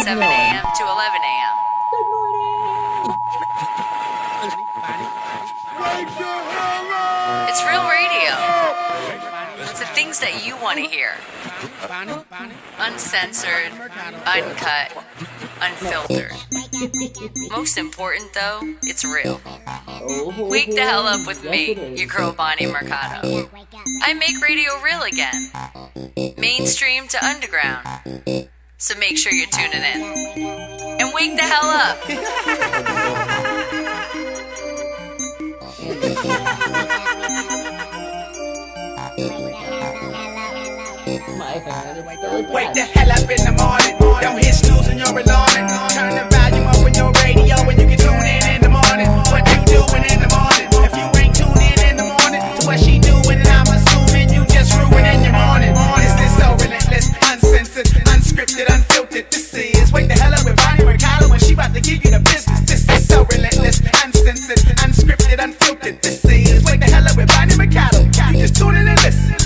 7 a.m. to 11 a.m. Good morning. It's real radio. It's the things that you want to hear. Uncensored, uncut, unfiltered. Most important though, it's real. Wake the hell up with me, your girl Bonnie Mercado. I make radio real again. Mainstream to underground. So make sure you're tuning in. And wake the hell up. My head is still Wake the attached. hell up in the morning. Don't hit snooze and you're alarming. Turn the volume up on your radio and you can tune in the morning. What you doing in the morning? If you ain't tuning in the morning to what she doing, and I'm assuming you just ruining your morning. This is so relentless, uncensored, unscripted, unfiltered. This is Wake the Hell Up with Bonnie Mercado when she about to give you the business. This is so relentless, uncensored, unscripted, unfiltered. This is Wake the Hell Up with Bonnie Mercado. You just tune in and listen.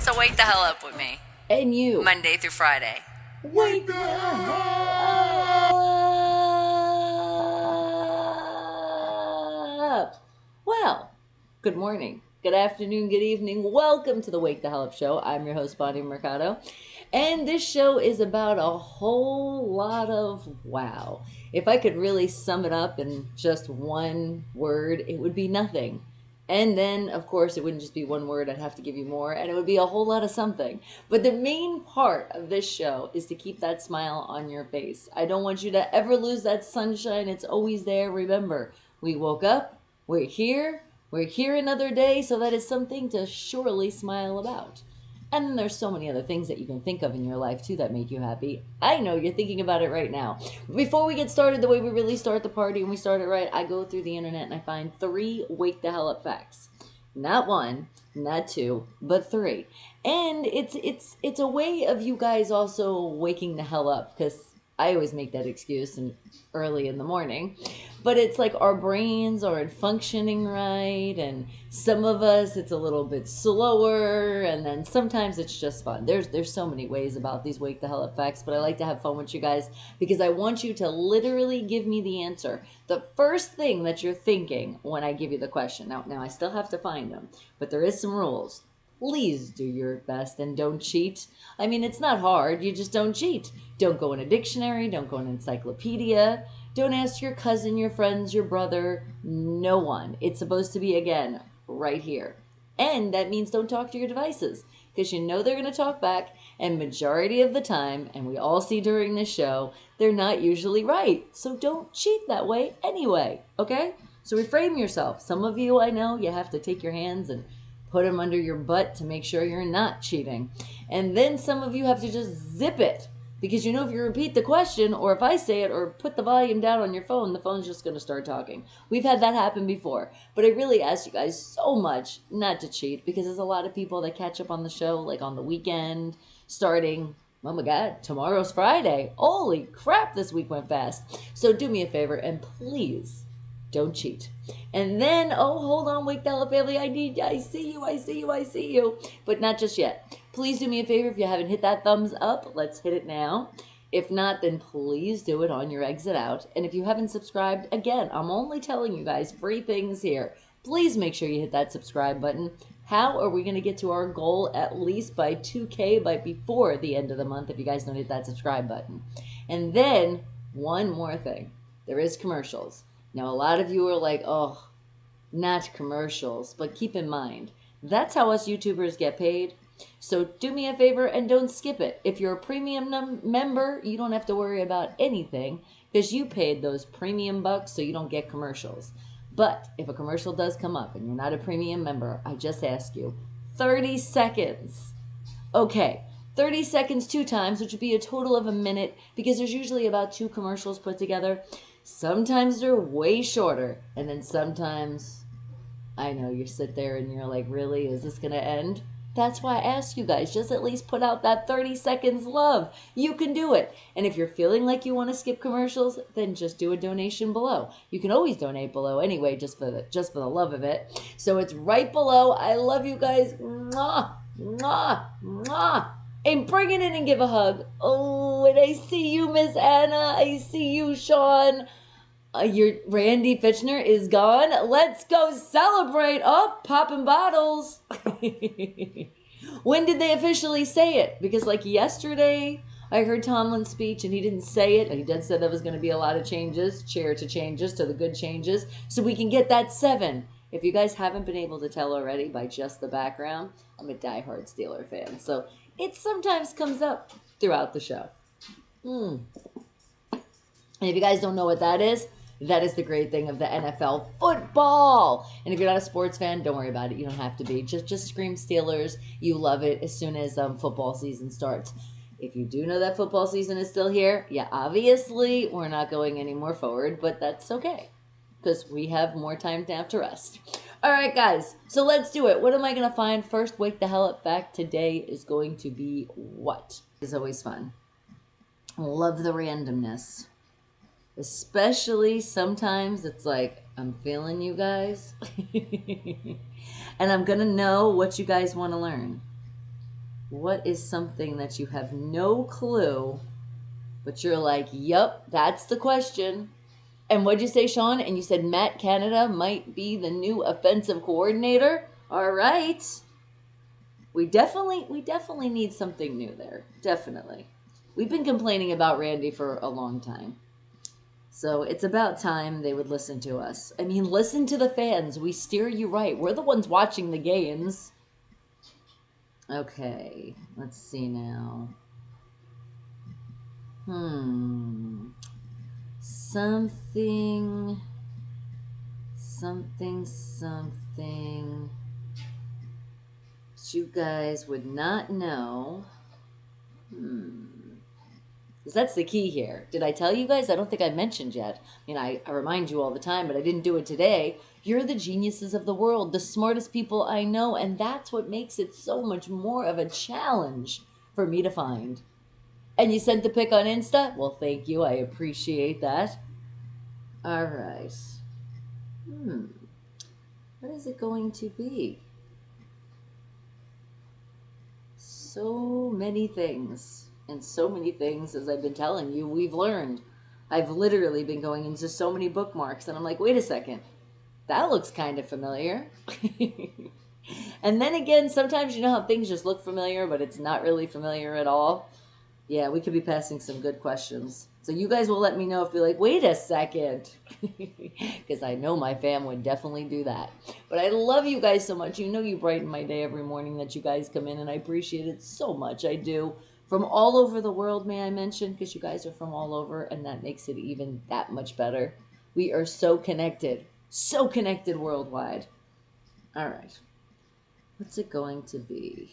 So wake the hell up with me. And you. Monday through Friday. Wake the hell up. Well, good morning, good afternoon, good evening. Welcome to the Wake the Hell Up Show. I'm your host, Bonnie Mercado. And this show is about a whole lot of wow. If I could really sum it up in just one word, it would be nothing. And then, of course, it wouldn't just be one word. I'd have to give you more, and it would be a whole lot of something. But the main part of this show is to keep that smile on your face. I don't want you to ever lose that sunshine. It's always there. Remember, we woke up, we're here another day, so that is something to surely smile about. And then there's so many other things that you can think of in your life, too, that make you happy. I know you're thinking about it right now. Before we get started, the way we really start the party, and we start it right, I go through the internet and I find 3 Wake the Hell Up facts. Not 1, not 2, but 3. And it's a way of you guys also waking the hell up, because I always make that excuse and early in the morning. But it's like our brains aren't functioning right, and some of us it's a little bit slower, and then sometimes it's just fun. There's so many ways about these Wake the Hell Up facts, but I like to have fun with you guys because I want you to literally give me the answer. The first thing that you're thinking when I give you the question. Now I still have to find them, but there is some rules. Please do your best and don't cheat. I mean, it's not hard. You just don't cheat. Don't go in a dictionary. Don't go in an encyclopedia. Don't ask your cousin, your friends, your brother. No one. It's supposed to be, again, right here. And that means don't talk to your devices because you know they're going to talk back. And majority of the time, and we all see during this show, they're not usually right. So don't cheat that way anyway. Okay? So reframe yourself. Some of you, I know, you have to take your hands and put them under your butt to make sure you're not cheating. And then some of you have to just zip it. Because you know if you repeat the question, or if I say it, or put the volume down on your phone, the phone's just going to start talking. We've had that happen before. But I really ask you guys so much not to cheat, because there's a lot of people that catch up on the show, like on the weekend, starting, oh my God, tomorrow's Friday. Holy crap, this week went fast. So do me a favor, and please, don't cheat. And then, oh, hold on, Wake the Hell Up family. I see you. But not just yet. Please do me a favor. If you haven't hit that thumbs up, let's hit it now. If not, then please do it on your exit out. And if you haven't subscribed, again, I'm only telling you guys free things here. Please make sure you hit that subscribe button. How are we going to get to our goal at least by 2K by before the end of the month if you guys don't hit that subscribe button? And then, one more thing. There is commercials. Now, a lot of you are like, oh, not commercials, but keep in mind, that's how us YouTubers get paid. So do me a favor and don't skip it. If you're a premium member, you don't have to worry about anything because you paid those premium bucks so you don't get commercials. But if a commercial does come up and you're not a premium member, I just ask you, 30 seconds. Okay, 30 seconds 2 times, which would be a total of a minute because there's usually about 2 commercials put together. Sometimes they're way shorter, and then sometimes, I know, you sit there and you're like, really, is this going to end? That's why I ask you guys, just at least put out that 30 seconds love. You can do it. And if you're feeling like you want to skip commercials, then just do a donation below. You can always donate below anyway, just for the love of it. So it's right below. I love you guys. Mwah, mwah, mwah. And bring it in and give a hug. Oh, and I see you, Miss Anna. I see you, Sean. Your Randy Fitchner is gone. Let's go celebrate. Oh, popping bottles. When did they officially say it? Because like yesterday, I heard Tomlin's speech and he didn't say it. He did say there was going to be a lot of changes, chair to changes, to the good changes. So we can get that 7. If you guys haven't been able to tell already by just the background, I'm a diehard Steeler fan. So it sometimes comes up throughout the show. And if you guys don't know what that is the great thing of the NFL football. And if you're not a sports fan, don't worry about it. You don't have to be. Just scream Steelers. You love it as soon as football season starts. If you do know that football season is still here, yeah, obviously we're not going any more forward, but that's okay because we have more time to have to rest. All right, guys, so let's do it. What am I going to find? First, Wake the Hell Up fact today is going to be what? It's always fun. Love the randomness. Especially sometimes it's like, I'm feeling you guys. And I'm going to know what you guys want to learn. What is something that you have no clue, but you're like, yup, that's the question. And what'd you say, Sean? And you said Matt Canada might be the new offensive coordinator? All right. We definitely need something new there. Definitely. We've been complaining about Randy for a long time. So it's about time they would listen to us. I mean, listen to the fans. We steer you right. We're the ones watching the games. Okay, let's see now. Something that you guys would not know. Because that's the key here. Did I tell you guys? I don't think I mentioned yet. I mean, I remind you all the time, but I didn't do it today. You're the geniuses of the world, the smartest people I know, and that's what makes it so much more of a challenge for me to find. And you sent the pic on Insta? Well, thank you. I appreciate that. All right. What is it going to be? So many things. And so many things, as I've been telling you, we've learned. I've literally been going into so many bookmarks, and I'm like, wait a second. That looks kind of familiar. And then again, sometimes you know how things just look familiar, but it's not really familiar at all. Yeah, we could be passing some good questions. So you guys will let me know if you're like, wait a second. Because I know my fam would definitely do that. But I love you guys so much. You know you brighten my day every morning that you guys come in, and I appreciate it so much. I do. From all over the world, may I mention, because you guys are from all over, and that makes it even that much better. We are so connected worldwide. All right. What's it going to be?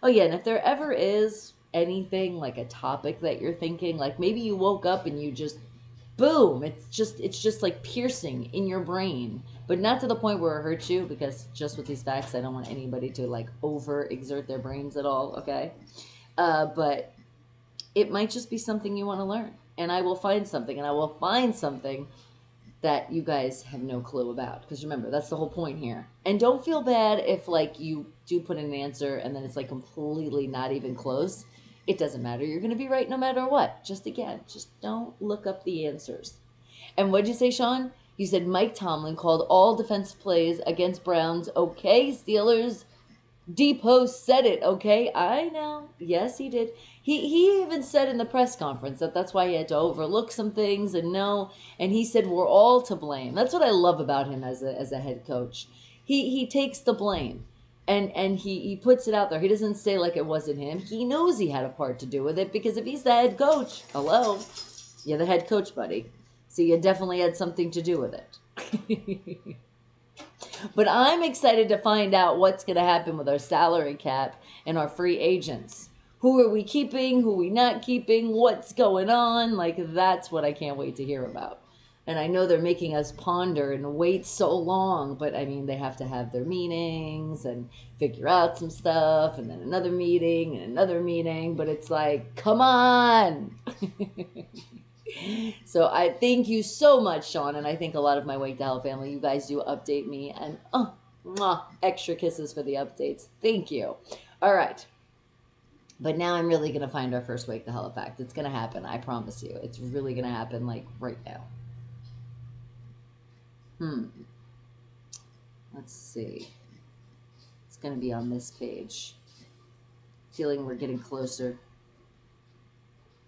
Oh, yeah, and if there ever is anything, like a topic that you're thinking, like maybe you woke up and you just, boom, it's just like piercing in your brain. But not to the point where it hurts you, because just with these facts, I don't want anybody to like overexert their brains at all, okay? But it might just be something you want to learn. And I will find something, and I will find something that you guys have no clue about. Because remember, that's the whole point here. And don't feel bad if like you do put in an answer and then it's like completely not even close. It doesn't matter. You're going to be right no matter what. Just don't look up the answers. And what'd you say, Sean? You said Mike Tomlin called all defensive plays against Browns. Okay, Steelers. D-Post said it, okay? I know. Yes, he did. He even said in the press conference that's why he had to overlook some things and he said we're all to blame. That's what I love about him as a head coach. He takes the blame and he puts it out there. He doesn't say like it wasn't him. He knows he had a part to do with it, because if he's the head coach, hello, you're the head coach, buddy. So you definitely had something to do with it. But I'm excited to find out what's going to happen with our salary cap and our free agents. Who are we keeping? Who are we not keeping? What's going on? Like, that's what I can't wait to hear about. And I know they're making us ponder and wait so long, but I mean, they have to have their meetings and figure out some stuff, and then another meeting and another meeting, but it's like, come on. So I thank you so much, Sean, and I think a lot of my Wake the Hell family, you guys do update me, and mwah, extra kisses for the updates. Thank you. All right. But now I'm really going to find our first Wake the Hell fact. It's going to happen. I promise you. It's really going to happen, like, right now. Let's see. It's going to be on this page. Feeling we're getting closer.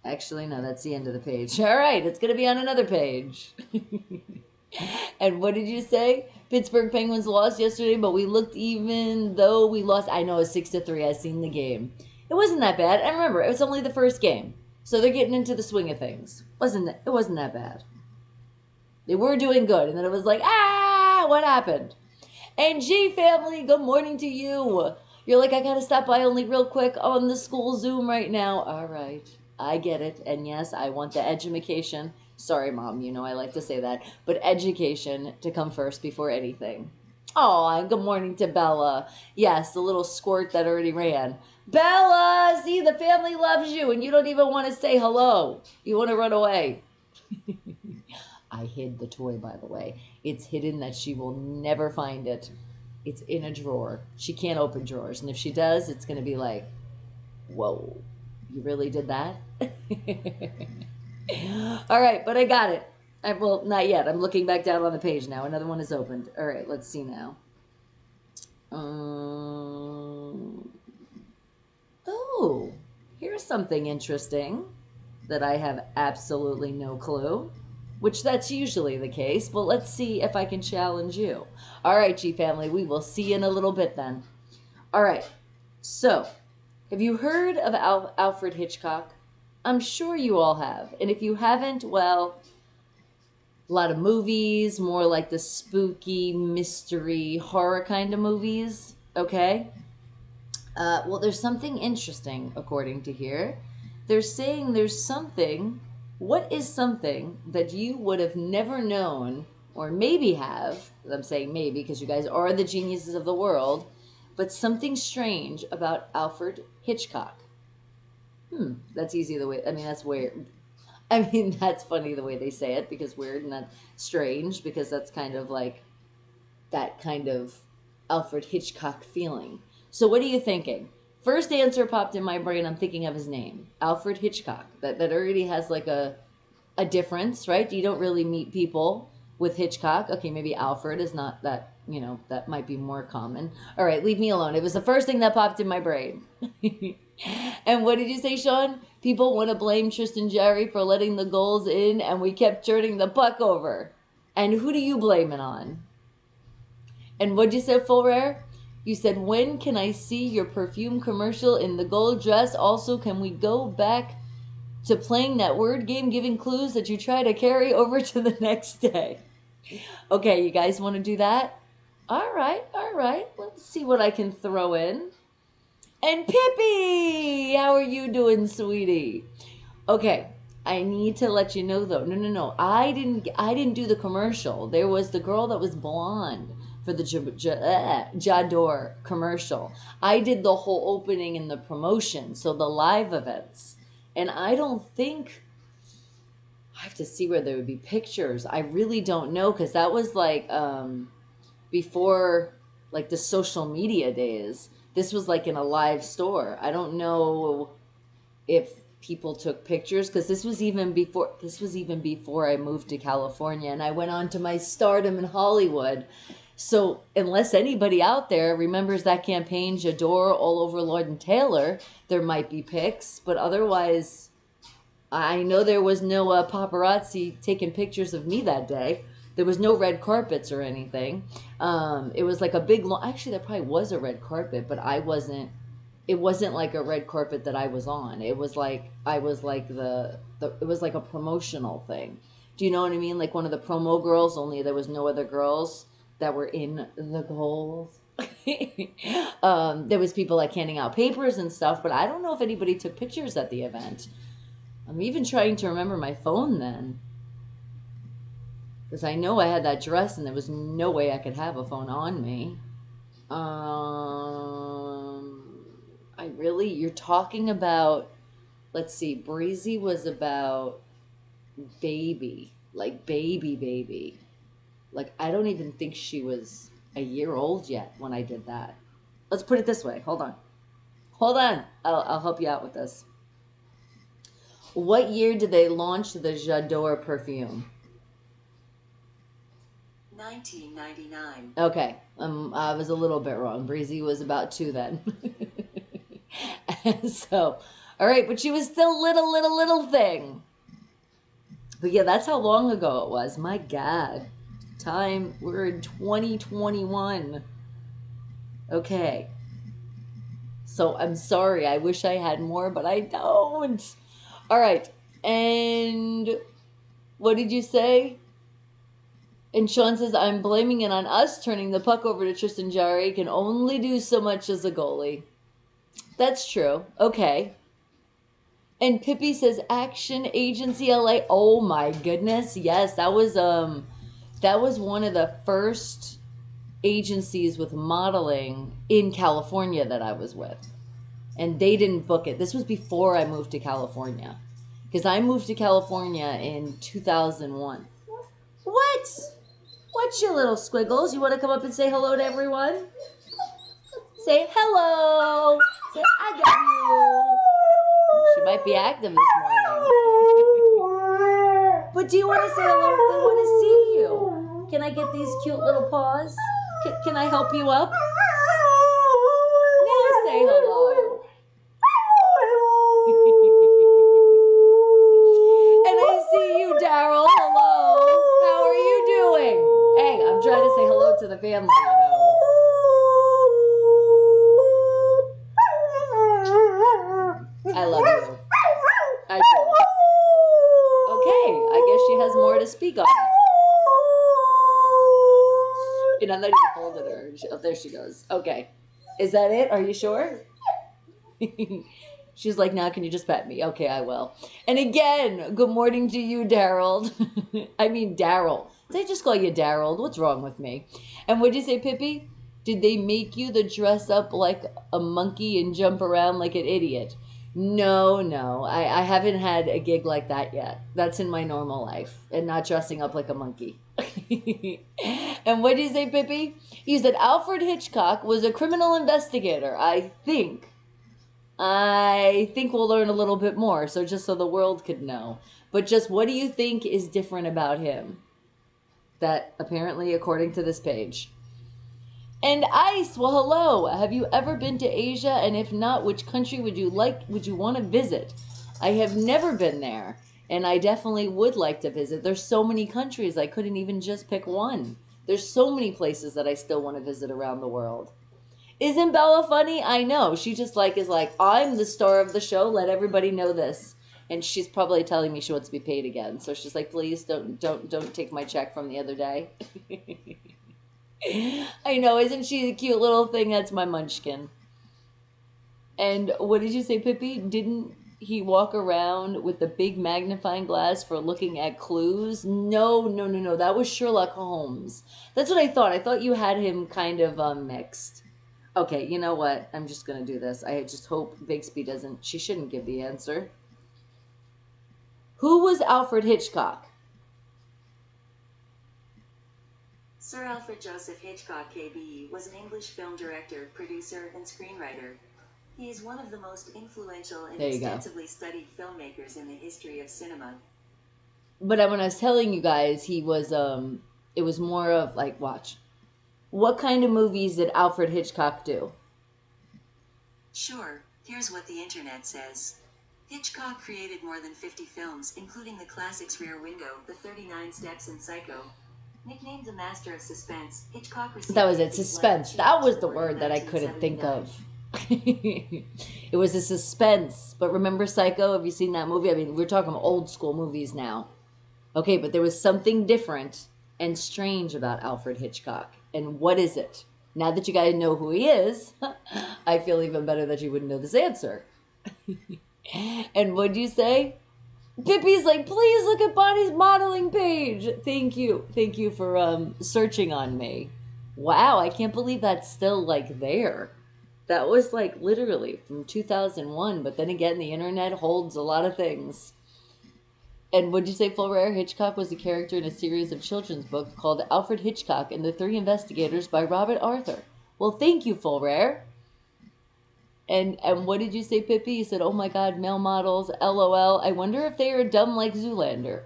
Actually, no, that's the end of the page. All right, it's going to be on another page. And what did you say? Pittsburgh Penguins lost yesterday, but we looked even though we lost. I know, it's 6-3. I've seen the game. It wasn't that bad. And remember, it was only the first game. So they're getting into the swing of things. It wasn't that bad. They were doing good. And then it was like, what happened? And G family, good morning to you. You're like, I got to stop by only real quick on the school Zoom right now. All right. I get it. And yes, I want the edumacation. Sorry, Mom, you know I like to say that. But education to come first before anything. Oh, and good morning to Bella. Yes, the little squirt that already ran. Bella, see, the family loves you, and you don't even want to say hello. You want to run away. I hid the toy, by the way. It's hidden that she will never find it. It's in a drawer. She can't open drawers, and if she does, it's going to be like, whoa. You really did that? All right, but I got it. Well, not yet. I'm looking back down on the page now. Another one is opened. All right, let's see now. Oh, here's something interesting that I have absolutely no clue, which that's usually the case, but let's see if I can challenge you. All right, G family, we will see you in a little bit then. All right, so have you heard of Alfred Hitchcock? I'm sure you all have. And if you haven't, well, a lot of movies, more like the spooky, mystery, horror kind of movies, okay? Well, there's something interesting, according to here. They're saying there's something. What is something that you would have never known, or maybe have? I'm saying maybe because you guys are the geniuses of the world, but something strange about Alfred Hitchcock. That's easy the way, I mean, that's weird. I mean, that's funny the way they say it, because weird and that's strange, because that's kind of like that kind of Alfred Hitchcock feeling. So what are you thinking? First answer popped in my brain, I'm thinking of his name, Alfred Hitchcock. That already has like a difference, right? You don't really meet people with Hitchcock. Okay, maybe Alfred is not that, you know, that might be more common. All right, leave me alone. It was the first thing that popped in my brain. And what did you say, Sean? People want to blame Tristan Jarry for letting the goals in, and we kept turning the puck over. And who do you blame it on? And what'd you say, Full Rare? You said, when can I see your perfume commercial in the gold dress? Also, can we go back to playing that word game, giving clues that you try to carry over to the next day? Okay, you guys want to do that? All right. Let's see what I can throw in. And Pippi, how are you doing, sweetie? Okay, I need to let you know though. No. I didn't do the commercial. There was the girl that was blonde for the J'adore commercial. I did the whole opening and the promotion, so the live events. And I don't think, I have to see where there would be pictures. I really don't know, because that was like before like the social media days. This was like in a live store. I don't know if people took pictures, because this was even before I moved to California and I went on to my stardom in Hollywood. So unless anybody out there remembers that campaign, J'adore all over Lord & Taylor, there might be pics, but otherwise I know there was no paparazzi taking pictures of me that day. There was no red carpets or anything. It was like a big long, actually there probably was a red carpet, but it wasn't like a red carpet that I was on. It was like, it was like a promotional thing. Do you know what I mean? Like one of the promo girls, only there was no other girls that were in the goals. There was people like handing out papers and stuff, but I don't know if anybody took pictures at the event. I'm even trying to remember my phone then. Because I know I had that dress and there was no way I could have a phone on me. You're talking about, let's see, Breezy was about baby, like baby. Like, I don't even think she was a year old yet when I did that. Let's put it this way. Hold on. I'll help you out with this. What year did they launch the J'adore perfume? 1999. Okay, I was a little bit wrong. Breezy was about 2 then. And so, all right, but she was still little thing. But yeah, that's how long ago it was. My God. Time, we're in 2021. Okay. So I'm sorry. I wish I had more, but I don't. All right. And what did you say? And Sean says, I'm blaming it on us turning the puck over to Tristan Jarry. Can only do so much as a goalie. That's true. Okay. And Pippi says, Action Agency LA. Oh my goodness. Yes, that was one of the first agencies with modeling in California that I was with. And they didn't book it. This was before I moved to California. Because I moved to California in 2001. What? What's your little squiggles? You want to come up and say hello to everyone? Say hello. Say I got you. She might be active this morning. But do you want to say hello? They want to see you. Can I get these cute little paws? Can I help you up? Now say hello. And I see you, Daryl. Hello. How are you doing? Hey, I'm trying to say hello to the family, you know. I love you. I do. Okay, I guess she has more to speak on it. And I'm not even holding her. Oh, there she goes. Okay. Is that it? Are you sure? She's like, now can you just pet me? Okay, I will. And again, good morning to you, Daryl. I mean, Daryl. Did I just call you Daryl? What's wrong with me? And what did you say, Pippi? Did they make you the dress up like a monkey and jump around like an idiot? No. I haven't had a gig like that yet. That's in my normal life. And not dressing up like a monkey. And what did you say, Pippi? You said Alfred Hitchcock was a criminal investigator. I think we'll learn a little bit more, so just so the world could know. But just what do you think is different about him? That apparently, according to this page. And Ice, well, hello. Have you ever been to Asia? And if not, which country would you want to visit? I have never been there, and I definitely would like to visit. There's so many countries, I couldn't even just pick one. There's so many places that I still want to visit around the world. Isn't Bella funny? I know. She just is like, I'm the star of the show. Let everybody know this. And she's probably telling me she wants to be paid again. So she's like, please don't take my check from the other day. I know. Isn't she the cute little thing? That's my munchkin. And what did you say, Pippi? Didn't he walk around with the big magnifying glass for looking at clues? No. That was Sherlock Holmes. That's what I thought. I thought you had him kind of mixed. Okay, you know what? I'm just going to do this. I just hope Bixby she shouldn't give the answer. Who was Alfred Hitchcock? Sir Alfred Joseph Hitchcock, KBE, was an English film director, producer, and screenwriter. He is one of the most influential and extensively studied filmmakers in the history of cinema. But when I was telling you guys, he was, it was more of like, watch. What kind of movies did Alfred Hitchcock do? Sure, here's what the internet says. Hitchcock created more than 50 films, including the classics Rear Window, The 39 Steps, and Psycho. Nicknamed the Master of Suspense, Hitchcock received... That was it, suspense. That was the word that I couldn't think of. It was a suspense. But remember Psycho? Have you seen that movie? I mean, we're talking old school movies now. Okay, but there was something different and strange about Alfred Hitchcock. And what is it? Now that you guys know who he is, I feel even better that you wouldn't know this answer. And what'd you say? Pippi's like, please look at Bonnie's modeling page. Thank you. Thank you for searching on me. Wow, I can't believe that's still like there. That was like literally from 2001, but then again, the internet holds a lot of things. And would you say, Full Rare, Hitchcock was a character in a series of children's books called Alfred Hitchcock and the Three Investigators by Robert Arthur? Well, thank you, Full Rare. And what did you say, Pippi? You said, oh my God, male models, LOL. I wonder if they are dumb like Zoolander.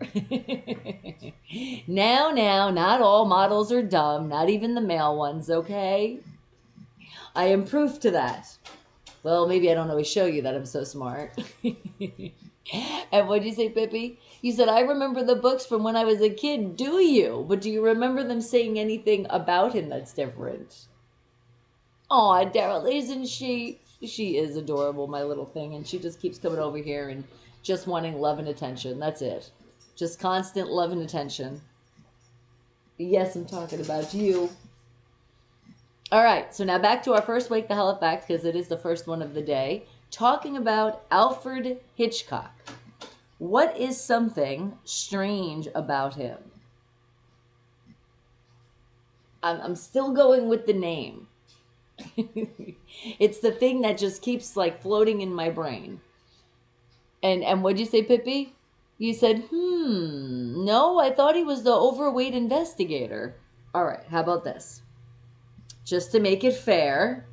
Now, not all models are dumb, not even the male ones, okay? I am proof to that. Well, maybe I don't always show you that I'm so smart. And what did you say, Pippi? You said, I remember the books from when I was a kid. Do you? But do you remember them saying anything about him that's different? Aw, Daryl, isn't she? She is adorable, my little thing. And she just keeps coming over here and just wanting love and attention. That's it. Just constant love and attention. Yes, I'm talking about you. All right, so now back to our first Wake the Hell Up fact, because it is the first one of the day. Talking about Alfred Hitchcock. What is something strange about him? I'm still going with the name. It's the thing that just keeps like floating in my brain. And what'd you say, Pippi? You said, no, I thought he was the overweight investigator. All right, how about this? Just to make it fair.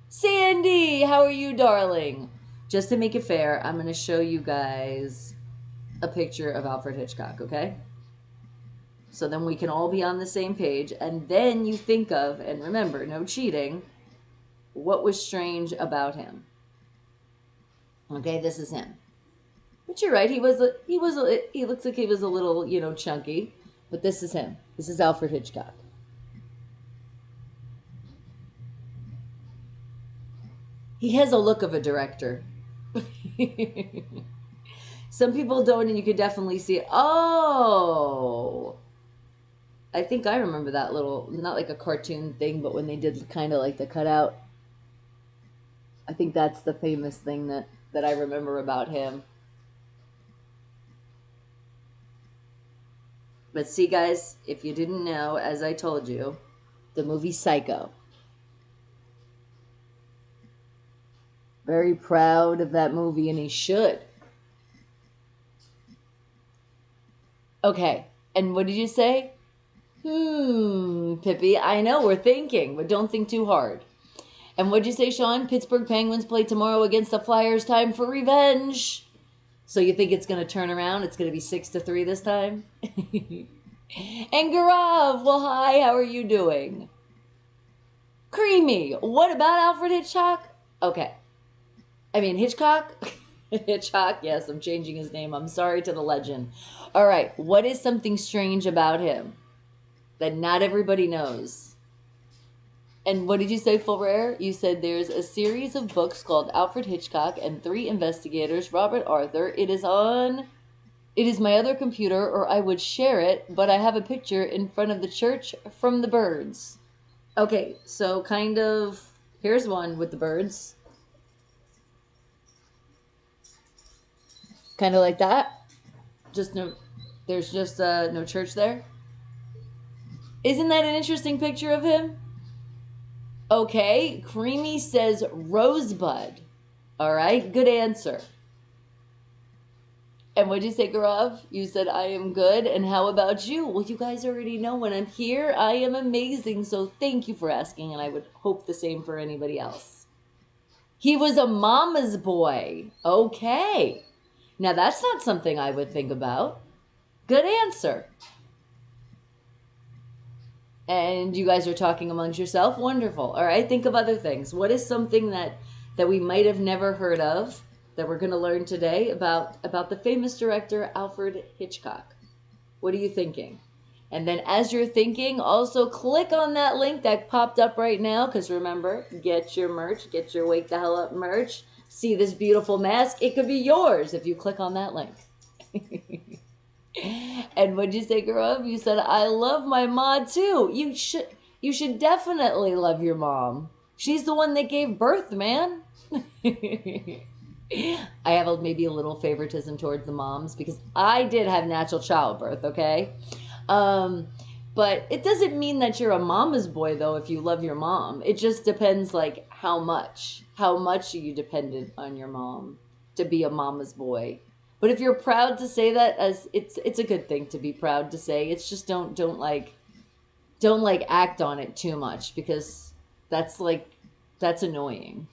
Sandy, how are you, darling? Just to make it fair, I'm going to show you guys a picture of Alfred Hitchcock, okay? So then we can all be on the same page. And then you think of, and remember, no cheating, what was strange about him. Okay, this is him. But you're right, he looks like he was a little, chunky. But this is him. This is Alfred Hitchcock. He has a look of a director. Some people don't, and you could definitely see it. Oh, I think I remember that little, not like a cartoon thing, but when they did kind of like the cutout. I think that's the famous thing that I remember about him. But see, guys, if you didn't know, as I told you, the movie Psycho. Very proud of that movie, and he should. Okay, and what did you say? Pippi, I know, we're thinking, but don't think too hard. And what'd you say, Sean? Pittsburgh Penguins play tomorrow against the Flyers. Time for revenge. So you think it's going to turn around? It's going to be 6-3 this time? And Garav, well, hi, how are you doing? Creamy, what about Alfred Hitchcock? Okay. I mean, Hitchcock? Hitchcock, yes, I'm changing his name. I'm sorry to the legend. All right, what is something strange about him that not everybody knows? And what did you say, Full Rare? You said there's a series of books called Alfred Hitchcock and Three Investigators, Robert Arthur. It is my other computer, or I would share it, but I have a picture in front of the church from the birds. Okay, so kind of, here's one with the birds. Kind of like that. There's just no church there. Isn't that an interesting picture of him? Okay, Creamy says Rosebud. All right, good answer. And what'd you say, Garav? You said, I am good. And how about you? Well, you guys already know when I'm here, I am amazing. So thank you for asking, and I would hope the same for anybody else. He was a mama's boy. Okay. Now, that's not something I would think about. Good answer. And you guys are talking amongst yourself. Wonderful. All right, think of other things. What is something that we might have never heard of that we're going to learn today about the famous director Alfred Hitchcock? What are you thinking? And then as you're thinking, also click on that link that popped up right now, because remember, get your merch, get your Wake the Hell Up merch. See this beautiful mask? It could be yours if you click on that link. And what'd you say, Gaurav? You said, I love my mom too. You should definitely love your mom. She's the one that gave birth, man. I have maybe a little favoritism towards the moms because I did have natural childbirth, okay? But it doesn't mean that you're a mama's boy, though, if you love your mom. It just depends, like, how much. How much are you dependent on your mom to be a mama's boy? But if you're proud to say that, as it's a good thing to be proud to say. It's just don't act on it too much because that's annoying.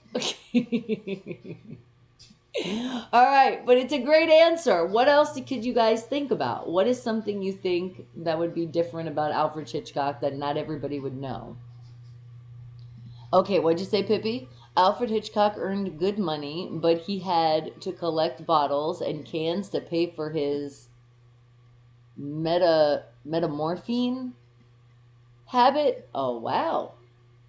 All right, but it's a great answer. What else could you guys think about? What is something you think that would be different about Alfred Hitchcock that not everybody would know? Okay, what'd you say, Pippi? Alfred Hitchcock earned good money, but he had to collect bottles and cans to pay for his metamorphine habit. Oh, wow.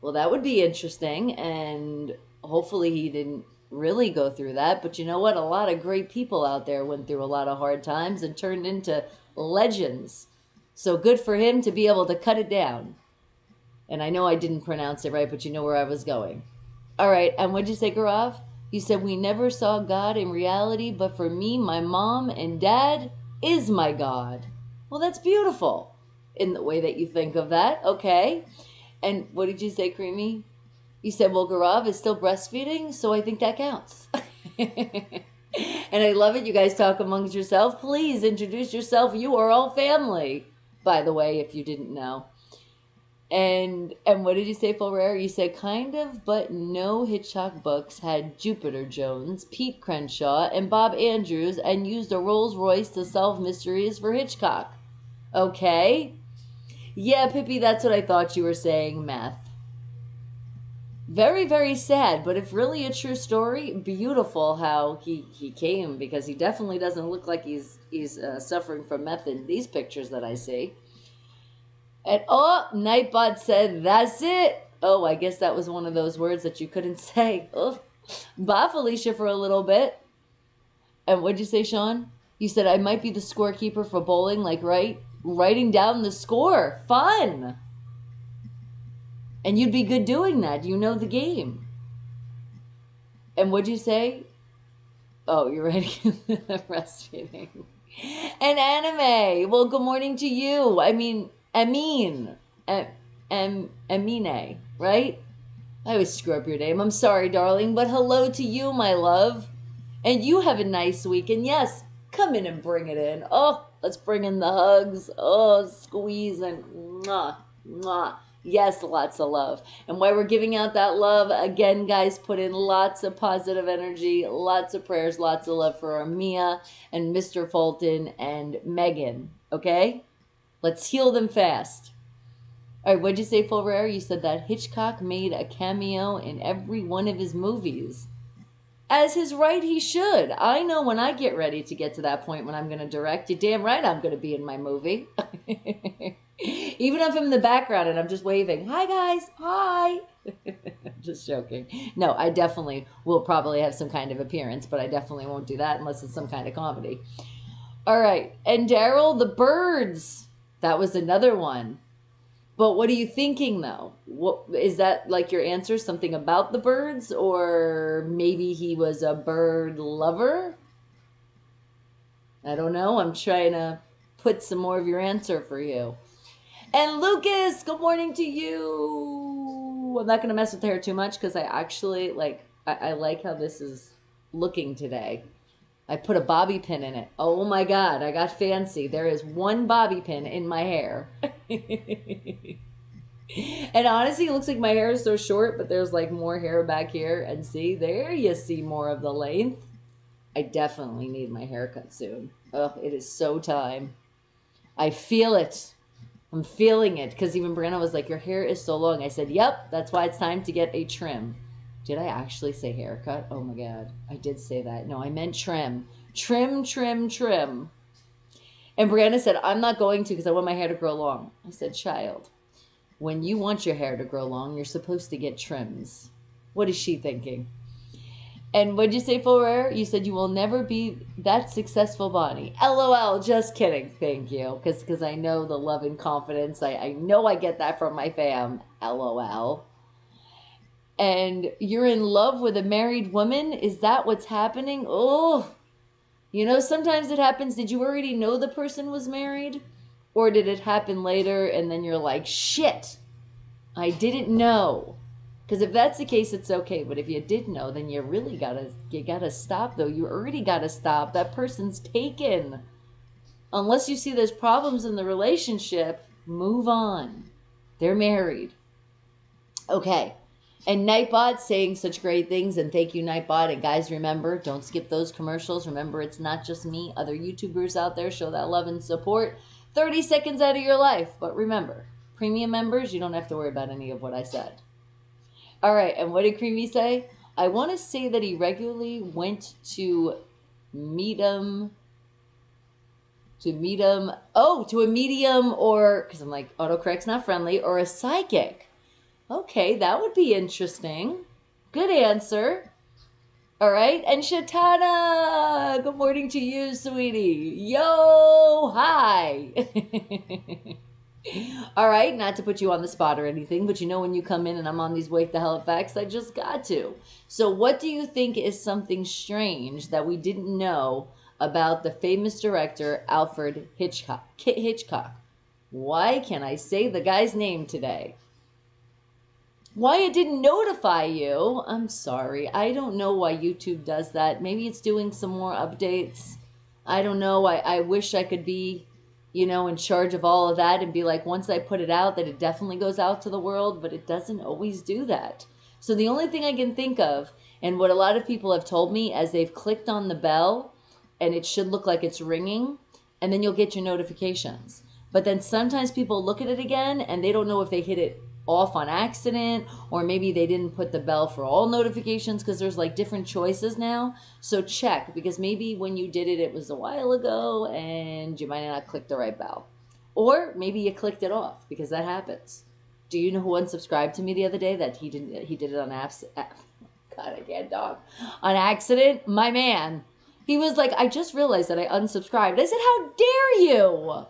Well, that would be interesting, and hopefully he didn't really go through that. But you know what? A lot of great people out there went through a lot of hard times and turned into legends. So good for him to be able to cut it down. And I know I didn't pronounce it right, but you know where I was going. All right, and what'd you say, Gaurav? You said we never saw God in reality, but for me, my mom and dad is my God. Well, that's beautiful in the way that you think of that. Okay. And what did you say, Creamy? You said, well, Gaurav is still breastfeeding, so I think that counts. And I love it. You guys talk amongst yourself. Please introduce yourself. You are all family, by the way, if you didn't know. And what did you say, Full Rare? You said kind of, but no Hitchcock books had Jupiter Jones, Pete Crenshaw, and Bob Andrews, and used a Rolls Royce to solve mysteries for Hitchcock. Okay. Yeah, Pippi, that's what I thought you were saying, math. Very, very sad, but if really a true story, beautiful how he came, because he definitely doesn't look like he's suffering from meth in these pictures that I see. And oh, Nightbot said, that's it. Oh, I guess that was one of those words that you couldn't say. Oh, bye, Felicia, for a little bit. And what'd you say, Sean? You said I might be the scorekeeper for bowling, like writing down the score. Fun. And you'd be good doing that. You know the game. And what'd you say? Oh, you're ready. Breastfeeding. And Anime. Well, good morning to you. I mean, Amine, right? I always screw up your name. I'm sorry, darling, but hello to you, my love. And you have a nice week. And yes, come in and bring it in. Oh, let's bring in the hugs. Oh, squeeze and mwah, mwah. Yes, lots of love. And while we're giving out that love, again, guys, put in lots of positive energy, lots of prayers, lots of love for our Mia and Mr. Fulton and Megan, okay? Let's heal them fast. All right, what'd you say, Full Rare? You said that Hitchcock made a cameo in every one of his movies. As his right, he should. I know when I get ready to get to that point when I'm going to direct, you're damn right I'm going to be in my movie. Even if I'm in the background and I'm just waving, hi guys, hi. Just joking. No, I definitely will probably have some kind of appearance, but I definitely won't do that unless it's some kind of comedy. All right, and Daryl, the birds. That was another one. But what are you thinking, though? What is that, like, your answer? Something about the birds? Or maybe he was a bird lover? I don't know. I'm trying to put some more of your answer for you. And Lucas, good morning to you. I'm not going to mess with the hair too much because I actually, I like how this is looking today. I put a bobby pin in it. Oh my God, I got fancy. There is one bobby pin in my hair. And honestly, it looks like my hair is so short, but there's like more hair back here. And see, there you see more of the length. I definitely need my haircut soon. Oh, it is so time. I feel it. I'm feeling it. Because even Brianna was like, your hair is so long. I said, yep, that's why it's time to get a trim. Did I actually say haircut? Oh my God. I did say that. No, I meant trim. Trim, trim, trim. And Brianna said, I'm not going to because I want my hair to grow long. I said, child, when you want your hair to grow long, you're supposed to get trims. What is she thinking? And what'd you say, Full Rare? You said you will never be that successful, Bonnie. LOL, just kidding. Thank you. Because I know the love and confidence. I know I get that from my fam. LOL. and you're in love with a married woman? Is that what's happening? Oh, you know, sometimes it happens. Did you already know the person was married? Or did it happen later and then you're like, shit, I didn't know? Because if that's the case, it's okay. But if you did know, then you really gotta stop, though. You already gotta stop. That person's taken. Unless you see there's problems in the relationship, move on. They're married. Okay. And Nightbot saying such great things, and thank you, Nightbot. And guys, remember, don't skip those commercials. Remember, it's not just me. Other YouTubers out there show that love and support. 30 seconds out of your life. But remember, premium members, you don't have to worry about any of what I said. All right, and what did Creamy say? I want to say that he regularly went to meet him. To a medium, or, because I'm like, autocorrect's not friendly, or a psychic. Okay, that would be interesting. Good answer. All right, and Shatana, good morning to you, sweetie. Yo, hi. All right, not to put you on the spot or anything, but you know when you come in and I'm on these Wake the Hell Up Facts, I just got to. So what do you think is something strange that we didn't know about the famous director Alfred Hitchcock? Why can't I say the guy's name today? Why it didn't notify you? I'm sorry. I don't know why YouTube does that. Maybe it's doing some more updates. I don't know. I wish I could be, you know, in charge of all of that and be like, once I put it out, that it definitely goes out to the world, but it doesn't always do that. So the only thing I can think of, and what a lot of people have told me as they've clicked on the bell, and it should look like it's ringing, and then you'll get your notifications. But then sometimes people look at it again, and they don't know if they hit it off on accident, or maybe they didn't put the bell for all notifications, because there's like different choices now. So check, because maybe when you did it, it was a while ago and you might not click the right bell, or maybe you clicked it off, because that happens. Do you know who unsubscribed to me the other day? That he did it on God, I can't talk. On accident. My man, he was like, I just realized that I unsubscribed. I said, how dare you?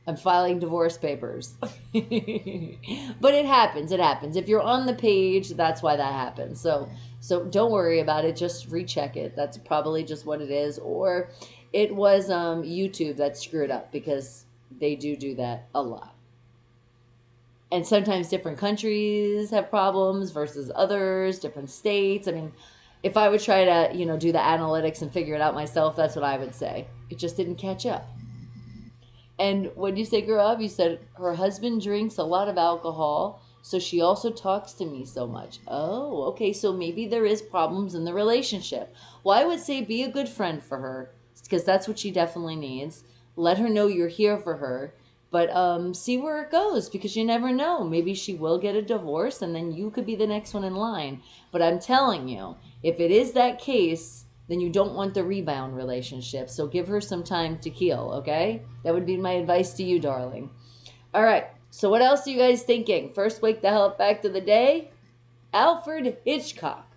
I'm filing divorce papers. But it happens. It happens. If you're on the page, that's why that happens. So don't worry about it. Just recheck it. That's probably just what it is. Or it was YouTube that screwed up, because they do that a lot. And sometimes different countries have problems versus others, different states. I mean, if I would try to, you know, do the analytics and figure it out myself, that's what I would say. It just didn't catch up. And when you say grow up, you said her husband drinks a lot of alcohol, so she also talks to me so much. Oh, okay, so maybe there is problems in the relationship. Well, I would say be a good friend for her, because that's what she definitely needs. Let her know you're here for her, but see where it goes, because you never know. Maybe she will get a divorce, and then you could be the next one in line. But I'm telling you, if it is that case, then you don't want the rebound relationship. So give her some time to heal, okay? That would be my advice to you, darling. All right, so what else are you guys thinking? First Wake the Hell Up Fact of the day, Alfred Hitchcock.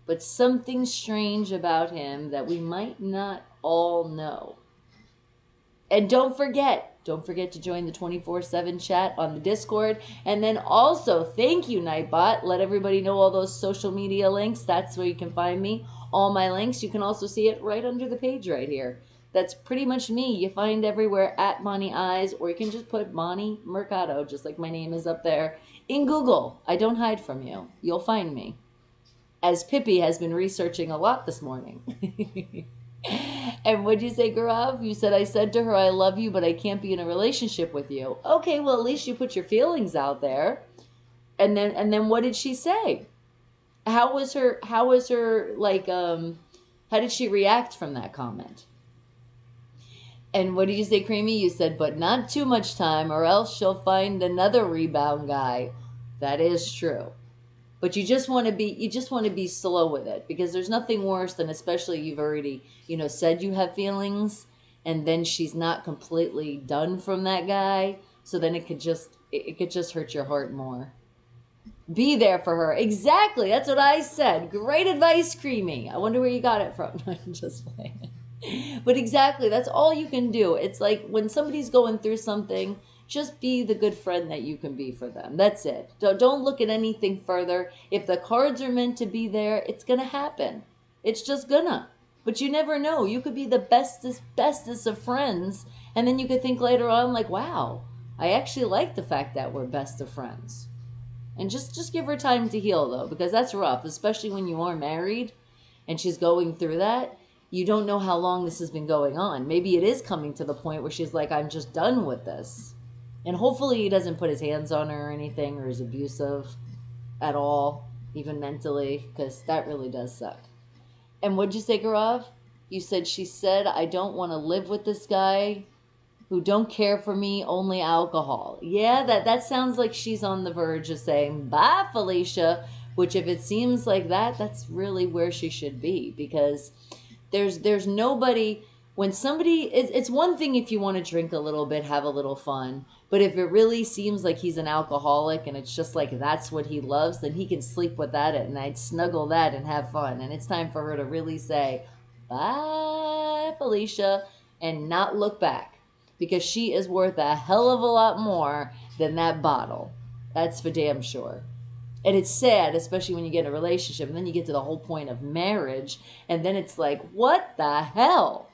But something strange about him that we might not all know. And don't forget to join the 24/7 chat on the Discord. And then also, thank you, Nightbot. Let everybody know all those social media links. That's where you can find me. All my links. You can also see it right under the page right here. That's pretty much me. You find everywhere at Bonnie Eyes, or you can just put Bonnie Mercado, just like my name is up there, in Google. I don't hide from you. You'll find me. As Pippi has been researching a lot this morning. And what'd you say, Gaurav? You said, I said to her, I love you, but I can't be in a relationship with you. Okay, well, at least you put your feelings out there. And then what did she say? How was her, like, how did she react from that comment? And what did you say, Creamy? You said, but not too much time, or else she'll find another rebound guy. That is true. But you just want to be slow with it, because there's nothing worse than, especially you've already, you know, said you have feelings, and then she's not completely done from that guy. So then it could just hurt your heart more. Be there for her. Exactly. That's what I said. Great advice, Creamy. I wonder where you got it from. I'm just playing. But exactly, that's all you can do. It's like when somebody's going through something, Just be the good friend that you can be for them. That's it. Don't look at anything further. If the cards are meant to be there, it's going to happen. It's just gonna. But you never know. You could be the bestest of friends, and then you could think later on like, wow, I actually like the fact that we're best of friends. And just give her time to heal, though, because that's rough, especially when you are married and she's going through that. You don't know how long this has been going on. Maybe it is coming to the point where she's like, I'm just done with this. And hopefully he doesn't put his hands on her or anything, or is abusive at all, even mentally, because that really does suck. And what'd you say, Gaurav? You said, she said, I don't want to live with this guy who don't care for me, only alcohol. Yeah, that sounds like she's on the verge of saying, bye, Felicia, which if it seems like that, that's really where she should be, because there's nobody, when somebody, it's one thing if you want to drink a little bit, have a little fun, but if it really seems like he's an alcoholic and it's just like that's what he loves, then he can sleep with that at night, snuggle that and have fun. And it's time for her to really say, bye, Felicia, and not look back, because she is worth a hell of a lot more than that bottle. That's for damn sure. And it's sad, especially when you get in a relationship and then you get to the whole point of marriage, and then it's like, what the hell?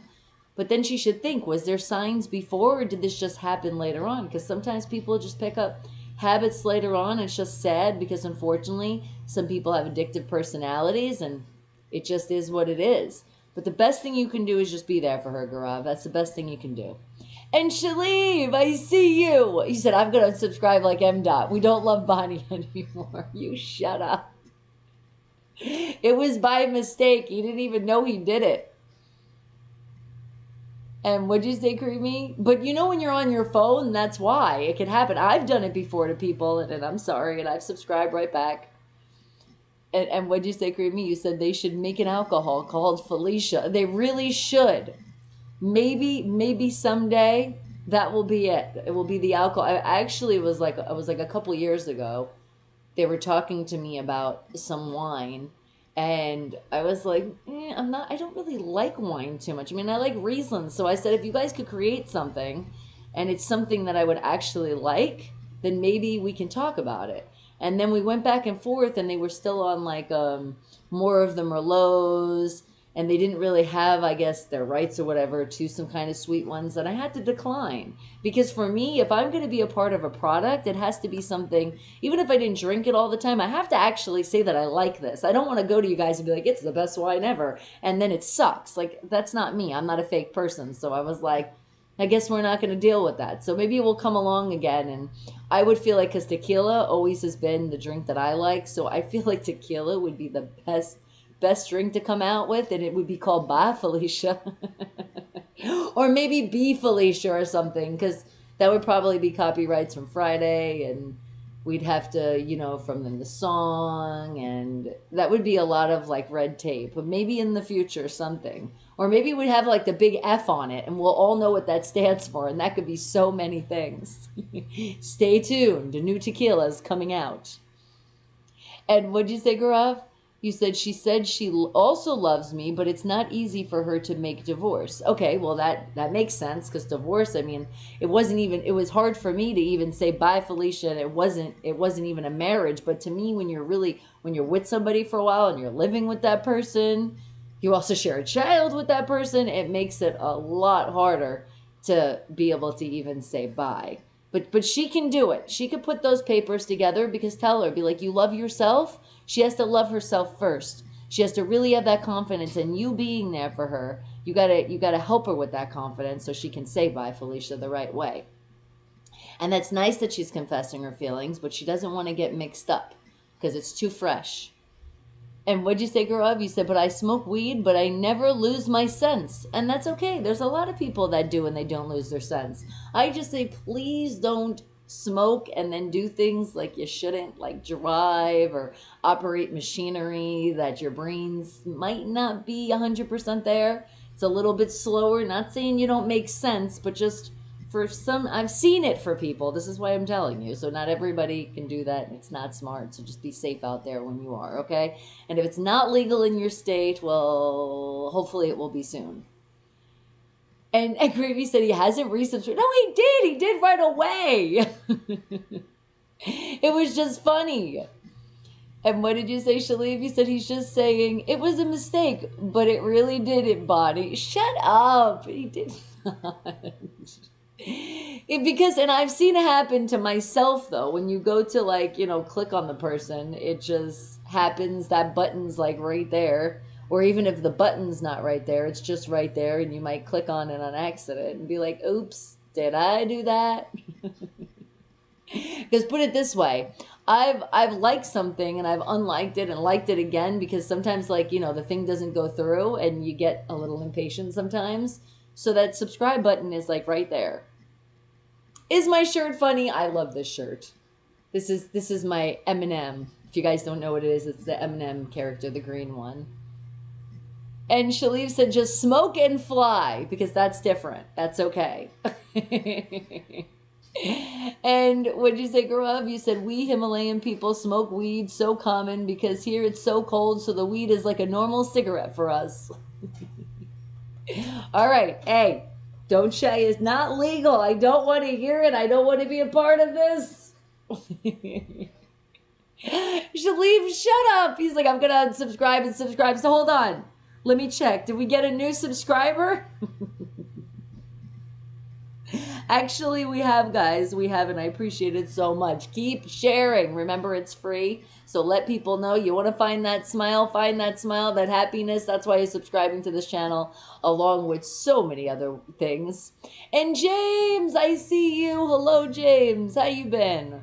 But then she should think, was there signs before, or did this just happen later on? Because sometimes people just pick up habits later on. It's just sad because, unfortunately, some people have addictive personalities, and it just is what it is. But the best thing you can do is just be there for her, Gaurav. That's the best thing you can do. And Shalib, I see you. He said, I'm going to unsubscribe like M. We don't love Bonnie anymore. You shut up. It was by mistake. He didn't even know he did it. And what'd you say, Creamy? But you know when you're on your phone, that's why. It can happen. I've done it before to people, and I'm sorry, and I've subscribed right back. And what'd you say, Creamy? You said they should make an alcohol called Felicia. They really should. Maybe someday that will be it. It will be the alcohol. I actually was like a couple years ago, they were talking to me about some wine, and I was like, I don't really like wine too much. I mean, I like Riesling. So I said, if you guys could create something and it's something that I would actually like, then maybe we can talk about it. And then we went back and forth, and they were still on like more of the Merlots, and they didn't really have, I guess, their rights or whatever to some kind of sweet ones that I had to decline. Because for me, if I'm going to be a part of a product, it has to be something, even if I didn't drink it all the time, I have to actually say that I like this. I don't want to go to you guys and be like, it's the best wine ever, and then it sucks. Like, that's not me. I'm not a fake person. So I was like, I guess we're not going to deal with that. So maybe it will come along again. And I would feel like, because tequila always has been the drink that I like, so I feel like tequila would be the best drink to come out with, and it would be called Bye Felicia. Or maybe Be Felicia or something, because that would probably be copyrights from Friday, and we'd have to, from the song, and that would be a lot of like red tape. But maybe in the future something. Or maybe we'd have like the big F on it, and we'll all know what that stands for, and that could be so many things. Stay tuned, a new tequila is coming out. And what'd you say, Gaurav? You said she also loves me, but it's not easy for her to make divorce. Okay, well, that makes sense, because divorce, I mean, it was hard for me to even say bye, Felicia, and it wasn't even a marriage. But to me, when you're with somebody for a while and you're living with that person, you also share a child with that person, it makes it a lot harder to be able to even say bye. But she can do it. She could put those papers together, because tell her, be like, you love yourself. She has to love herself first. She has to really have that confidence in you being there for her. You gotta help her with that confidence so she can say bye, Felicia, the right way. And that's nice that she's confessing her feelings, but she doesn't want to get mixed up because it's too fresh. And what'd you say, Gaurav? You said, but I smoke weed, but I never lose my sense. And that's okay. There's a lot of people that do, and they don't lose their sense. I just say, please don't smoke and then do things like you shouldn't, like drive or operate machinery that your brains might not be 100% there. It's a little bit slower. Not saying you don't make sense, but just for some, I've seen it for people. This is why I'm telling you. So not everybody can do that, and it's not smart. So just be safe out there when you are, okay? And if it's not legal in your state, well, hopefully it will be soon. And Gravy said he hasn't resubscribed. No, he did. He did right away. It was just funny. And what did you say, Shalif? You said he's just saying, it was a mistake, but it really did it, Bonnie. Shut up. He did not. Because, and I've seen it happen to myself, though. When you go to, like, you know, click on the person, it just happens. That button's, like, right there. Or even if the button's not right there, it's just right there, and you might click on it on accident and be like, oops, did I do that? Because put it this way, I've liked something and I've unliked it and liked it again, because sometimes, like, you know, the thing doesn't go through and you get a little impatient sometimes. So that subscribe button is like right there. Is my shirt funny? I love this shirt. This is my Eminem. If you guys don't know what it is, it's the Eminem character, the green one. And Shalif said, just smoke and fly, because that's different. That's okay. And what did you say, Gaurav? You said, we Himalayan people smoke weed, so common, because here it's so cold, so the weed is like a normal cigarette for us. All right. Hey, don't shy. It's not legal. I don't want to hear it. I don't want to be a part of this. Shalif, shut up. He's like, I'm going to unsubscribe and subscribe. So hold on. Let me check. Did we get a new subscriber? Actually, we have, guys. We have, and I appreciate it so much. Keep sharing. Remember, it's free. So let people know you want to find that smile, that happiness. That's why you're subscribing to this channel, along with so many other things. And James, I see you. Hello, James. How you been?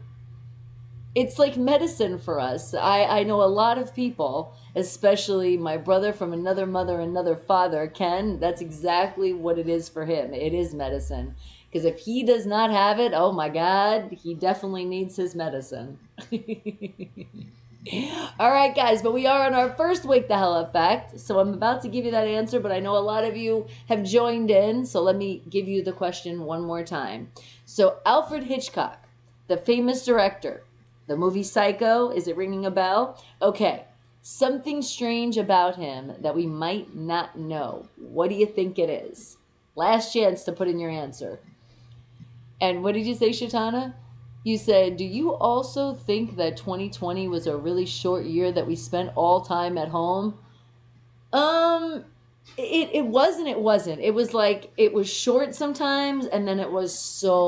It's like medicine for us. I know a lot of people, especially my brother from another mother, another father, Ken. That's exactly what it is for him. It is medicine. Because if he does not have it, oh my God, he definitely needs his medicine. All right, guys, but we are on our first Wake the Hell Up fact. So I'm about to give you that answer, but I know a lot of you have joined in. So let me give you the question one more time. So Alfred Hitchcock, the famous director, the movie Psycho, is it ringing a bell? Okay, something strange about him that we might not know. What do you think it is? Last chance to put in your answer. And what did you say, Shatana? You said, do you also think that 2020 was a really short year that we spent all time at home? It wasn't. It was like, it was short sometimes, and then it was so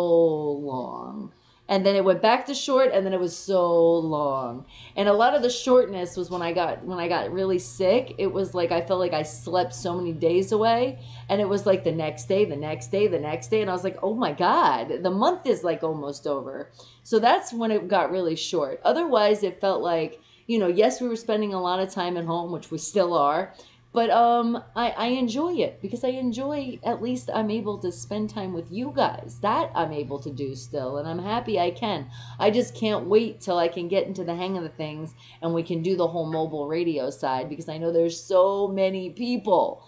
long. And then it went back to short, and then it was so long. And a lot of the shortness was when I got really sick. It was like I felt like I slept so many days away, and it was like the next day, and I was like, oh my God, the month is like almost over. So that's when it got really short. Otherwise, it felt like, you know, yes, we were spending a lot of time at home, which we still are. But I enjoy it, because I enjoy, at least I'm able to spend time with you guys. That I'm able to do still, and I'm happy I can. I just can't wait till I can get into the hang of the things and we can do the whole mobile radio side, because I know there's so many people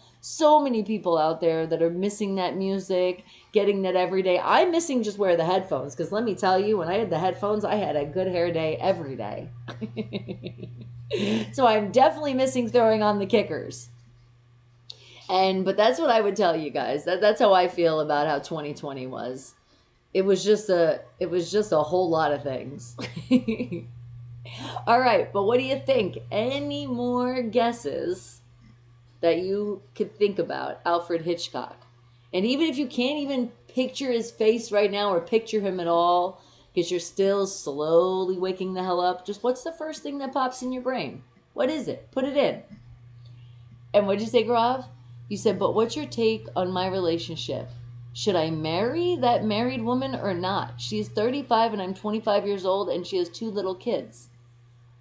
out there that are missing that music, getting that every day. I'm missing just wear the headphones, because let me tell you, when I had the headphones, I had a good hair day every day. So I'm definitely missing throwing on the kickers. But that's what I would tell you guys. That's how I feel about how 2020 was. It was just a whole lot of things. All right, but what do you think? Any more guesses that you could think about Alfred Hitchcock? And even if you can't even picture his face right now or picture him at all, because you're still slowly waking the hell up, just what's the first thing that pops in your brain? What is it? Put it in. And what did you say, Grav? You said, but what's your take on my relationship? Should I marry that married woman or not? She's 35 and I'm 25 years old, and she has 2 little kids.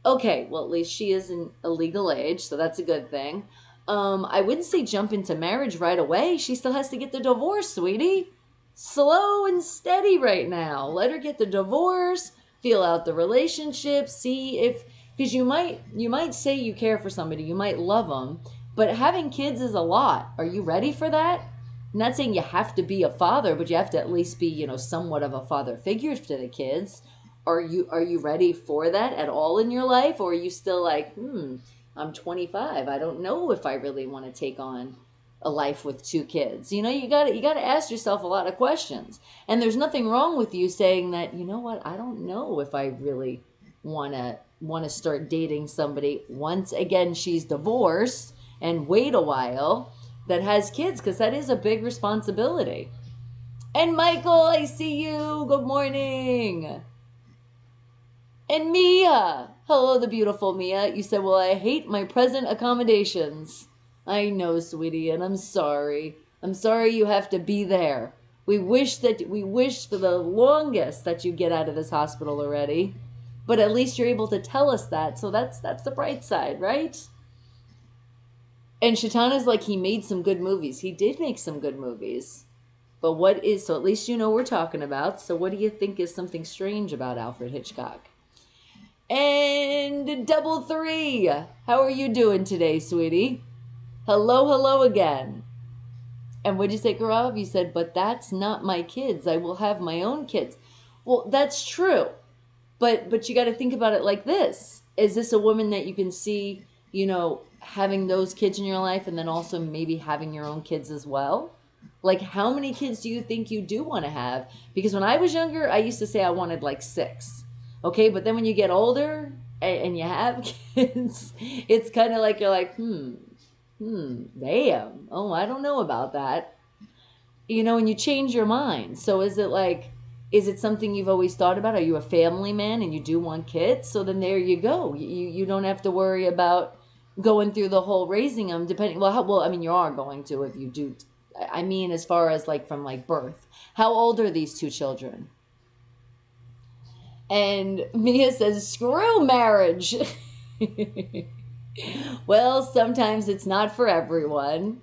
Okay, well, at least she is in a legal age, so that's a good thing. I wouldn't say jump into marriage right away. She still has to get the divorce, sweetie. Slow and steady right now. Let her get the divorce, feel out the relationship, see if, because you might say you care for somebody, you might love them, but having kids is a lot. Are you ready for that? I'm not saying you have to be a father, but you have to at least be, you know, somewhat of a father figure to the kids. Are you ready for that at all in your life? Or are you still like, I'm 25. I don't know if I really want to take on a life with 2 kids? You know, you gotta ask yourself a lot of questions. And there's nothing wrong with you saying that, you know what, I don't know if I really wanna start dating somebody once again she's divorced and wait a while that has kids, because that is a big responsibility. And Michael, I see you. Good morning. And Mia. Hello, the beautiful Mia. You said, well, I hate my present accommodations. I know, sweetie, and I'm sorry. I'm sorry you have to be there. We wish for the longest that you get out of this hospital already. But at least you're able to tell us that. So that's the bright side, right? And Shatana's like, he made some good movies. He did make some good movies. But so at least you know what we're talking about. So what do you think is something strange about Alfred Hitchcock? And double 3. How are you doing today, sweetie? Hello again. And what'd you say, Karav? You said, but that's not my kids. I will have my own kids. Well, that's true. But you got to think about it like this. Is this a woman that you can see, you know, having those kids in your life and then also maybe having your own kids as well? Like, how many kids do you think you do want to have? Because when I was younger, I used to say I wanted like 6. Okay, but then when you get older and you have kids, it's kind of like you're like, damn. Oh, I don't know about that. You know, and you change your mind. So is it something you've always thought about? Are you a family man and you do want kids? So then there you go. You don't have to worry about going through the whole raising them, depending, I mean, you are going to if you do. I mean, as far as like from like birth. How old are these 2 children? And Mia says, screw marriage. Well, sometimes it's not for everyone.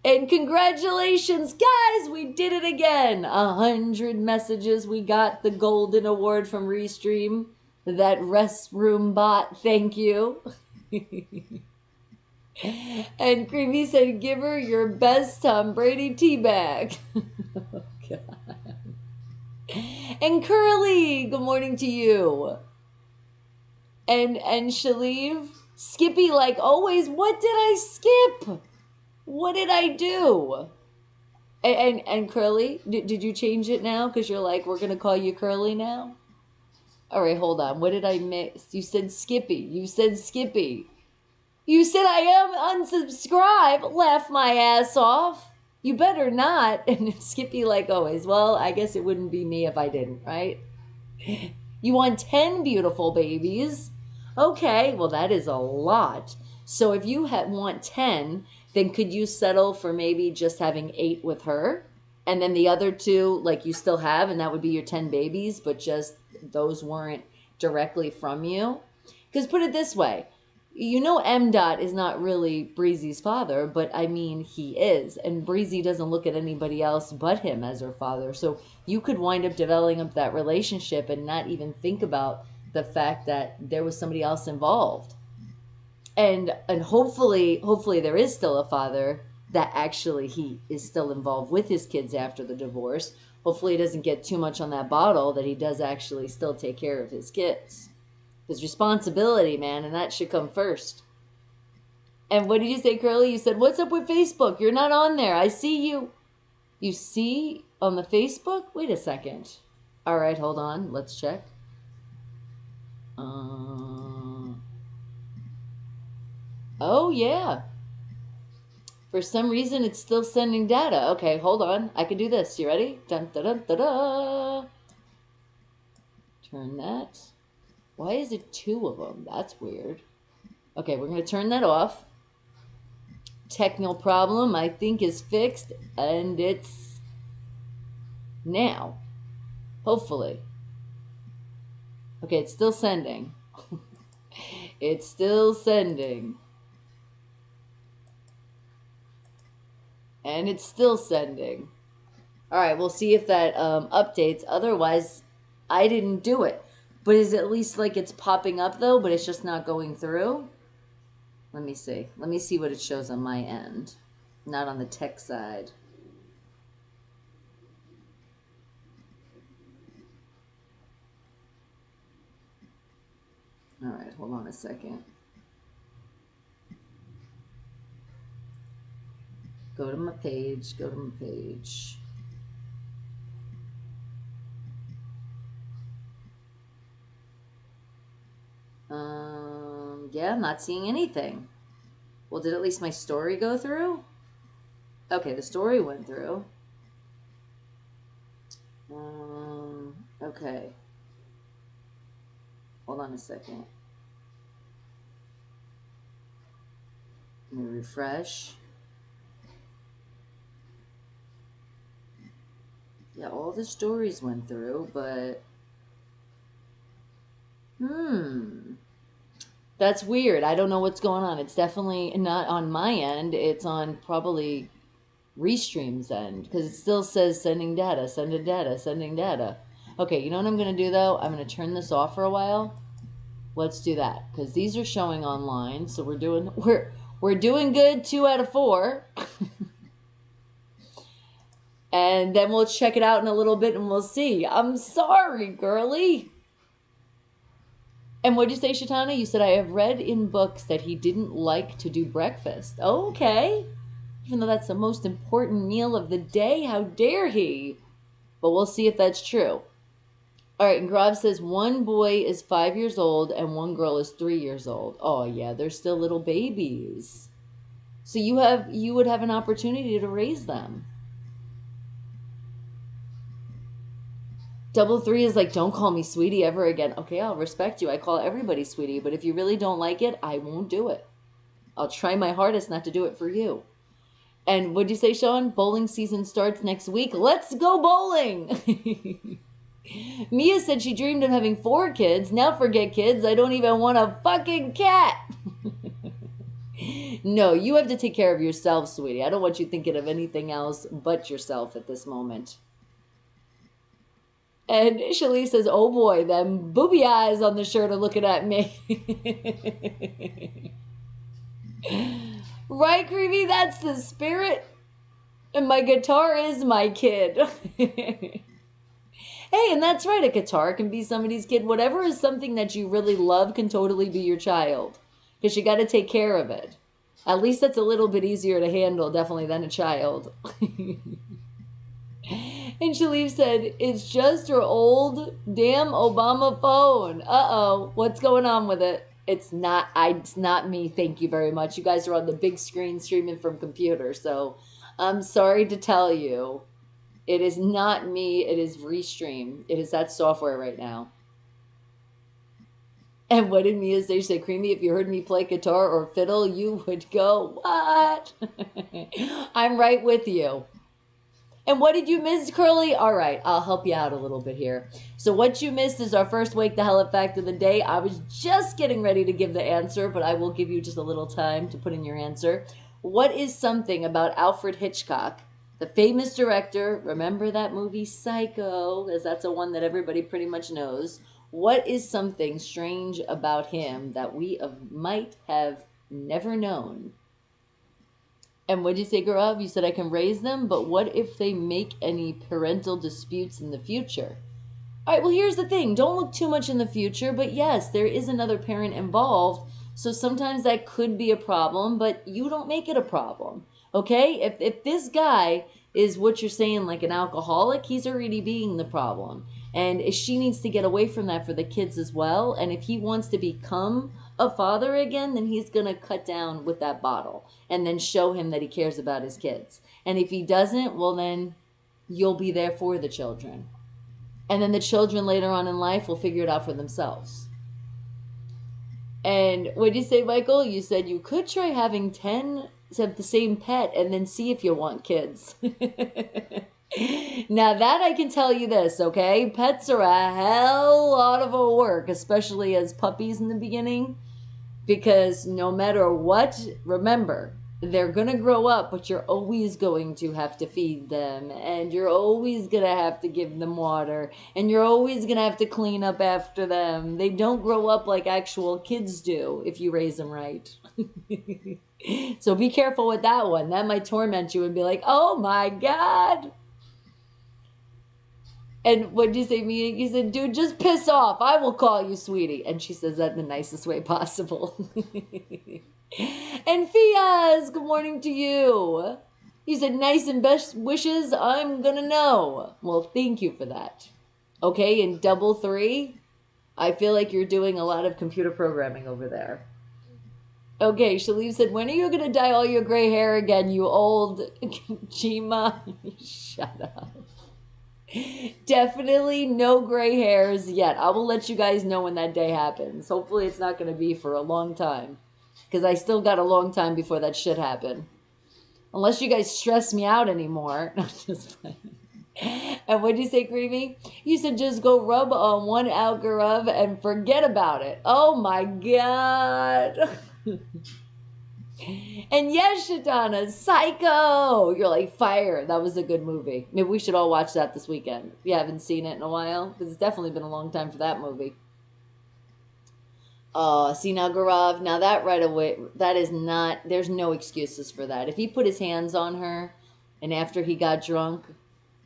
And congratulations, guys, we did it again. 100 messages. We got the golden award from Restream. That restroom bot, thank you. And Creamy said, give her your best Tom Brady teabag. Oh, God. And Curly, good morning to you. And Shaleev, Skippy, like always, what did I skip? What did I do? And Curly, did you change it now? Because you're like, we're going to call you Curly now? All right, hold on. What did I miss? You said Skippy. You said Skippy. You said I am unsubscribe. Laugh my ass off. You better not. And Skippy like always, well, I guess it wouldn't be me if I didn't, right? You want 10 beautiful babies. Okay, well, that is a lot. So if you want 10, then could you settle for maybe just having 8 with her? And then the other 2, like you still have, and that would be your 10 babies, but just those weren't directly from you? Because put it this way, you know M. Dot is not really Breezy's father, but I mean, he is. And Breezy doesn't look at anybody else but him as her father. So you could wind up developing up that relationship and not even think about the fact that there was somebody else involved. And hopefully there is still a father that actually he is still involved with his kids after the divorce. Hopefully he doesn't get too much on that bottle, that he does actually still take care of his kids. His responsibility, man, and that should come first. And what did you say, Curly? You said, what's up with Facebook? You're not on there. I see you. You see on the Facebook? Wait a second. All right, hold on. Let's check. Oh, yeah. For some reason, it's still sending data. Okay, hold on. I can do this. You ready? Dun, dun, dun, dun, dun. Turn that. Why is it 2 of them? That's weird. Okay, we're going to turn that off. Technical problem, I think, is fixed, and it's now. Hopefully. Okay, it's still sending. It's still sending. And it's still sending. All right, we'll see if that updates. Otherwise, I didn't do it. But is it at least like it's popping up, though, but it's just not going through? Let me see. Let me see what it shows on my end. Not on the tech side. All right, hold on a second. Go to my page. Go to my page. Yeah, I'm not seeing anything. Well, did at least my story go through? Okay, the story went through. Okay. Hold on a second. Let me refresh. Yeah, all the stories went through, but... That's weird. I don't know what's going on. It's definitely not on my end. It's on probably Restream's end, because it still says sending data, sending data, sending data. Okay, you know what I'm going to do, though? I'm going to turn this off for a while. Let's do that, because these are showing online, so we're doing good. 2 out of 4. And then we'll check it out in a little bit and we'll see. I'm sorry, girly. And what did you say, Shatana? You said, I have read in books that he didn't like to do breakfast. Okay. Even though that's the most important meal of the day, how dare he? But we'll see if that's true. All right, and Grav says, 1 boy is 5 years old and 1 girl is 3 years old. Oh, yeah, they're still little babies. So you would have an opportunity to raise them. 3 is like, don't call me sweetie ever again. Okay, I'll respect you. I call everybody sweetie, but if you really don't like it, I won't do it. I'll try my hardest not to do it for you. And what'd you say, Sean? Bowling season starts next week. Let's go bowling! Mia said she dreamed of having 4 kids. Now forget kids. I don't even want a fucking cat. No, you have to take care of yourself, sweetie. I don't want you thinking of anything else but yourself at this moment. And Shalise says, oh boy, them booby eyes on the shirt are looking at me. Right, Creepy? That's the spirit. And my guitar is my kid. Hey, and that's right. A guitar can be somebody's kid. Whatever is something that you really love can totally be your child. Because you got to take care of it. At least that's a little bit easier to handle, definitely, than a child. And Shalif said, it's just your old damn Obama phone. Uh-oh. What's going on with it? It's not me. Thank you very much. You guys are on the big screen streaming from computer. So I'm sorry to tell you. It is not me. It is Restream. It is that software right now. And what did Mia say? She said, Creamy, if you heard me play guitar or fiddle, you would go, what? I'm right with you. And what did you miss, Curly? All right, I'll help you out a little bit here. So what you missed is our first Wake the Hell Up fact of the day. I was just getting ready to give the answer, but I will give you just a little time to put in your answer. What is something about Alfred Hitchcock, the famous director? Remember that movie Psycho, as that's a one that everybody pretty much knows. What is something strange about him that we might have never known? And what did you say, Gaurav? You said I can raise them, but what if they make any parental disputes in the future? All right, well, here's the thing. Don't look too much in the future, but yes, there is another parent involved, so sometimes that could be a problem, but you don't make it a problem, okay? If this guy is what you're saying, like an alcoholic, he's already being the problem. And she needs to get away from that for the kids as well, and if he wants to become a father again, then he's going to cut down with that bottle and then show him that he cares about his kids. And if he doesn't, well, then you'll be there for the children. And then the children later on in life will figure it out for themselves. And what did you say, Michael? You said you could try having 10 of the same pet and then see if you want kids. Now that I can tell you this, okay? Pets are a hell lot of a work, especially as puppies in the beginning, because no matter what, remember, they're going to grow up, but you're always going to have to feed them, and you're always going to have to give them water, and you're always going to have to clean up after them. They don't grow up like actual kids do if you raise them right. So be careful with that one. That might torment you and be like, oh my God. And what did you say, Mia? You said, dude, just piss off. I will call you sweetie. And she says that in the nicest way possible. And Fiaz, good morning to you. You said nice and best wishes. I'm gonna know. Well, thank you for that. Okay, and double three. I feel like you're doing a lot of computer programming over there. Okay, Shalif said, when are you gonna dye all your gray hair again, you old Chima? Shut up. Definitely no gray hairs yet. I will let you guys know when that day happens. Hopefully it's not gonna be for a long time. Because I still got a long time before that shit happened. Unless you guys stress me out anymore. No, just fine. And what'd you say, Creamy? You said just go rub on one Algarve and forget about it. Oh my God. And yes, Shatana, Psycho. You're like, fire. That was a good movie. Maybe we should all watch that this weekend. If you haven't seen it in a while. Because it's definitely been a long time for that movie. See now, Gaurav, now that right away, that is not, there's no excuses for that. If he put his hands on her and after he got drunk,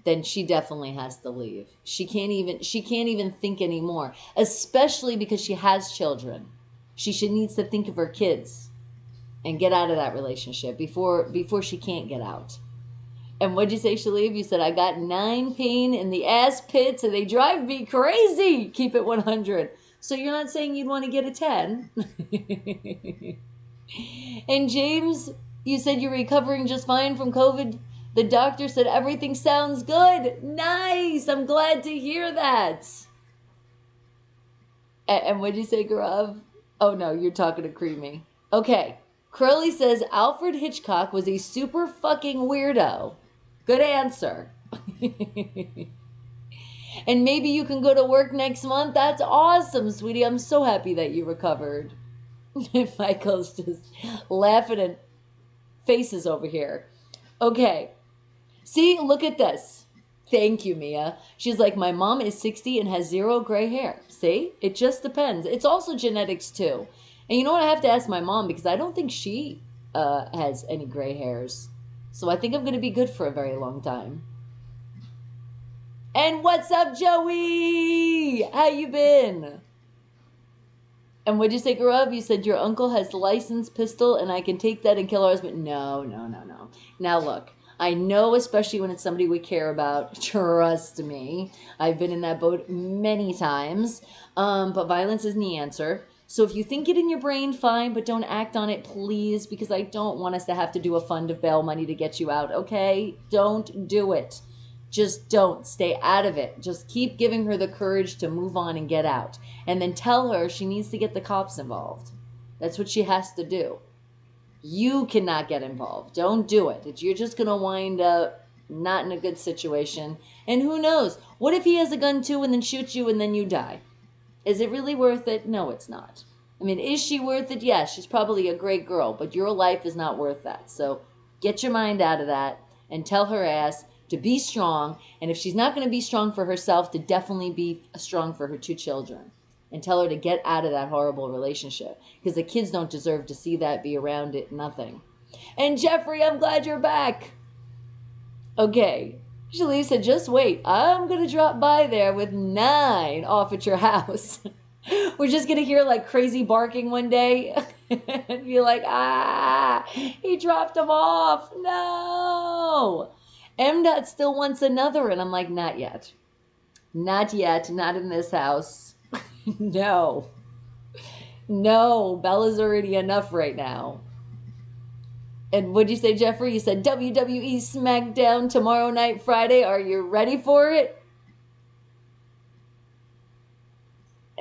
then she definitely has to leave. She can't even think anymore, especially because she has children. She needs to think of her kids and get out of that relationship before she can't get out. And what'd you say, Shalib? You said, I got 9 pain in the ass pits and they drive me crazy. Keep it 100. So you're not saying you'd want to get a 10? And James, you said you're recovering just fine from COVID. The doctor said everything sounds good. Nice. I'm glad to hear that. And what did you say, Gaurav? Oh, no, you're talking to Creamy. Okay. Crowley says Alfred Hitchcock was a super fucking weirdo. Good answer. And maybe you can go to work next month. That's awesome, sweetie. I'm so happy that you recovered. Michael's just laughing at faces over here. Okay. See, look at this. Thank you, Mia. She's like, my mom is 60 and has 0 gray hair. See? It just depends. It's also genetics, too. And you know what? I have to ask my mom because I don't think she has any gray hairs. So I think I'm going to be good for a very long time. And what's up, Joey? How you been? And what'd you say, Gaurav? You said your uncle has licensed pistol and I can take that and kill our husband. No. Now look, I know, especially when it's somebody we care about. Trust me. I've been in that boat many times. But violence isn't the answer. So if you think it in your brain, fine, but don't act on it, please, because I don't want us to have to do a fund of bail money to get you out, okay? Don't do it. Just don't. Stay out of it. Just keep giving her the courage to move on and get out. And then tell her she needs to get the cops involved. That's what she has to do. You cannot get involved. Don't do it. You're just going to wind up not in a good situation. And who knows? What if he has a gun too and then shoots you and then you die? Is it really worth it? No, it's not. I mean, is she worth it? Yes, she's probably a great girl, but your life is not worth that. So get your mind out of that and tell her ass to be strong, and if she's not going to be strong for herself, to definitely be strong for her 2 children. And tell her to get out of that horrible relationship, because the kids don't deserve to see that, be around it, nothing. And Jeffrey, I'm glad you're back. Okay, Shalif said, just wait. I'm going to drop by there with 9 off at your house. We're just going to hear like crazy barking one day and be like, he dropped them off. No. MDOT still wants another, and I'm like, not yet. Not yet. Not in this house. No. Bella's already enough right now. And what'd you say, Jeffrey? You said WWE SmackDown tomorrow night, Friday. Are you ready for it?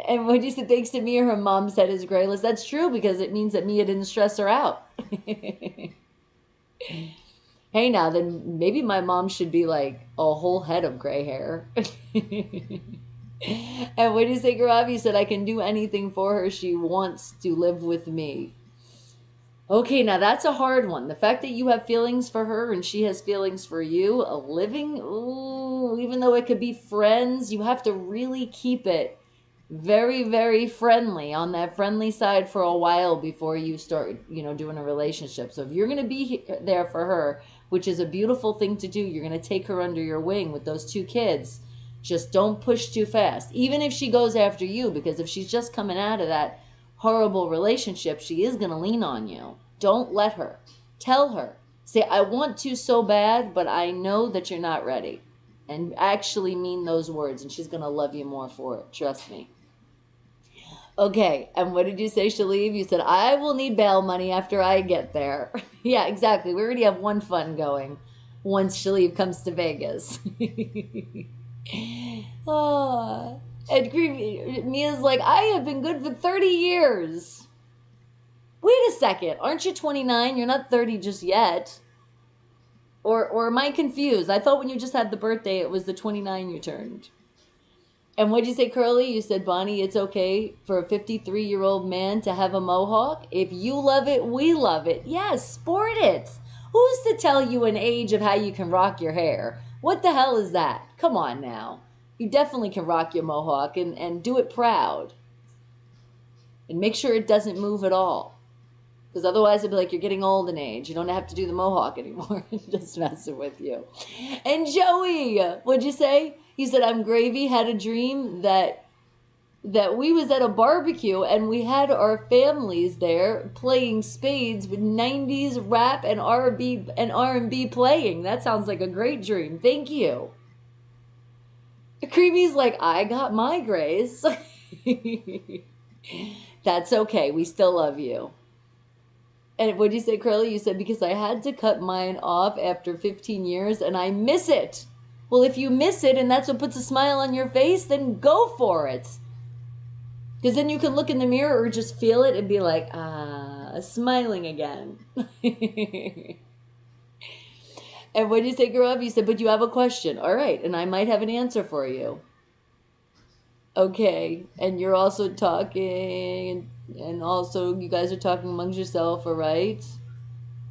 And what'd you say? Thanks to Mia, her mom said is grayless. That's true, because it means that Mia didn't stress her out. Hey, now, then maybe my mom should be like a whole head of gray hair. And what did you say, Gaurav? You said, I can do anything for her. She wants to live with me. Okay, now that's a hard one. The fact that you have feelings for her and she has feelings for you, even though it could be friends, you have to really keep it very, very friendly, on that friendly side for a while before you start, doing a relationship. So if you're going to be there for her, which is a beautiful thing to do, you're going to take her under your wing with those 2 kids. Just don't push too fast, even if she goes after you, because if she's just coming out of that horrible relationship, she is going to lean on you. Don't let her. Tell her Say, I want to so bad, but I know that you're not ready. And actually mean those words, and she's going to love you more for it. Trust me. Okay, and what did you say, Shaleev? You said, I will need bail money after I get there. Yeah, exactly. We already have one fund going once Shaleev comes to Vegas. Oh, and Mia's like, I have been good for 30 years. Wait a second. Aren't you 29? You're not 30 just yet. Or am I confused? I thought when you just had the birthday, it was the 29 you turned. And what'd you say, Curly? You said, Bonnie, it's okay for a 53-year-old man to have a mohawk? If you love it, we love it. Yes, sport it. Who's to tell you an age of how you can rock your hair? What the hell is that? Come on now. You definitely can rock your mohawk and do it proud. And make sure it doesn't move at all. Because otherwise it'd be like you're getting old in age. You don't have to do the mohawk anymore. Just messing with you. And Joey, what'd you say? He said, I'm gravy, had a dream that we was at a barbecue and we had our families there playing spades with 90s rap and R&B playing. That sounds like a great dream. Thank you. Creamy's like, I got my grays. That's okay. We still love you. And what'd you say, Curly? You said, because I had to cut mine off after 15 years and I miss it. Well, if you miss it and that's what puts a smile on your face, then go for it. Because then you can look in the mirror or just feel it and be like, smiling again. And what did you say, Gaurav? You said, but you have a question. All right, and I might have an answer for you. Okay, and you're also talking, and also you guys are talking amongst yourself, all right?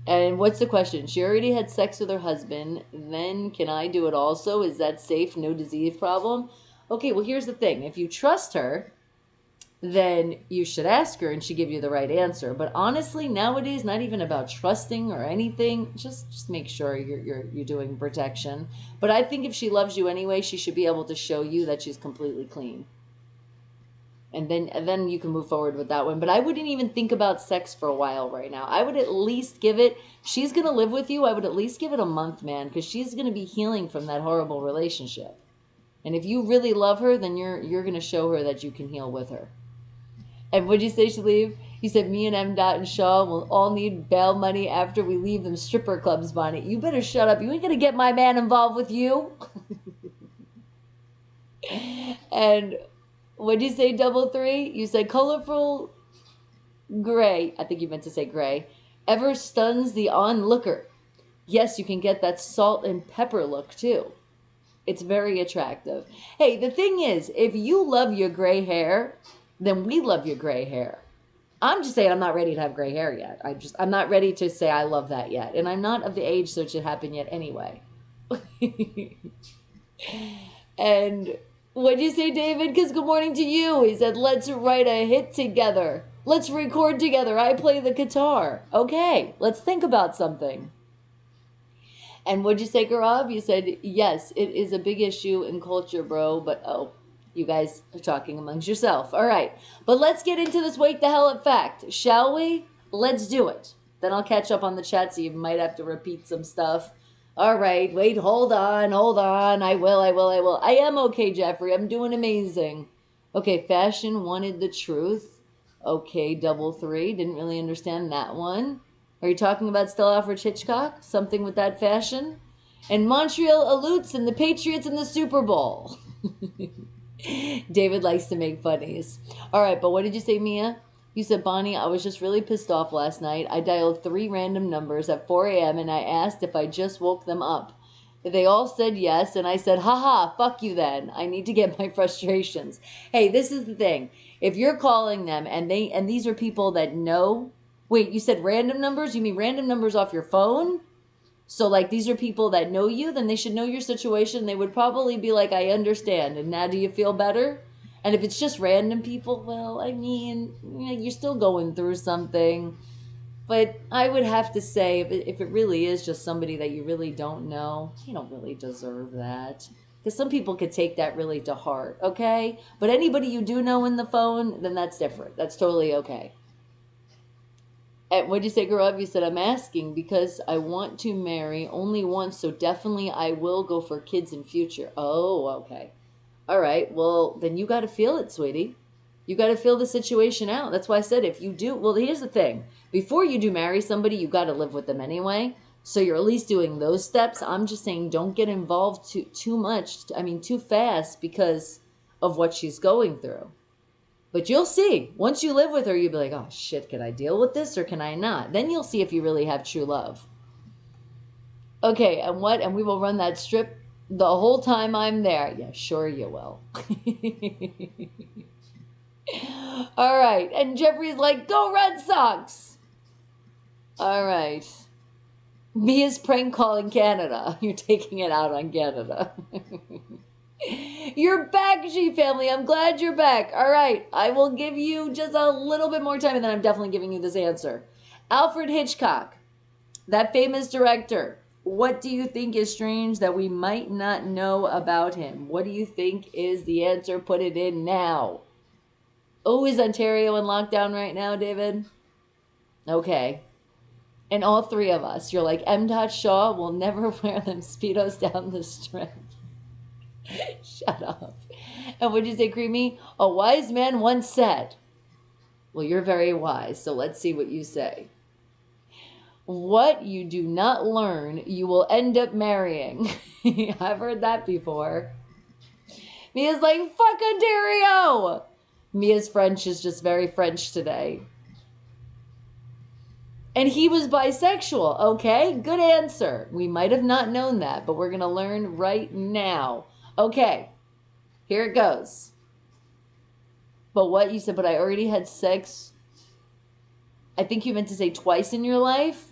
And what's the question? She already had sex with her husband. Then can I do it also? Is that safe? No disease problem? Okay, well, here's the thing. If you trust her, then you should ask her and she give you the right answer. But honestly, nowadays, not even about trusting or anything. Just make sure you're doing protection. But I think if she loves you anyway, she should be able to show you that she's completely clean. And then you can move forward with that one. But I wouldn't even think about sex for a while right now. I would at least give it, she's going to live with you, I would at least give it a month, man, because she's going to be healing from that horrible relationship. And if you really love her, then you're going to show her that you can heal with her. And what'd you say, Shaleev? You said, me and M. Dot and Shaw will all need bail money after we leave them stripper clubs, Bonnie. You better shut up. You ain't going to get my man involved with you. And what'd you say, Double Three? You said colorful gray. I think you meant to say gray. Ever stuns the onlooker. Yes, you can get that salt and pepper look too. It's very attractive. Hey, the thing is, if you love your gray hair, then we love your gray hair. I'm just saying I'm not ready to have gray hair yet. I'm not ready to say I love that yet. And I'm not of the age so it should happen yet anyway. And what'd you say, David? Because good morning to you. He said, let's write a hit together. Let's record together. I play the guitar. Okay, let's think about something. And what'd you say, Gaurav? You said, yes, it is a big issue in culture, bro. But, you guys are talking amongst yourself. All right, but let's get into this wake the hell up fact, shall we? Let's do it. Then I'll catch up on the chat, so you might have to repeat some stuff. All right, wait, hold on. I will. I am okay, Jeffrey. I'm doing amazing. Okay, fashion wanted the truth. Okay, Double Three. Didn't really understand that one. Are you talking about Stella Alfred Hitchcock? Something with that fashion? And Montreal Alutes and the Patriots in the Super Bowl. David likes to make funnies. All right, but what did you say, Mia? You said, Bonnie, I was just really pissed off last night. I dialed 3 random numbers at 4 a.m. and I asked if I just woke them up. They all said yes, and I said, haha, fuck you then. I need to get my frustrations. Hey, this is the thing. If you're calling them and these are people that know. Wait, you said random numbers? You mean random numbers off your phone? So, like, these are people that know you, then they should know your situation. They would probably be like, I understand. And now do you feel better? And if it's just random people, well, I mean, you're still going through something. But I would have to say, if it really is just somebody that you really don't know, you don't really deserve that. Because some people could take that really to heart, okay? But anybody you do know in the phone, then that's different. That's totally okay. And what'd you say, grow up? You said, I'm asking because I want to marry only once, so definitely I will go for kids in future. Oh, okay. All right. Well, then you got to feel it, sweetie. You got to feel the situation out. That's why I said if you do, well, here's the thing. Before you do marry somebody, you got to live with them anyway. So you're at least doing those steps. I'm just saying don't get involved too much. I mean, too fast because of what she's going through. But you'll see. Once you live with her, you'll be like, oh shit, can I deal with this or can I not? Then you'll see if you really have true love. Okay, and what? And we will run that strip the whole time I'm there. Yeah, sure you will. All right. And Jeffrey's like, go Red Sox. All right. Mia's prank calling Canada. You're taking it out on Canada. You're back, G family. I'm glad you're back. All right. I will give you just a little bit more time, and then I'm definitely giving you this answer. Alfred Hitchcock, that famous director. What do you think is strange that we might not know about him? What do you think is the answer? Put it in now. Oh, is Ontario in lockdown right now, David? Okay. And all three of us. You're like, M. Shaw will never wear them Speedos down the strip. Shut up. And what'd you say, Creamy? A wise man once said. Well, you're very wise, so let's see what you say. What you do not learn, you will end up marrying. I've heard that before. Mia's like, fuck Ontario! Mia's French is just very French today. And he was bisexual. Okay, good answer. We might have not known that, but we're going to learn right now. Okay, here it goes. But what you said, but I already had sex. I think you meant to say twice in your life.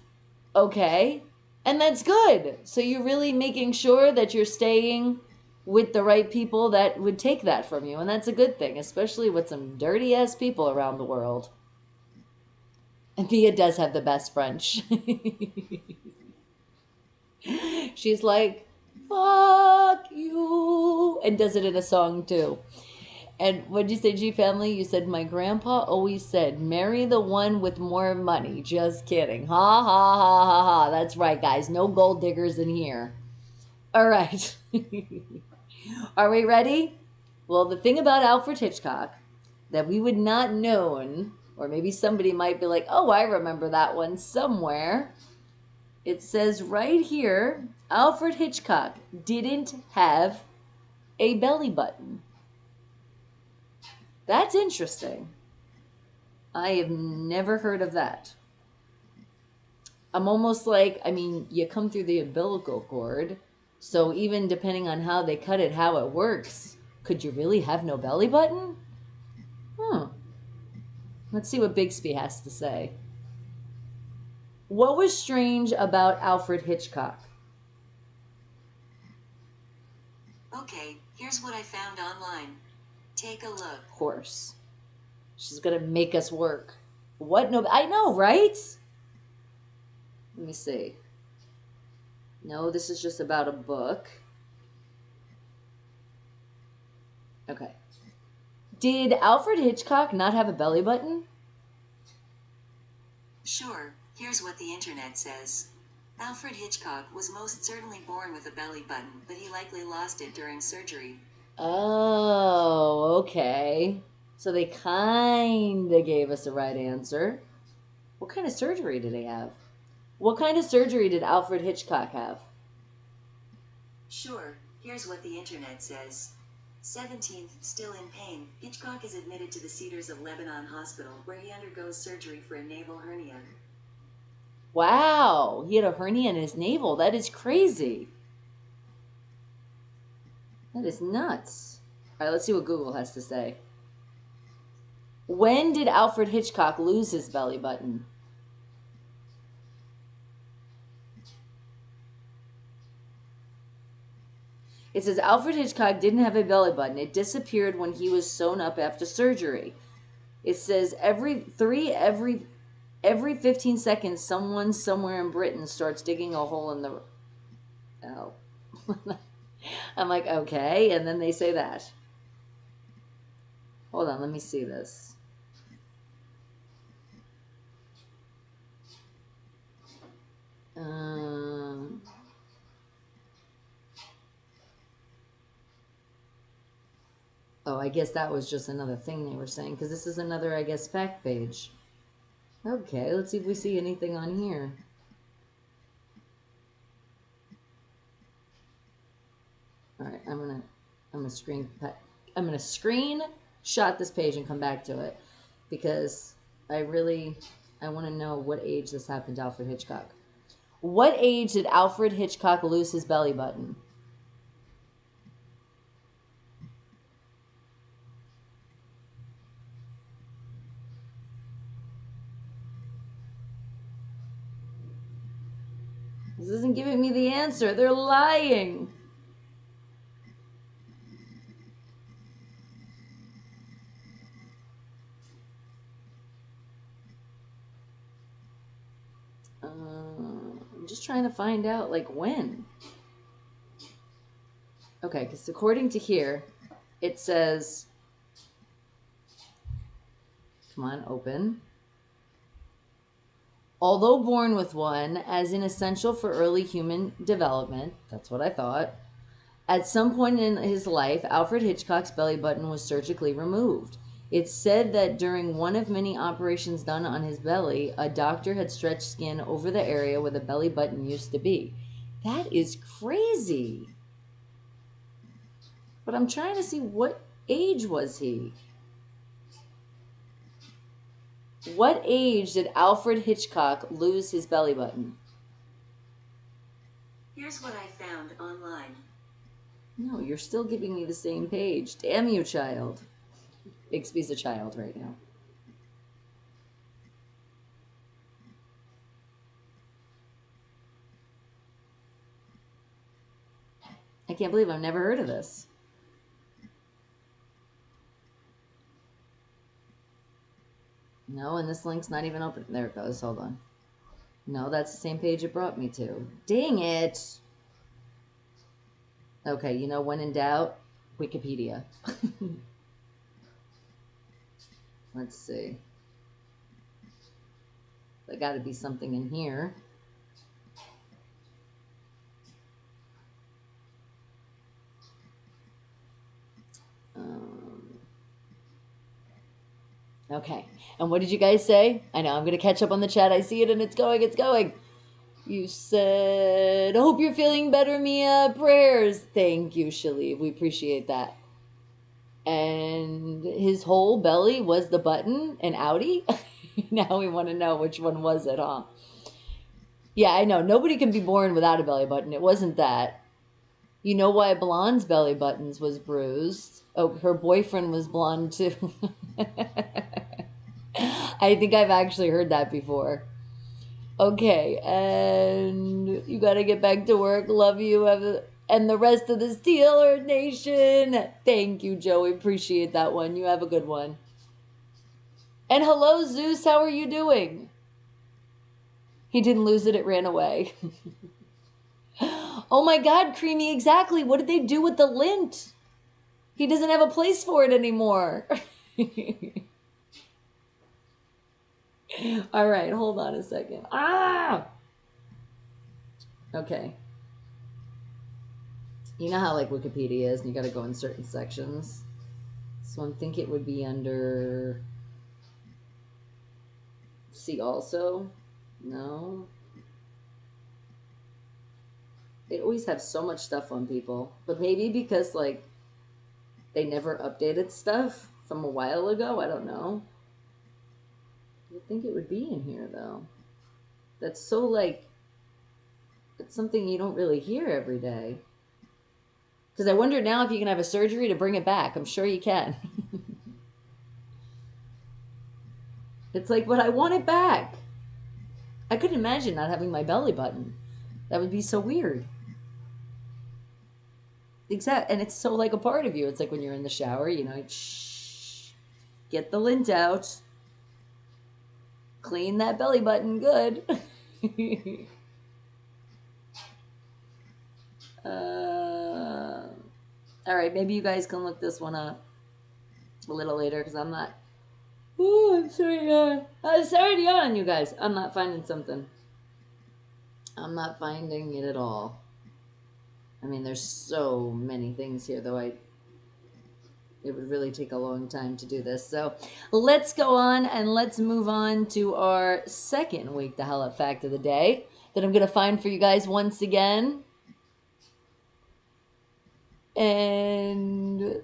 Okay, and that's good. So you're really making sure that you're staying with the right people that would take that from you. And that's a good thing, especially with some dirty ass people around the world. And Mia does have the best French. She's like, fuck you. And does it in a song too. And what did you say, G family? You said, my grandpa always said, marry the one with more money. Just kidding. Ha, ha, ha, ha, ha. That's right, guys. No gold diggers in here. All right. Are we ready? Well, the thing about Alfred Hitchcock that we would not known, or maybe somebody might be like, oh, I remember that one somewhere. It says right here, Alfred Hitchcock didn't have a belly button. That's interesting. I have never heard of that. I'm almost like, I mean, you come through the umbilical cord, so even depending on how they cut it, how it works, could you really have no belly button? Let's see what Bixby has to say. What was strange about Alfred Hitchcock? Okay, here's what I found online. Take a look. Of course. She's going to make us work. What? No, I know, right? Let me see. No, this is just about a book. Okay. Did Alfred Hitchcock not have a belly button? Sure, here's what the internet says. Alfred Hitchcock was most certainly born with a belly button, but he likely lost it during surgery. Oh, okay. So they kinda gave us the right answer. What kind of surgery did he have? What kind of surgery did Alfred Hitchcock have? Sure, here's what the internet says. 17th, still in pain, Hitchcock is admitted to the Cedars of Lebanon Hospital, where he undergoes surgery for a navel hernia. Wow, he had a hernia in his navel. That is crazy. That is nuts. All right, let's see what Google has to say. When did Alfred Hitchcock lose his belly button? It says Alfred Hitchcock didn't have a belly button. It disappeared when he was sewn up after surgery. It says every 15 seconds, someone somewhere in Britain starts digging a hole in the... Oh. I'm like, okay. And then they say that. Hold on, let me see this. I guess that was just another thing they were saying, because this is another, I guess, fact page. Okay, let's see if we see anything on here. All right, I'm gonna screenshot this page and come back to it, because I want to know what age this happened to Alfred Hitchcock. What age did Alfred Hitchcock lose his belly button? This isn't giving me the answer. They're lying. I'm just trying to find out, like, when. Okay, because according to here, it says, come on, open. Although born with one, as in essential for early human development, that's what I thought, at some point in his life, Alfred Hitchcock's belly button was surgically removed. It's said that during one of many operations done on his belly, a doctor had stretched skin over the area where the belly button used to be. That is crazy. But I'm trying to see, what age was he? What age did Alfred Hitchcock lose his belly button? Here's what I found online. No, you're still giving me the same page. Damn you, child. Bixby's a child right now. I can't believe I've never heard of this. No, and this link's not even open. There it goes. Hold on. No, that's the same page it brought me to. Dang it. Okay, you know, when in doubt, Wikipedia. Let's see. There got to be something in here. Okay, and what did you guys say? I know, I'm going to catch up on the chat. I see it and it's going, it's going. You said, I hope you're feeling better, Mia. Prayers. Thank you, Shalib. We appreciate that. And his whole belly was the button, an Audi? Now we want to know which one was it, huh? Yeah, I know. Nobody can be born without a belly button. It wasn't that. You know why Blonde's belly buttons was bruised? Oh, her boyfriend was blonde too. I think I've actually heard that before. Okay, and you gotta get back to work. Love you, and the rest of the Steeler Nation. Thank you, Joey. Appreciate that one. You have a good one. And hello, Zeus. How are you doing? He didn't lose it. It ran away. Oh my God, Creamy. Exactly. What did they do with the lint? He doesn't have a place for it anymore. All right, hold on a second. Ah! Okay. You know how like Wikipedia is and you gotta go in certain sections. So I think it would be under... See also? No. They always have so much stuff on people. But maybe because like they never updated stuff from a while ago, I don't know. I think it would be in here though. That's so like, it's something you don't really hear every day. Because I wonder now if you can have a surgery to bring it back. I'm sure you can. It's like, but I want it back. I couldn't imagine not having my belly button. That would be so weird. Exactly. And it's so like a part of you. It's like when you're in the shower, you know, shh, get the lint out. Clean that belly button good. All right, maybe you guys can look this one up a little later because I'm not. Oh, I'm sorry. Sorry to yawn on you guys. I'm not finding something. I'm not finding it at all. I mean, there's so many things here, though. it would really take a long time to do this. So let's go on and let's move on to our second Wake the Hell Up fact of the day that I'm going to find for you guys once again. And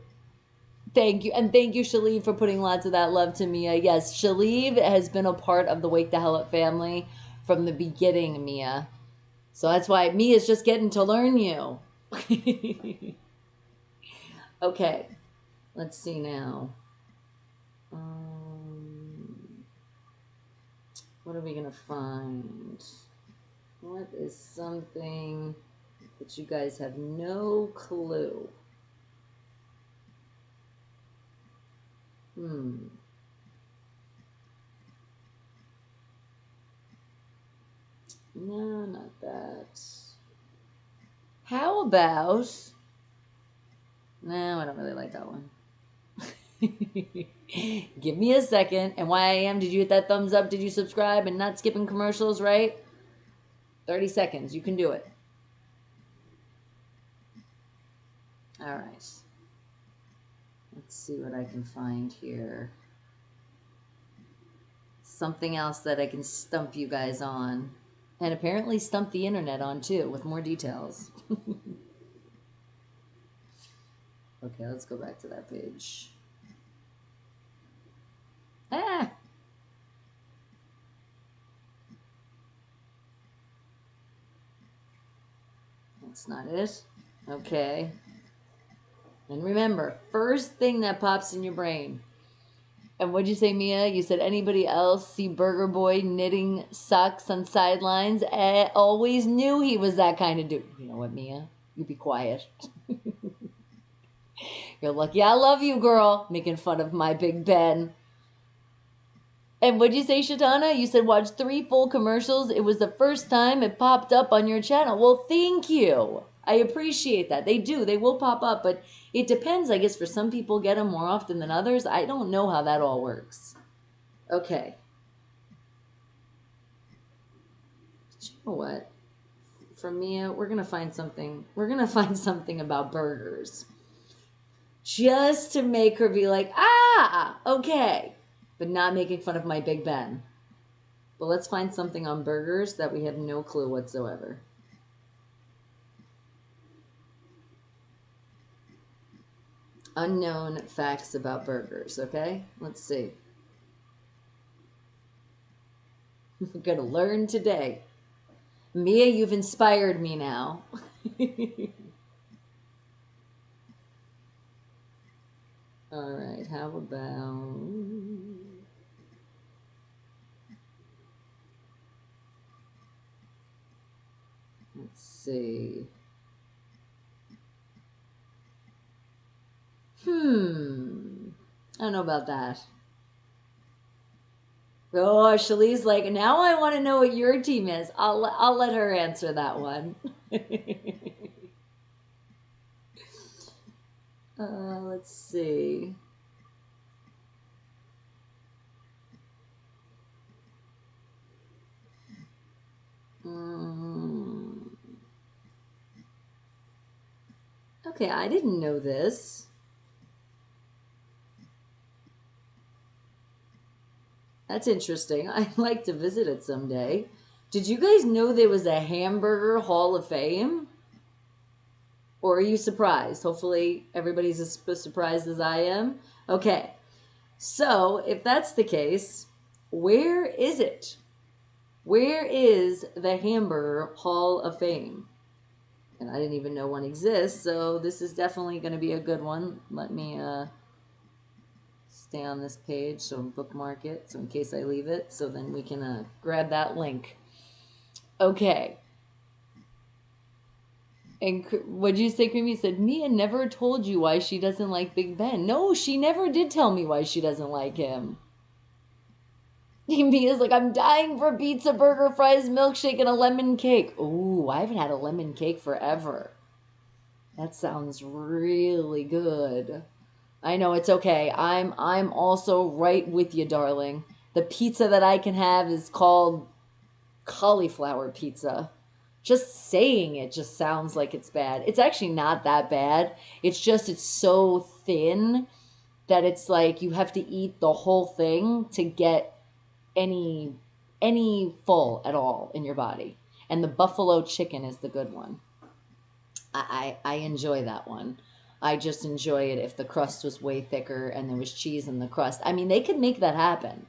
thank you. And thank you, Shaleev, for putting lots of that love to Mia. Yes, Shaleev has been a part of the Wake the Hell Up family from the beginning, Mia. So that's why Mia's just getting to learn you. Okay, let's see now. What are we going to find? What is something that you guys have no clue? No, not that. How about... No, I don't really like that one. Give me a second. And YIM, did you hit that thumbs up? Did you subscribe and not skipping commercials, right? 30 seconds. You can do it. All right. Let's see what I can find here. Something else that I can stump you guys on. And apparently stump the internet on too, with more details. Okay, let's go back to that page. Ah! That's not it. Okay. And remember, first thing that pops in your brain. And what'd you say, Mia? You said anybody else see Burger Boy knitting socks on sidelines? Always knew he was that kind of dude. You know what, Mia? You be quiet. You're lucky I love you, girl. Making fun of my Big Ben. And what'd you say, Shatana? You said watch 3 full commercials. It was the first time it popped up on your channel. Well, thank you. I appreciate that. They do. They will pop up, but it depends. I guess for some people get them more often than others. I don't know how that all works. Okay. But you know what? For Mia, we're going to find something. We're going to find something about burgers. Just to make her be like, ah, okay. But not making fun of my Big Ben. But let's find something on burgers that we have no clue whatsoever. Unknown facts about burgers, okay? Let's see. We're going to learn today. Mia, you've inspired me now. All right, how about... Let's see. I don't know about that. Oh, Shalee's like, now I want to know what your team is. I'll let her answer that one. Let's see. Okay, I didn't know this. That's interesting. I'd like to visit it someday. Did you guys know there was a Hamburger Hall of Fame? Or are you surprised? Hopefully everybody's as surprised as I am. Okay, so if that's the case, where is it? Where is the Hamburger Hall of Fame? And I didn't even know one exists, so this is definitely going to be a good one. Let me stay on this page, so bookmark it, so in case I leave it, so then we can grab that link. Okay. And what'd you say, Creamy? Said, Mia never told you why she doesn't like Big Ben. No, she never did tell me why she doesn't like him. Mia's like, I'm dying for pizza, burger, fries, milkshake, and a lemon cake. Ooh, I haven't had a lemon cake forever. That sounds really good. I know, it's okay. I'm also right with you, darling. The pizza that I can have is called cauliflower pizza. Just saying it just sounds like it's bad. It's actually not that bad. It's just it's so thin that it's like you have to eat the whole thing to get any full at all in your body. And the buffalo chicken is the good one. I enjoy that one. I just enjoy it if the crust was way thicker and there was cheese in the crust. I mean, they could make that happen.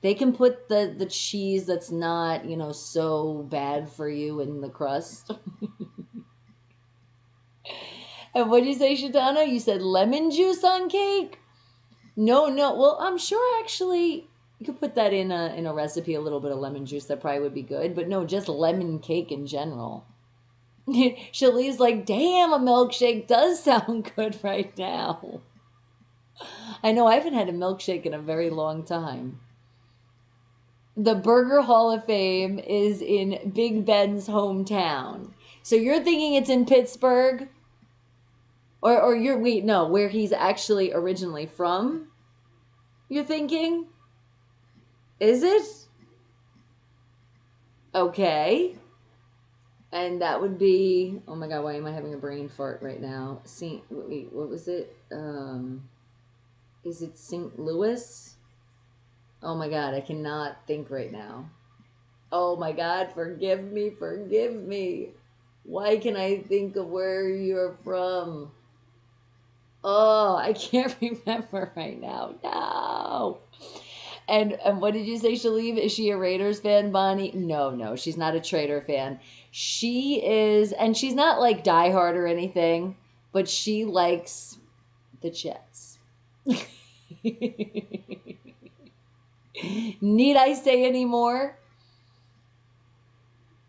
They can put the cheese that's not, so bad for you in the crust. And what did you say, Shatana? You said lemon juice on cake? No. Well, I'm sure actually you could put that in a recipe, a little bit of lemon juice. That probably would be good. But no, just lemon cake in general. Shalee's like, damn, a milkshake does sound good right now. I know I haven't had a milkshake in a very long time. The Burger Hall of Fame is in Big Ben's hometown. So you're thinking it's in Pittsburgh? Or where he's actually originally from? You're thinking? Is it? Okay. And that would be, oh my God, why am I having a brain fart right now? What was it? Is it St. Louis? Oh my God, I cannot think right now. Oh my God, forgive me. Why can I think of where you're from? Oh, I can't remember right now. No. And what did you say, Shaleem? Is she a Raiders fan, Bonnie? No, she's not a Trader fan. She is, and she's not like diehard or anything, but she likes the Jets. Need I say any more?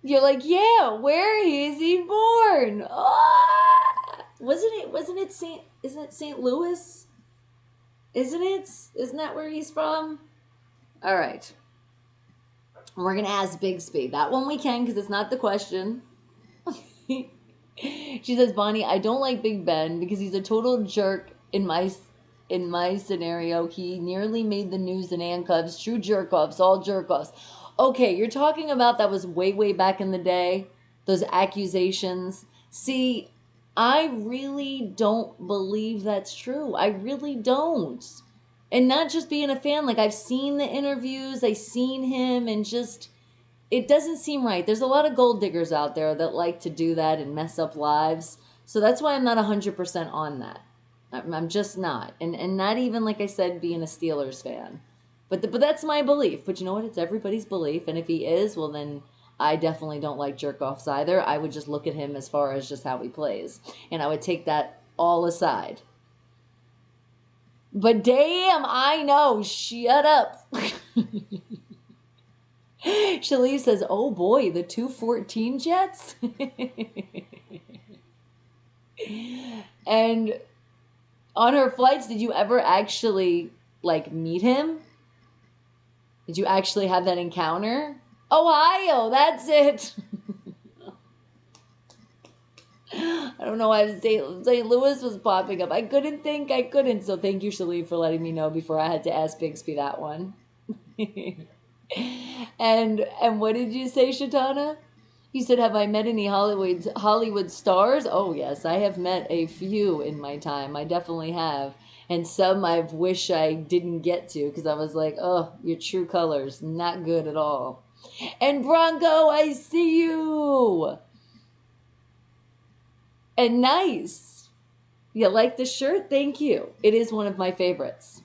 You're like, yeah, where is he born? Ah! Isn't it St. Louis? Isn't that where he's from? All right. We're going to ask Bigsby. That one we can because it's not the question. She says, Bonnie, I don't like Big Ben because he's a total jerk in my scenario. He nearly made the news in handcuffs. True jerk-offs, all jerk-offs. Okay, you're talking about that was way, way back in the day. Those accusations. See, I really don't believe that's true. I really don't. And not just being a fan, like I've seen the interviews, I've seen him, and just, it doesn't seem right. There's a lot of gold diggers out there that like to do that and mess up lives. So that's why I'm not 100% on that. I'm just not. And not even, like I said, being a Steelers fan. But that's my belief. But you know what? It's everybody's belief. And if he is, well then I definitely don't like jerk-offs either. I would just look at him as far as just how he plays. And I would take that all aside. But damn, I know. Shut up. Shaleem says, oh boy, the 214 Jets? And on her flights, did you ever actually, meet him? Did you actually have that encounter? Ohio, that's it. I don't know why St. Louis was popping up. I couldn't. So thank you, Shaleem, for letting me know before I had to ask Bigsby that one. And what did you say, Shatana? You said, have I met any Hollywood stars? Oh, yes, I have met a few in my time. I definitely have. And some I wish I didn't get to because I was like, oh, your true colors, not good at all. And Bronco, I see you. And nice. You like the shirt? Thank you. It is one of my favorites.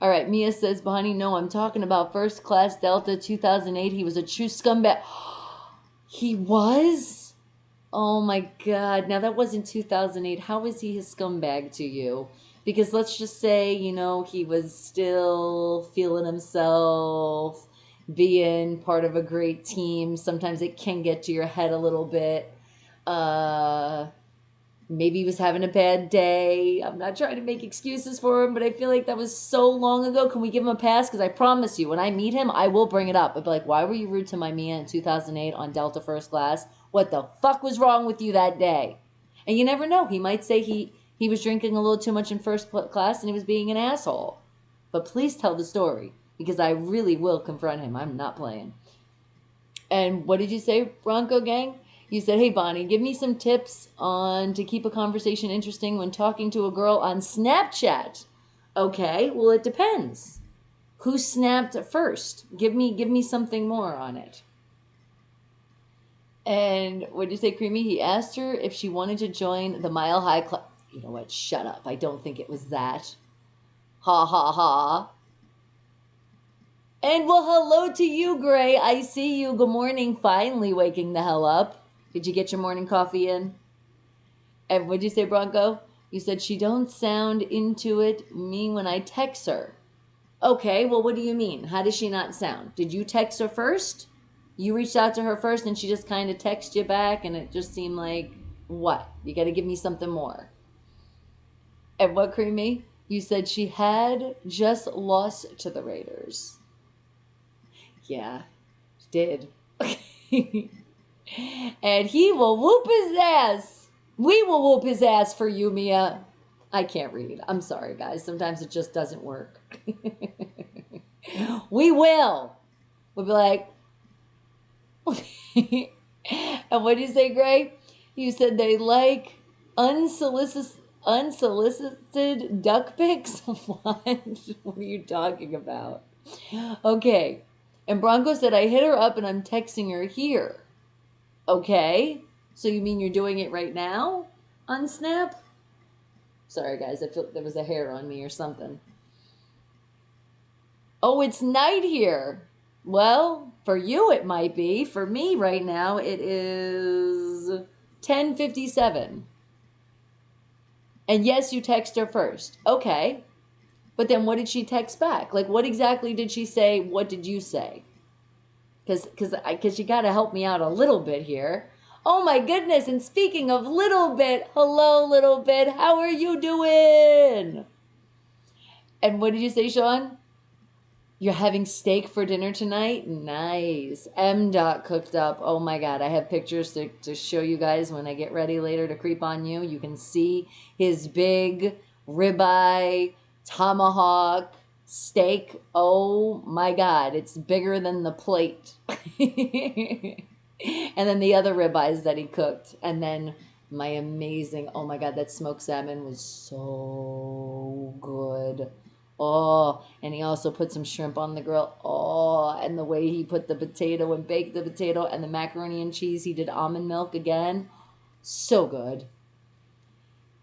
All right, Mia says, Bonnie, no, I'm talking about First Class Delta 2008. He was a true scumbag. He was? Oh my God. Now that wasn't 2008. How was he a scumbag to you? Because let's just say, he was still feeling himself, being part of a great team. Sometimes it can get to your head a little bit. Maybe he was having a bad day. I'm not trying to make excuses for him, but I feel like that was so long ago. Can we give him a pass? Because I promise you, when I meet him, I will bring it up. I'll be like, why were you rude to my Mia in 2008 on Delta First Class? What the fuck was wrong with you that day? And you never know. He might say he was drinking a little too much in first class and he was being an asshole. But please tell the story, because I really will confront him. I'm not playing. And what did you say, Bronco Gang? You said, hey, Bonnie, give me some tips on to keep a conversation interesting when talking to a girl on Snapchat. Okay, well, it depends. Who snapped first? Give me something more on it. And what did you say, Creamy? He asked her if she wanted to join the Mile High Club. You know what? Shut up. I don't think it was that. Ha ha ha. And well, hello to you, Gray. I see you. Good morning. Finally waking the hell up. Did you get your morning coffee in? And what'd you say, Bronco? You said she don't sound into it me when I text her. Okay, well, what do you mean? How does she not sound? Did you text her first? You reached out to her first and she just kind of texted you back and it just seemed like, what? You got to give me something more. And what, Creamy? You said she had just lost to the Raiders. Yeah, she did. And he will whoop his ass. We will whoop his ass for you, Mia. I can't read. I'm sorry, guys. Sometimes it just doesn't work. We will. We'll be like, and what did you say, Gray? You said they like unsolicited duck pics? What? What are you talking about? Okay. And Bronco said, I hit her up and I'm texting her here. Okay. So you mean you're doing it right now on Snap? Sorry, guys. I feel there was a hair on me or something. Oh, it's night here. Well, for you it might be. For me right now it is 10:57. And yes, you text her first. Okay. But then what did she text back? Like, what exactly did she say? What did you say? Because you got to help me out a little bit here. Oh my goodness, and speaking of little bit, hello little bit, how are you doing? And what did you say, Sean? You're having steak for dinner tonight? Nice. M. Dot cooked up. Oh my God. I have pictures to show you guys when I get ready later to creep on you. You can see his big ribeye tomahawk steak. Oh my God. It's bigger than the plate. And then the other ribeyes that he cooked. And then my amazing, oh my God, that smoked salmon was so good. Oh, and he also put some shrimp on the grill. Oh, and the way he put the potato and baked the potato and the macaroni and cheese, he did almond milk again. So good.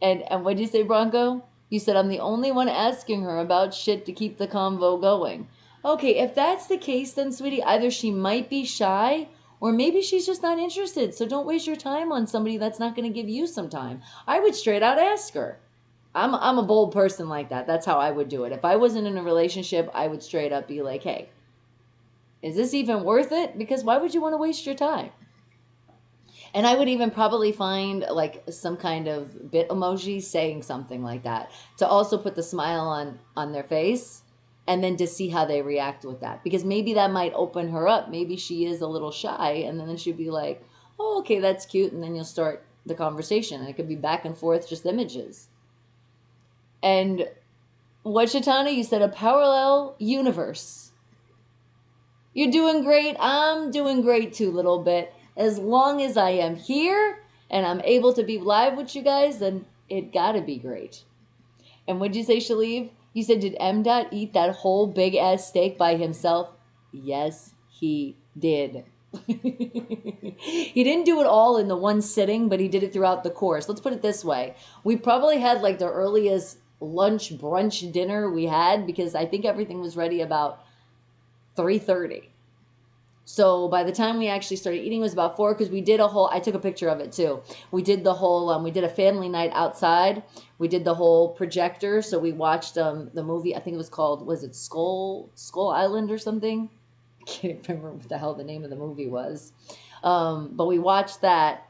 And what did you say, Bronco? You said, I'm the only one asking her about shit to keep the convo going. Okay, if that's the case, then, sweetie, either she might be shy or maybe she's just not interested. So don't waste your time on somebody that's not going to give you some time. I would straight out ask her. I'm a bold person like that. That's how I would do it. If I wasn't in a relationship, I would straight up be like, hey, is this even worth it? Because why would you want to waste your time? And I would even probably find like some kind of bit emoji saying something like that to also put the smile on their face and then to see how they react with that. Because maybe that might open her up. Maybe she is a little shy and then she'd be like, oh, okay, that's cute. And then you'll start the conversation. And it could be back and forth, just images. And what, Chitana? You said a parallel universe. You're doing great. I'm doing great too, little bit. As long as I am here and I'm able to be live with you guys, then it gotta be great. And what'd you say, Shaleev? You said, did M. Dot eat that whole big ass steak by himself? Yes, he did. He didn't do it all in the one sitting, but he did it throughout the course. Let's put it this way. We probably had like the earliest lunch, brunch, dinner we had because I think everything was ready about 3:30. So by the time we actually started eating, it was about 4 because we did a whole, I took a picture of it too. We did the whole, we did a family night outside. We did the whole projector. So we watched the movie, I think it was called, was it Skull Island or something? I can't remember what the hell the name of the movie was. But we watched that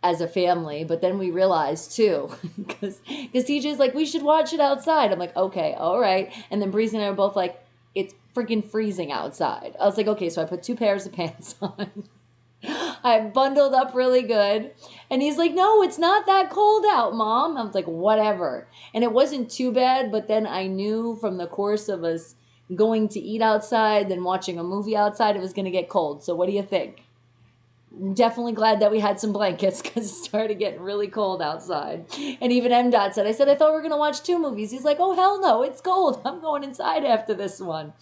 as a family, but then we realized too, because TJ's like, we should watch it outside. I'm like, okay, all right. And then Breezy and I were both like, it's freaking freezing outside. I was like, okay, so I put 2 pairs of pants on. I bundled up really good. And he's like, no, it's not that cold out, Mom. I was like, whatever. And it wasn't too bad, but then I knew from the course of us going to eat outside, then watching a movie outside, it was going to get cold. So what do you think? definitely glad that we had some blankets because it started getting really cold outside. And even MDOT said, I said, I thought we were going to watch 2 movies. He's like, oh, hell no, it's cold. I'm going inside after this one.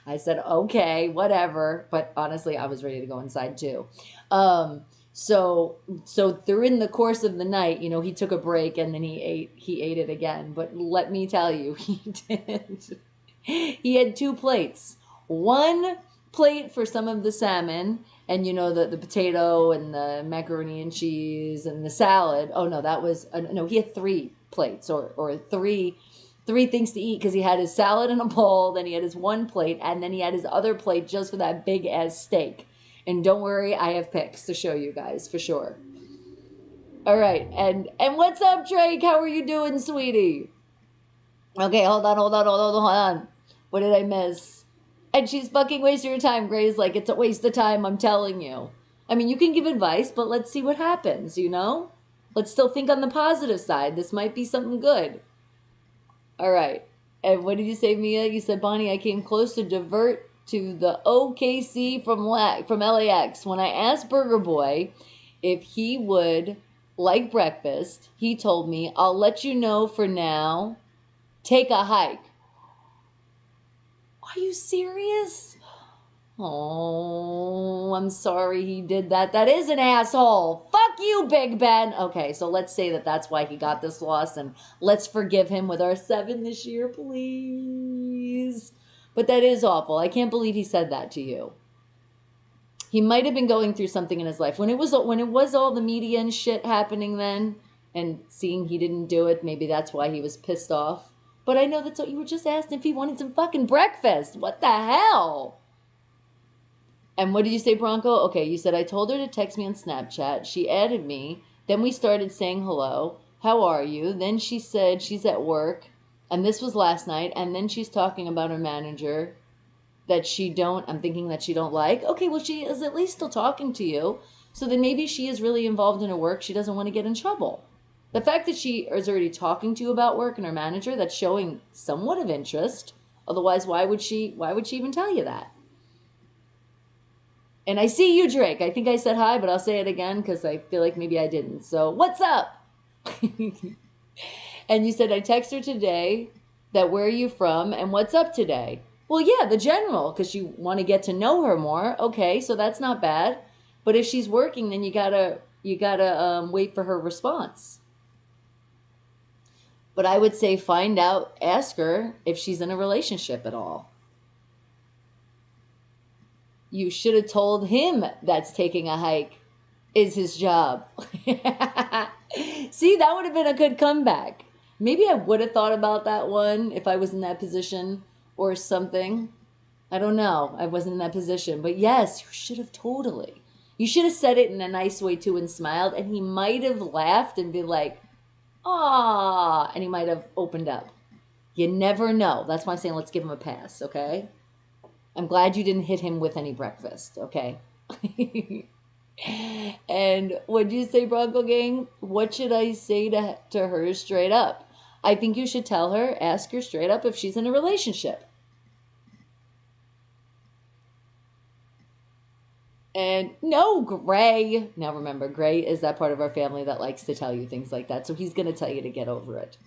I said, okay, whatever. But honestly, I was ready to go inside too. So during the course of the night, you know, he took a break and then he ate it again. But let me tell you, he did. He had 2 plates. 1 plate for some of the salmon and, you know, the potato and the macaroni and cheese and the salad. Oh no, that was, no, he had 3 plates or three things to eat because he had his salad in a bowl, then he had his 1 plate, and then he had his other plate just for that big ass steak. And don't worry, I have pics to show you guys for sure. All right, and what's up, Drake? How are you doing, sweetie? Okay, hold on. What did I miss? And she's fucking wasting your time. Gray's like, it's a waste of time, I'm telling you. I mean, you can give advice, but let's see what happens, you know? Let's still think on the positive side. This might be something good. All right. And what did you say, Mia? You said, Bonnie, I came close to divert to the OKC from LAX. When I asked Burger Boy if he would like breakfast, he told me, I'll let you know for now. Take a hike. Are you serious? Oh, I'm sorry he did that. That is an asshole. Fuck you, Big Ben. Okay, so let's say that that's why he got this loss, and let's forgive him with our 7 this year, please. But that is awful. I can't believe he said that to you. He might have been going through something in his life. When it was all the media and shit happening then, and seeing he didn't do it, maybe that's why he was pissed off. But I know that's what you were just asking if he wanted some fucking breakfast. What the hell? And what did you say, Bronco? Okay, you said, I told her to text me on Snapchat. She added me. Then we started saying hello. How are you? Then she said she's at work. And this was last night. And then she's talking about her manager that I'm thinking that she don't like. Okay, well, she is at least still talking to you. So then maybe she is really involved in her work. She doesn't want to get in trouble. The fact that she is already talking to you about work and her manager, that's showing somewhat of interest. Otherwise, why would she even tell you that? And I see you, Drake. I think I said hi, but I'll say it again because I feel like maybe I didn't. So, what's up? And you said, I text her today that where are you from and what's up today? Well, yeah, the general, because you want to get to know her more. Okay, so that's not bad. But if she's working, then you gotta wait for her response. But I would say ask her if she's in a relationship at all. You should have told him that's taking a hike is his job. See, that would have been a good comeback. Maybe I would have thought about that one if I was in that position or something. I don't know. I wasn't in that position. But yes, you should have totally. You should have said it in a nice way too and smiled. And he might have laughed and been like, ah, and he might have opened up. You never know. That's why I'm saying let's give him a pass, okay? I'm glad you didn't hit him with any breakfast, okay? And what do you say, Bronco Gang? What should I say to her straight up? I think you should tell her, ask her straight up if she's in a relationship. And no, Gray. Now remember, Gray is that part of our family that likes to tell you things like that. So he's going to tell you to get over it.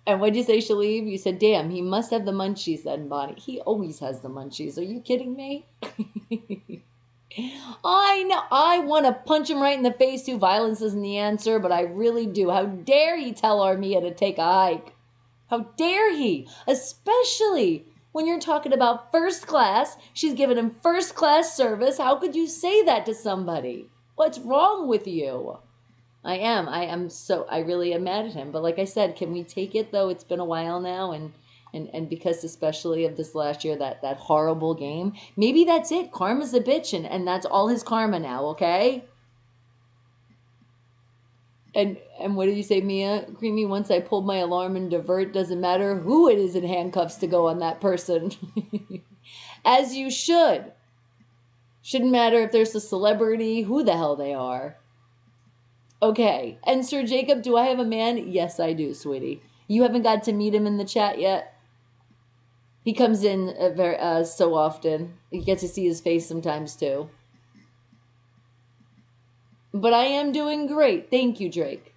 And what'd you say, Shalib? You said, damn, he must have the munchies then, Bonnie. He always has the munchies. Are you kidding me? I know. I want to punch him right in the face too. Violence isn't the answer, but I really do. How dare he tell Armia to take a hike? How dare he? Especially when you're talking about first class. She's giving him first class service. How could you say that to somebody? What's wrong with you? I really am mad at him. But like I said, can we take it though? It's been a while now, and because especially of this last year, that horrible game, maybe that's it. Karma's a bitch, and that's all his karma now, okay? And what did you say, Mia? Creamy, once I pulled my alarm and divert, doesn't matter who it is in handcuffs to go on that person. As you should. Shouldn't matter if there's a celebrity, who the hell they are. Okay, and Sir Jacob, do I have a man? Yes, I do, sweetie. You haven't got to meet him in the chat yet? He comes in so often. You get to see his face sometimes, too. but I am doing great. Thank you, Drake.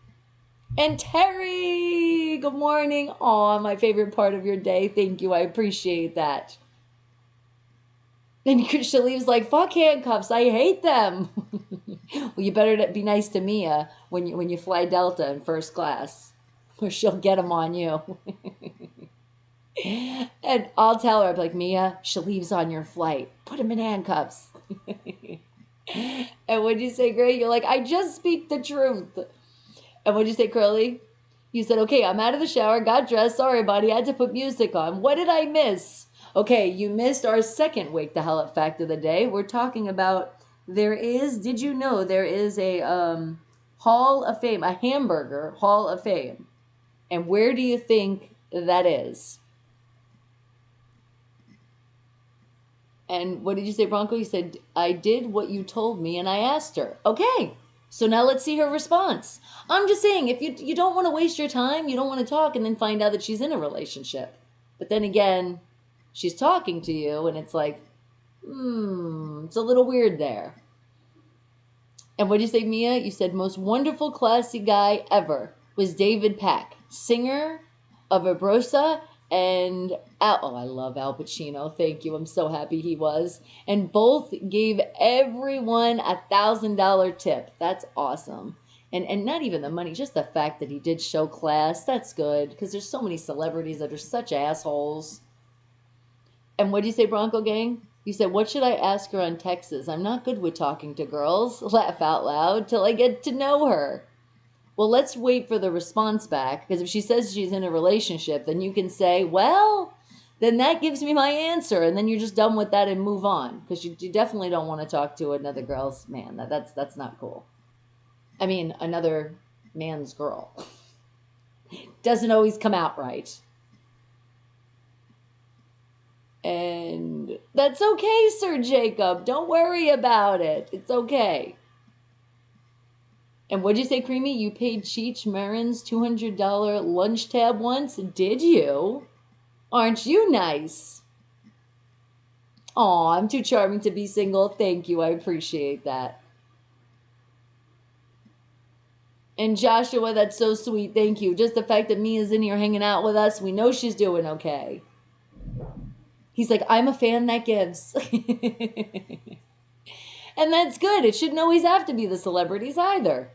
And Terry, good morning. Aw, my favorite part of your day. Thank you. I appreciate that. And Shaliv's like, fuck handcuffs. I hate them. Well, you better be nice to Mia when you fly Delta in first class, or she'll get them on you. And I'll tell her, I'll be like, Mia, Shaliv's on your flight. Put him in handcuffs. And what'd you say, Gray? You're like, I just speak the truth. And what'd you say, Curly? You said, okay, I'm out of the shower, got dressed. Sorry, buddy, I had to put music on. What did I miss? Okay, you missed our second Wake the Hell Up fact of the day. We're talking about did you know there is a Hall of Fame, a hamburger Hall of Fame? And where do you think that is? And what did you say, Bronco? You said, I did what you told me and I asked her. Okay. So now let's see her response. I'm just saying, if you don't want to waste your time, you don't want to talk and then find out that she's in a relationship. But then again, she's talking to you and it's like, it's a little weird there. And what did you say, Mia? You said most wonderful, classy guy ever was David Pack, singer of Abrosa and I love Al Pacino. Thank you. I'm so happy he was. And both gave everyone $1,000 tip. That's awesome. And not even the money, just the fact that he did show class. That's good because there's so many celebrities that are such assholes. And what did you say, Bronco Gang? You said, what should I ask her on Texas? I'm not good with talking to girls. Laugh out loud till I get to know her. Well, let's wait for the response back, because if she says she's in a relationship, then you can say, well, then that gives me my answer, and then you're just done with that and move on, because you definitely don't want to talk to another girl's man. That's not cool. I mean, another man's girl. Doesn't always come out right. And that's okay, Sir Jacob. Don't worry about it. It's okay. And what'd you say, Creamy? You paid Cheech Marin's $200 lunch tab once? Did you? Aren't you nice? Aw, I'm too charming to be single. Thank you. I appreciate that. And Joshua, that's so sweet. Thank you. Just the fact that Mia's in here hanging out with us, we know she's doing okay. He's like, I'm a fan that gives. And that's good. It shouldn't always have to be the celebrities either.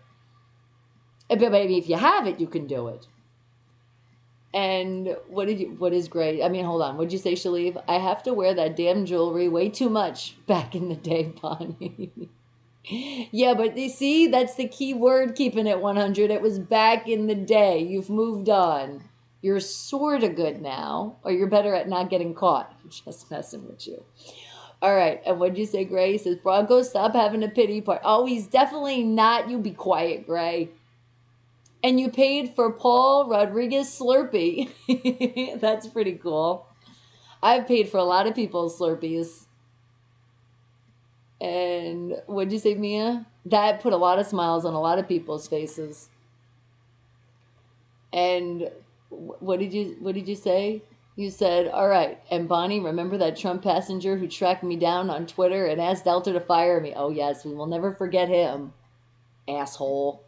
But maybe if you have it, you can do it. And what is great? I mean, hold on. What'd you say, Shaliv? I have to wear that damn jewelry way too much back in the day, Bonnie. Yeah, but you see, that's the key word, keeping it 100. It was back in the day. You've moved on. You're sort of good now, or you're better at not getting caught. I'm just messing with you. All right, and what'd you say, Gray? He says, Bronco, stop having a pity party. Oh, he's definitely not. You be quiet, Gray. And you paid for Paul Rodriguez Slurpee. That's pretty cool. I've paid for a lot of people's Slurpees. And what'd you say, Mia? That put a lot of smiles on a lot of people's faces. And what did you say? You said, all right, and Bonnie, remember that Trump passenger who tracked me down on Twitter and asked Delta to fire me? Oh, yes, we will never forget him. Asshole.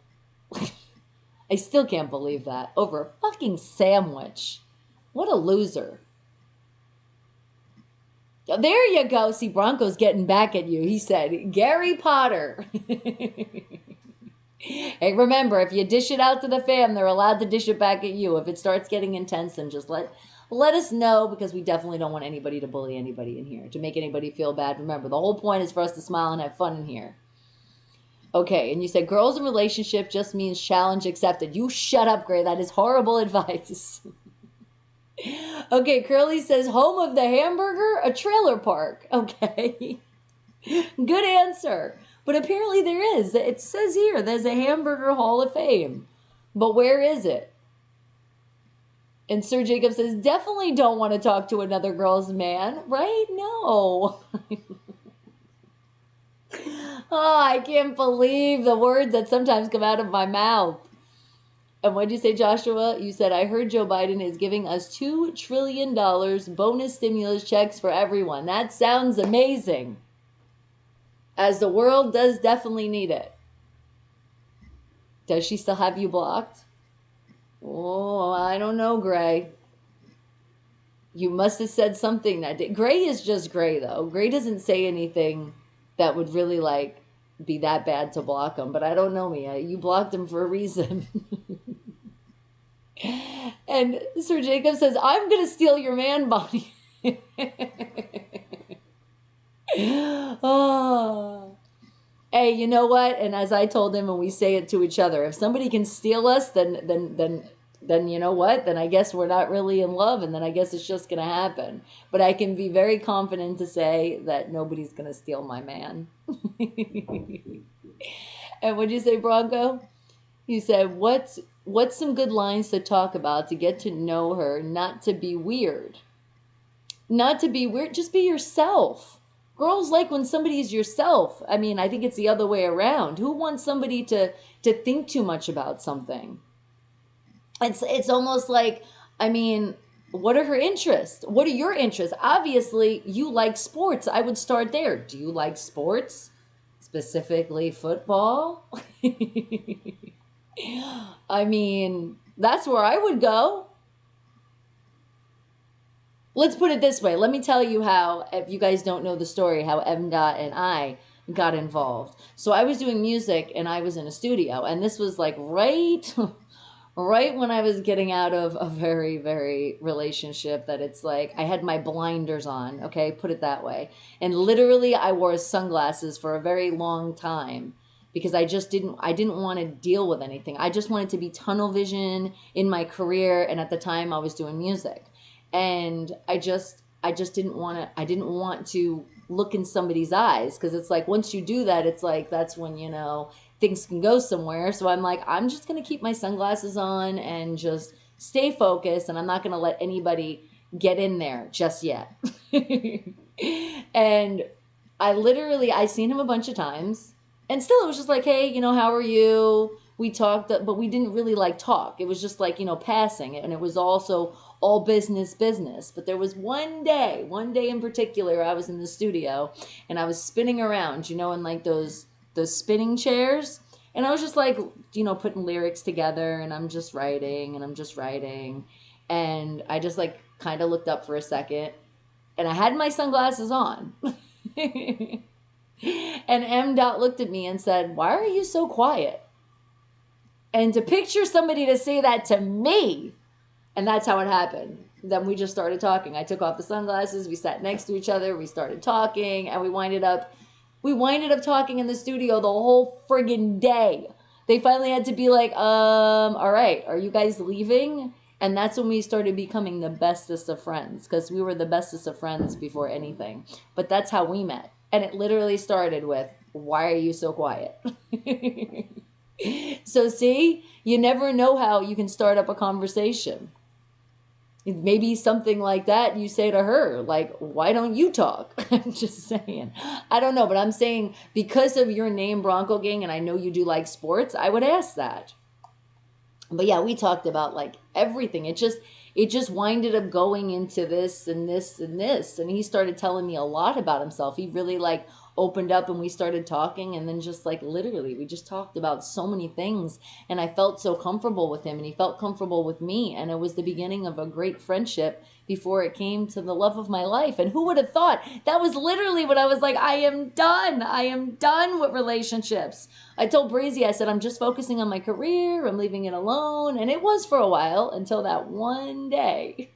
I still can't believe that. Over a fucking sandwich. What a loser. There you go. See, Bronco's getting back at you. He said, Gary Potter. Hey, remember, if you dish it out to the fam, they're allowed to dish it back at you. If it starts getting intense, then just let us know, because we definitely don't want anybody to bully anybody in here, to make anybody feel bad. Remember, the whole point is for us to smile and have fun in here. Okay, and you said girls in relationship just means challenge accepted. You shut up, Gray. That is horrible advice. Okay, Curly says home of the hamburger, a trailer park. Okay. Good answer. But apparently there is. It says here there's a hamburger Hall of Fame. But where is it? And Sir Jacob says, definitely don't want to talk to another girl's man, right? No. Oh, I can't believe the words that sometimes come out of my mouth. And what did you say, Joshua? You said, I heard Joe Biden is giving us $2 trillion bonus stimulus checks for everyone. That sounds amazing. As the world does definitely need it. Does she still have you blocked? Oh, I don't know, Gray. You must have said something that day. Gray is just Gray, though. Gray doesn't say anything that would really, like, be that bad to block him. But I don't know, Mia. You blocked him for a reason. And Sir Jacob says, I'm going to steal your man, Bonnie. Oh. Hey, you know what? And as I told him, and we say it to each other, if somebody can steal us, then you know what? Then I guess we're not really in love, and then I guess it's just going to happen. But I can be very confident to say that nobody's going to steal my man. And what'd you say, Bronco? You said, what's some good lines to talk about to get to know her, not to be weird? Not to be weird, just be yourself. Girls like when somebody's yourself. I mean, I think it's the other way around. Who wants somebody to think too much about something? It's almost like, I mean, what are her interests? What are your interests? Obviously, you like sports. I would start there. Do you like sports? Specifically football? I mean, that's where I would go. Let's put it this way. Let me tell you how, if you guys don't know the story, how MDOT and I got involved. So I was doing music and I was in a studio, and this was like right when I was getting out of a very, very relationship that it's like I had my blinders on, okay, put it that way. And literally I wore sunglasses for a very long time because I didn't want to deal with anything. I just wanted to be tunnel vision in my career, and at the time I was doing music. And I just didn't want to look in somebody's eyes, because it's like once you do that, it's like that's when, you know, things can go somewhere. So I'm like, I'm just going to keep my sunglasses on and just stay focused, and I'm not going to let anybody get in there just yet. And I seen him a bunch of times, and still it was just like, hey, you know, how are you? We talked, but we didn't really like talk. It was just like, you know, passing, and it was also all business. But there was one day in particular, I was in the studio and I was spinning around, you know, in like those spinning chairs. And I was just like, you know, putting lyrics together, and I'm just writing. And I just like kind of looked up for a second, and I had my sunglasses on. And M. Dot looked at me and said, why are you so quiet? And to picture somebody to say that to me, and that's how it happened. Then we just started talking. I took off the sunglasses. We sat next to each other. We started talking, and we winded up talking in the studio the whole friggin' day. They finally had to be like, all right, are you guys leaving? And that's when we started becoming the bestest of friends, because we were the bestest of friends before anything. But that's how we met. And it literally started with, why are you so quiet? So see, you never know how you can start up a conversation. Maybe something like that you say to her, like, why don't you talk? I'm just saying. I don't know, but I'm saying because of your name, Bronco Gang, and I know you do like sports, I would ask that. But yeah, we talked about like everything. It just winded up going into this and this and this. And he started telling me a lot about himself. He really like opened up, and we started talking, and then just like literally we just talked about so many things, and I felt so comfortable with him, and he felt comfortable with me, and it was the beginning of a great friendship before it came to the love of my life. And who would have thought? That was literally when I was like, I am done with relationships. I told Breezy, I said, I'm just focusing on my career, I'm leaving it alone. And it was for a while, until that one day.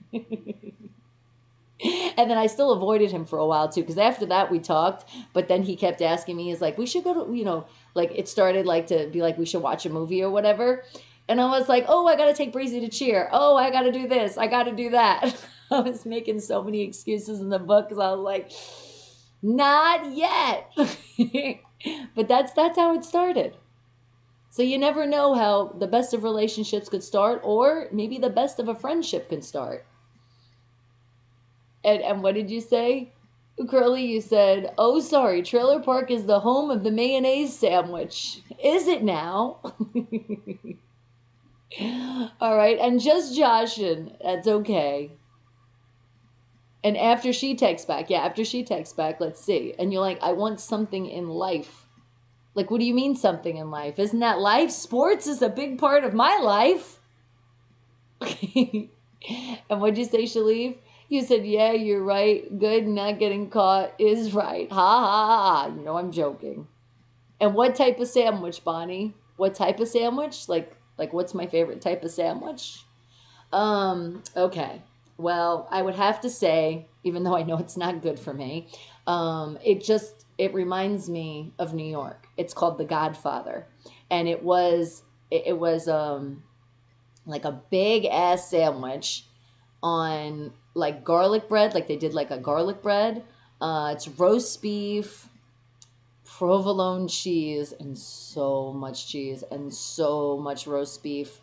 And then I still avoided him for a while too, because after that we talked, but then he kept asking me, he's like, we should go to, you know, like it started like to be like, we should watch a movie or whatever. And I was like, oh, I got to take Breezy to cheer. Oh, I got to do this. I got to do that. I was making so many excuses in the book because I was like, not yet. But that's how it started. So you never know how the best of relationships could start, or maybe the best of a friendship can start. And what did you say? Curly, you said, oh, sorry, Trailer Park is the home of the mayonnaise sandwich. Is it now? All right, and just joshing. That's okay. And after she texts back, let's see. And you're like, I want something in life. Like, what do you mean something in life? Isn't that life? Sports is a big part of my life. And what'd you say, Shaleef? You said, yeah, you're right. Good, not getting caught is right. Ha ha ha. You know I'm joking. And what type of sandwich, Bonnie? What type of sandwich? Like what's my favorite type of sandwich? Okay. Well, I would have to say, even though I know it's not good for me, it reminds me of New York. It's called The Godfather. And it was like a big ass sandwich on like garlic bread, like they did like a garlic bread. It's roast beef, provolone cheese, and so much cheese and so much roast beef.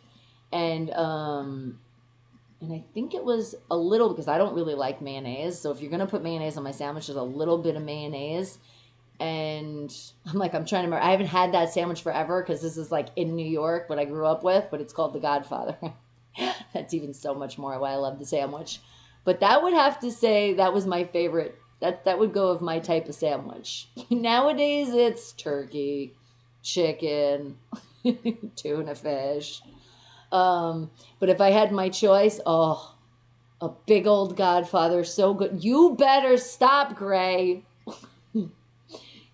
And I think it was a little, because I don't really like mayonnaise. So if you're going to put mayonnaise on my sandwich, there's a little bit of mayonnaise. And I'm trying to remember. I haven't had that sandwich forever because this is like in New York, what I grew up with, but it's called The Godfather. That's even so much more why I love the sandwich. But that would have to say that was my favorite. That would go with my type of sandwich. Nowadays, it's turkey, chicken, tuna fish. But if I had my choice, oh, a big old Godfather, so good. You better stop, Gray.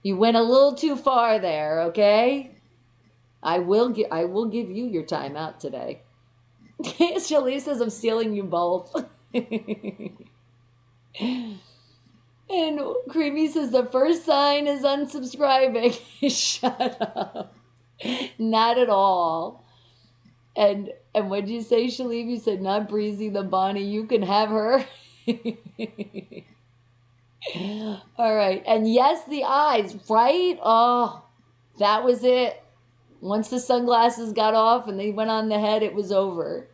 You went a little too far there, okay? I will give you your time out today. Shaleef says I'm stealing you both. And Creamy says the first sign is unsubscribing. Shut up. Not at all. And what'd you say, Shaleef? You said not Breezy the Bonnie. You can have her. All right. And yes, the eyes, right? Oh, that was it. Once the sunglasses got off and they went on the head, it was over.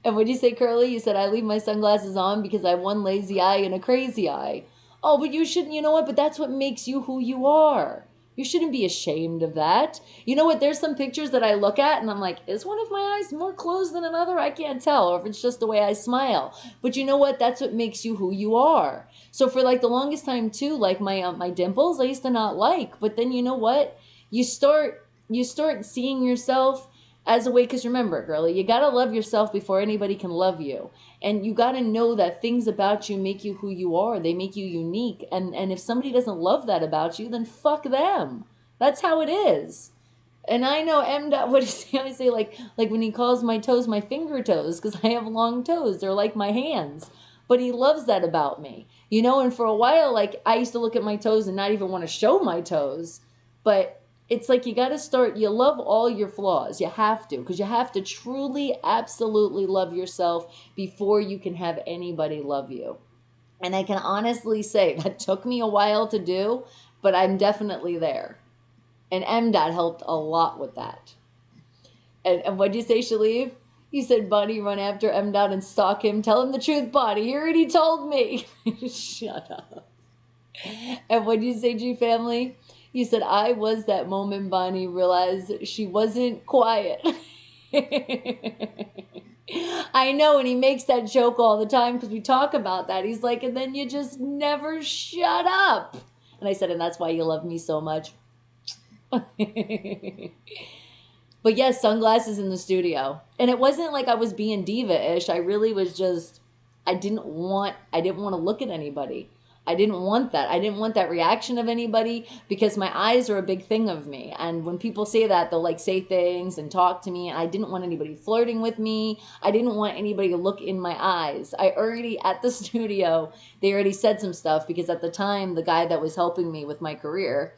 And what'd you say, Curly? You said, I leave my sunglasses on because I have one lazy eye and a crazy eye. Oh, but you shouldn't, you know what? But that's what makes you who you are. You shouldn't be ashamed of that. You know what? There's some pictures that I look at and I'm like, is one of my eyes more closed than another? I can't tell. Or if it's just the way I smile. But you know what? That's what makes you who you are. So for like the longest time too, like my dimples, I used to not like. But then you know what? You start seeing yourself as a way, because remember, girlie, you got to love yourself before anybody can love you. And you got to know that things about you make you who you are. They make you unique. And if somebody doesn't love that about you, then fuck them. That's how it is. And I know what does he always say? Like when he calls my toes my finger toes, because I have long toes. They're like my hands. But he loves that about me. You know, and for a while, like I used to look at my toes and not even want to show my toes. But it's like you got to start, you love all your flaws. You have to, because you have to truly, absolutely love yourself before you can have anybody love you. And I can honestly say that took me a while to do, but I'm definitely there. And MDOT helped a lot with that. And what'd you say, Shaleef? You said, Bonnie, run after MDOT and stalk him. Tell him the truth, Bonnie. He already told me. Shut up. And what'd you say, G family? You said, I was that moment Bonnie realized she wasn't quiet. I know, and he makes that joke all the time because we talk about that. He's like, and then you just never shut up. And I said, and that's why you love me so much. But yes, sunglasses in the studio. And it wasn't like I was being diva-ish. I really was just, I didn't want to look at anybody. I didn't want that. I didn't want that reaction of anybody because my eyes are a big thing of me. And when people say that, they'll like say things and talk to me. And I didn't want anybody flirting with me. I didn't want anybody to look in my eyes. I already, at the studio, they already said some stuff because at the time, the guy that was helping me with my career,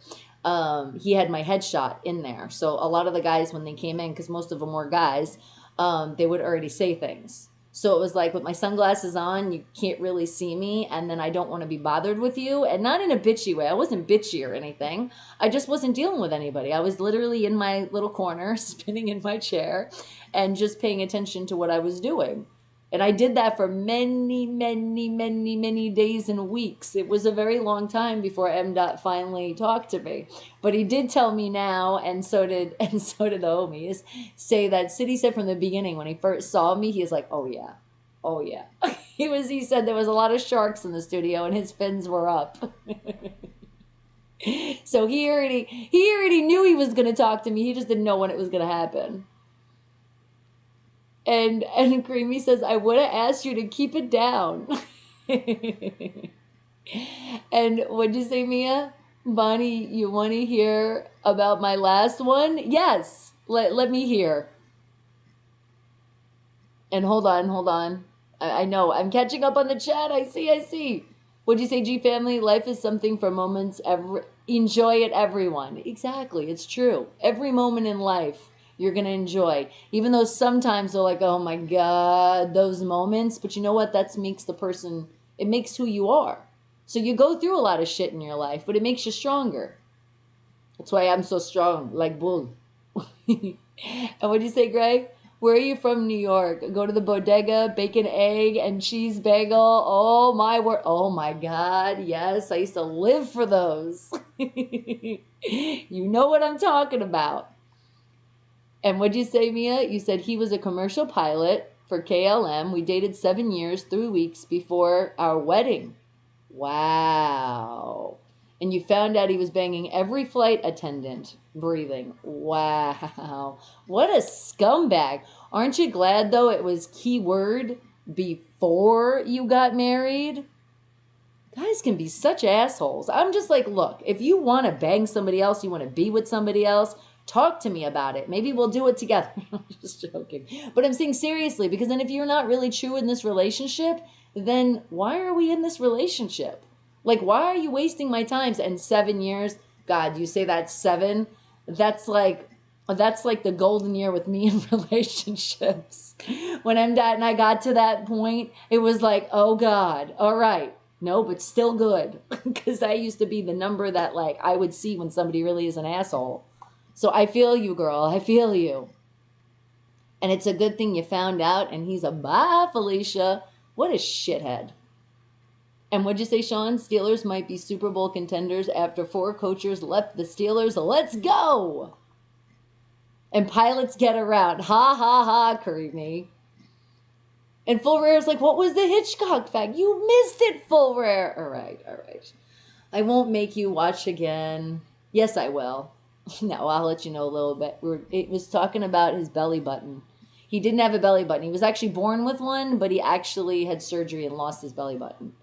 he had my headshot in there. So a lot of the guys, when they came in, because most of them were guys, they would already say things. So it was like with my sunglasses on, you can't really see me, and then I don't want to be bothered with you, and not in a bitchy way. I wasn't bitchy or anything. I just wasn't dealing with anybody. I was literally in my little corner, spinning in my chair, and just paying attention to what I was doing. And I did that for many, many, many, many days and weeks. It was a very long time before MDOT finally talked to me. But he did tell me now, and so did the homies, say that City said from the beginning when he first saw me, he was like, oh yeah. Oh yeah. He said there was a lot of sharks in the studio and his fins were up. So he already knew he was going to talk to me. He just didn't know when it was going to happen. And Creamy says, I would have asked you to keep it down. And what'd you say, Mia? Bonnie, you want to hear about my last one? Yes. Let me hear. And hold on. I know. I'm catching up on the chat. I see. What'd you say, G family? Life is something for moments. Enjoy it, everyone. Exactly. It's true. Every moment in life you're going to enjoy. Even though sometimes they're like, oh my God, those moments. But you know what? That makes the person, it makes who you are. So you go through a lot of shit in your life, but it makes you stronger. That's why I'm so strong, like bull. And what'd you say, Greg? Where are you from, New York? Go to the bodega, bacon, egg, and cheese bagel. Oh my word. Oh my God. Yes, I used to live for those. You know what I'm talking about. And what'd you say, Mia? You said he was a commercial pilot for KLM. We dated 7 years, 3 weeks before our wedding. Wow. And you found out he was banging every flight attendant breathing. Wow. What a scumbag. Aren't you glad, though, it was keyword before you got married? Guys can be such assholes. I'm just like, look, if you want to bang somebody else, you want to be with somebody else, talk to me about it. Maybe we'll do it together. I'm just joking. But I'm saying seriously, because then if you're not really true in this relationship, then why are we in this relationship? Like, why are you wasting my time? And 7 years, God, you say that's 7? That's like the golden year with me in relationships. When I got to that point, it was like, oh God, all right. No, but still good. Because I used to be the number that like I would see when somebody really is an asshole. So I feel you, girl. I feel you. And it's a good thing you found out. And he's a bye, Felicia. What a shithead. And what'd you say, Sean? Steelers might be Super Bowl contenders after 4 coaches left the Steelers. Let's go. And pilots get around. Ha, ha, ha, Creamy. And Full Rare's like, what was the Hitchcock fact? You missed it, Full Rare. All right. I won't make you watch again. Yes, I will. No, I'll let you know a little bit. It was talking about his belly button. He didn't have a belly button. He was actually born with one, but he actually had surgery and lost his belly button.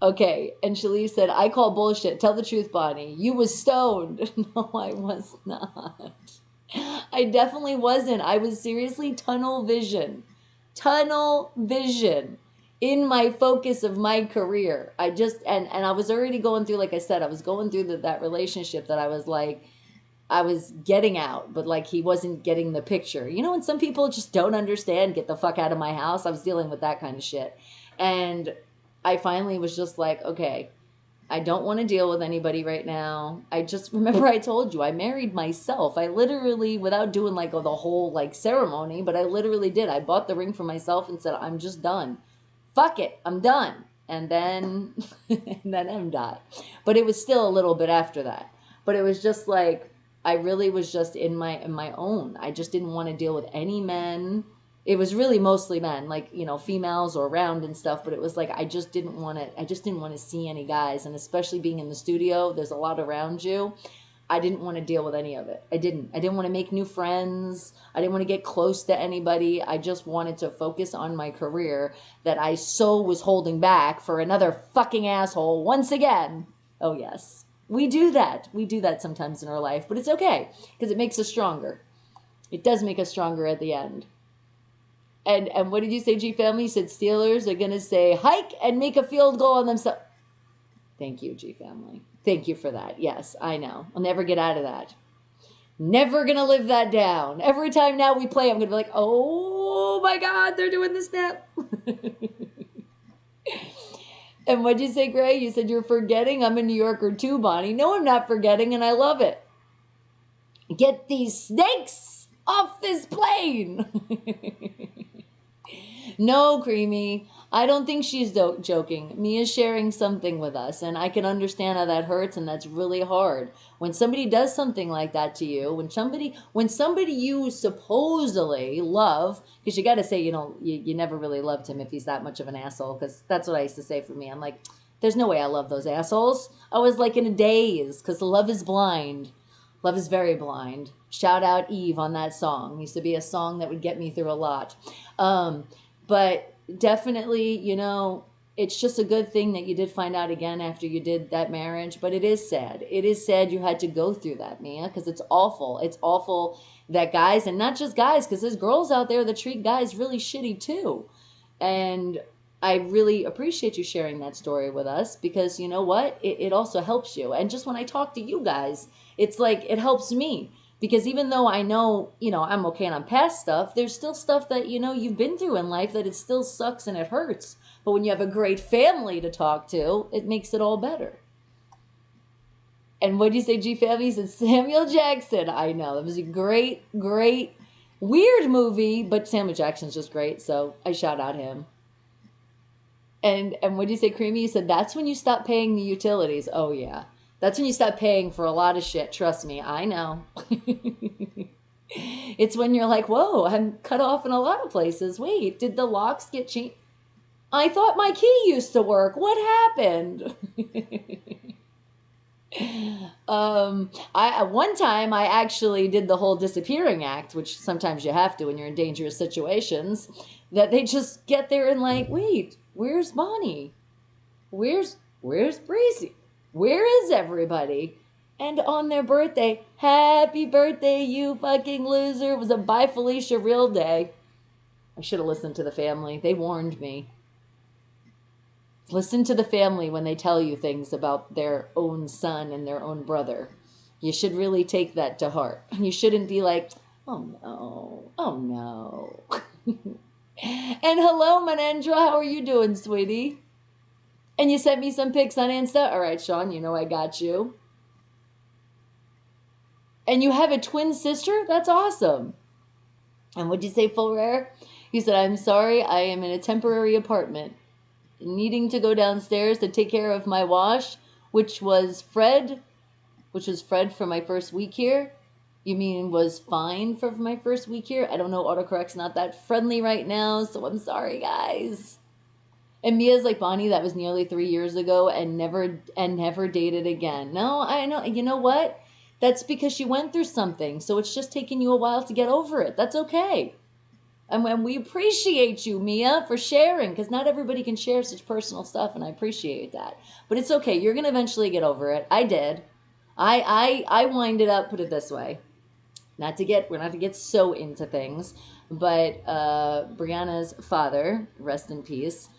Okay, and Shalise said, I call bullshit. Tell the truth, Bonnie. You was stoned. No, I was not. I definitely wasn't. I was seriously tunnel vision in my focus of my career. I just, and I was already going through, like I said, I was going through that relationship that I was like, I was getting out, but like he wasn't getting the picture. You know, when some people just don't understand, get the fuck out of my house. I was dealing with that kind of shit. And I finally was just like, okay, I don't want to deal with anybody right now. I just remember I told you I married myself. I literally, without doing like the whole like ceremony, but I literally did. I bought the ring for myself and said, I'm just done. Fuck it. I'm done. And then, I'm done. But it was still a little bit after that. But it was just like, I really was just in my own. I just didn't want to deal with any men. It was really mostly men, like, you know, females or around and stuff, but it was like I just didn't want to see any guys, and especially being in the studio, there's a lot around you. I didn't want to deal with any of it. I didn't want to make new friends. I didn't want to get close to anybody. I just wanted to focus on my career that I so was holding back for another fucking asshole once again. Oh yes. We do that. We do that sometimes in our life, but it's okay because it makes us stronger. It does make us stronger at the end. And what did you say, G Family? You said Steelers are going to say hike and make a field goal on themselves. Thank you, G Family. Thank you for that. Yes, I know. I'll never get out of that. Never going to live that down. Every time now we play, I'm going to be like, oh my God, they're doing the snap. And what'd you say, Gray? You said you're forgetting I'm a New Yorker too, Bonnie. No, I'm not forgetting, and I love it. Get these snakes off this plane. No, Creamy. I don't think she's joking. Mia's sharing something with us, and I can understand how that hurts, and that's really hard. When somebody does something like that to you, when somebody you supposedly love, because you got to say, you know, you never really loved him if he's that much of an asshole, because that's what I used to say for me. I'm like, There's no way I love those assholes. I was like in a daze because love is blind. Love is very blind. Shout out Eve on that song. It used to be a song that would get me through a lot. But definitely, you know, it's just a good thing that you did find out again after you did that marriage. But it is sad. It is sad you had to go through that, Mia, because it's awful. It's awful that guys, and not just guys, because there's girls out there that treat guys really shitty too. And I really appreciate you sharing that story with us because you know what? It also helps you. And just when I talk to you guys, it's like it helps me because even though I know, you know, I'm okay and I'm past stuff, there's still stuff that, you know, you've been through in life that it still sucks and it hurts. But when you have a great family to talk to, it makes it all better. And what do you say, G Family? He said Samuel Jackson. I know. It was a great, weird movie, but Samuel Jackson's just great, so I shout out him. And what do you say, Creamy? You said that's when you stop paying the utilities. Oh, yeah. That's when you stop paying for a lot of shit. Trust me. I know. It's when you're like, whoa, I'm cut off in a lot of places. Wait, did the locks get changed? I thought my key used to work. What happened? One time I actually did the whole disappearing act, which sometimes you have to when you're in dangerous situations, that they just get there and like, wait, where's Bonnie? Where's Breezy? Where is everybody? And on their birthday, happy birthday, you fucking loser. It was a Bye Felicia real day. I should have listened to the family. They warned me. Listen to the family when they tell you things about their own son and their own brother. You should really take that to heart. You shouldn't be like, oh no. And hello, Manendra, how are you doing, sweetie? And you sent me some pics on Insta? All right, Sean, you know I got you. And you have a twin sister? That's awesome. And what'd you say, Full Rare? You said, I'm sorry, I am in a temporary apartment. Needing to go downstairs to take care of my wash, which was Fred for my first week here. You mean was fine for my first week here? I don't know, autocorrect's not that friendly right now, so I'm sorry, guys. And Mia's like, Bonnie, that was nearly 3 years ago and never dated again. No, I know. You know what? That's because she went through something, so it's just taking you a while to get over it. That's okay. And we appreciate you, Mia, for sharing, because not everybody can share such personal stuff, and I appreciate that. But it's okay. You're going to eventually get over it. I did. I winded up, put it this way, we're not to get so into things, but Brianna's father, rest in peace,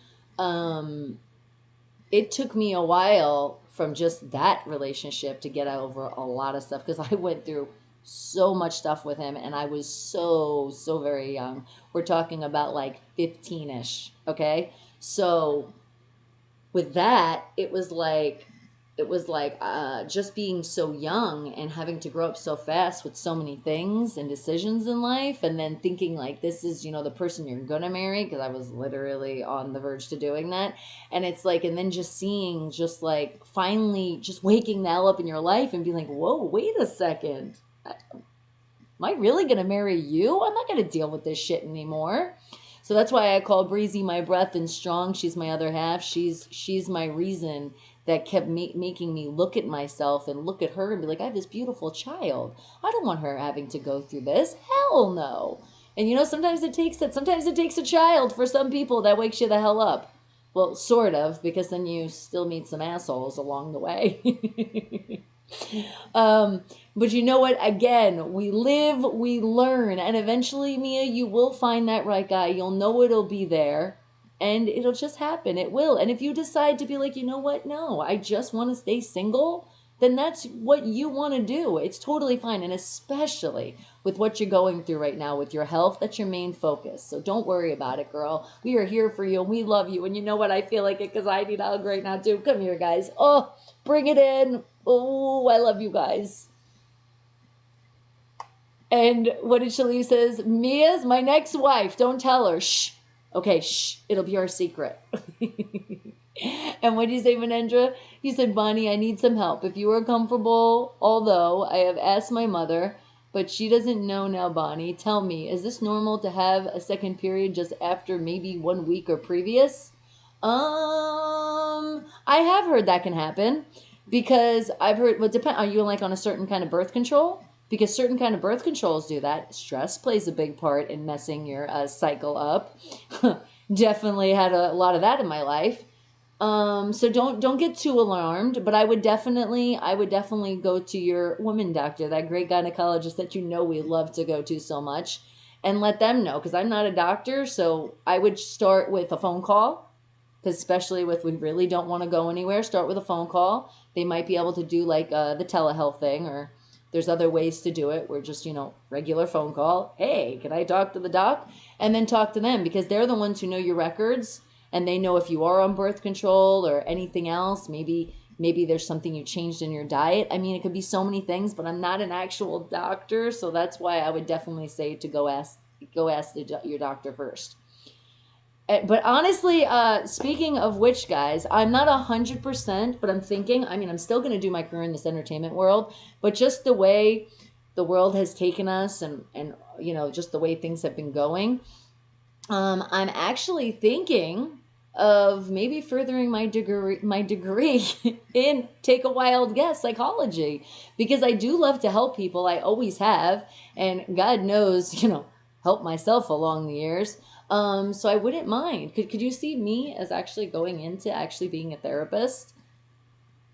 it took me a while from just that relationship to get over a lot of stuff, because I went through so much stuff with him, and I was so very young. We're talking about like 15-ish, okay? So with that, it was like just being so young and having to grow up so fast with so many things and decisions in life, and then thinking like this is, you know, the person you're gonna marry, because I was literally on the verge to doing that. And it's like, and then just seeing, just like finally just waking the hell up in your life and being like, whoa, wait a second. Am I really going to marry you? I'm not going to deal with this shit anymore. So that's why I call Breezy my breath and Strong. She's my other half. She's my reason that kept making me look at myself and look at her and be like, I have this beautiful child. I don't want her having to go through this. Hell no. And you know, sometimes it takes a child for some people that wakes you the hell up. Well, sort of, because then you still meet some assholes along the way. But you know what? Again, we live, we learn, and eventually, Mia, you will find that right guy. You'll know it'll be there, and it'll just happen. It will. And if you decide to be like, you know what? No, I just want to stay single, then that's what you want to do. It's totally fine. And especially with what you're going through right now with your health, that's your main focus. So don't worry about it, girl. We are here for you, and we love you. And you know what? I feel like it because I need a hug right now, too. Come here, guys. Oh, bring it in. Oh, I love you guys. And what did Shalif says? Mia's my next wife. Don't tell her. Shh. Okay, shh. It'll be our secret. And what did you say, Manendra? He said, Bonnie, I need some help. If you are comfortable, although I have asked my mother, but she doesn't know now, Bonnie. Tell me, is this normal to have a second period just after maybe 1 week or previous? I have heard that can happen because I've heard, well, depend, are you like on a certain kind of birth control? Because certain kind of birth controls do that. Stress plays a big part in messing your cycle up. Definitely had a lot of that in my life. So don't get too alarmed, but I would definitely go to your woman doctor, that great gynecologist that you know we love to go to so much, and let them know, because I'm not a doctor. So I would start with a phone call, because especially with, we really don't want to go anywhere, start with a phone call. They might be able to do like the telehealth thing, or there's other ways to do it. We're just, regular phone call. Hey, can I talk to the doc? And then talk to them, because they're the ones who know your records, and they know if you are on birth control or anything else. Maybe there's something you changed in your diet. I mean, it could be so many things, but I'm not an actual doctor, so that's why I would definitely say to go ask your doctor first. But honestly, speaking of which, guys, I'm not 100%, but I'm thinking, I'm still going to do my career in this entertainment world, but just the way the world has taken us, and just the way things have been going, I'm actually thinking of maybe furthering my degree in, take a wild guess, psychology, because I do love to help people. I always have, and God knows, help myself along the years. So I wouldn't mind. Could you see me as actually going into actually being a therapist?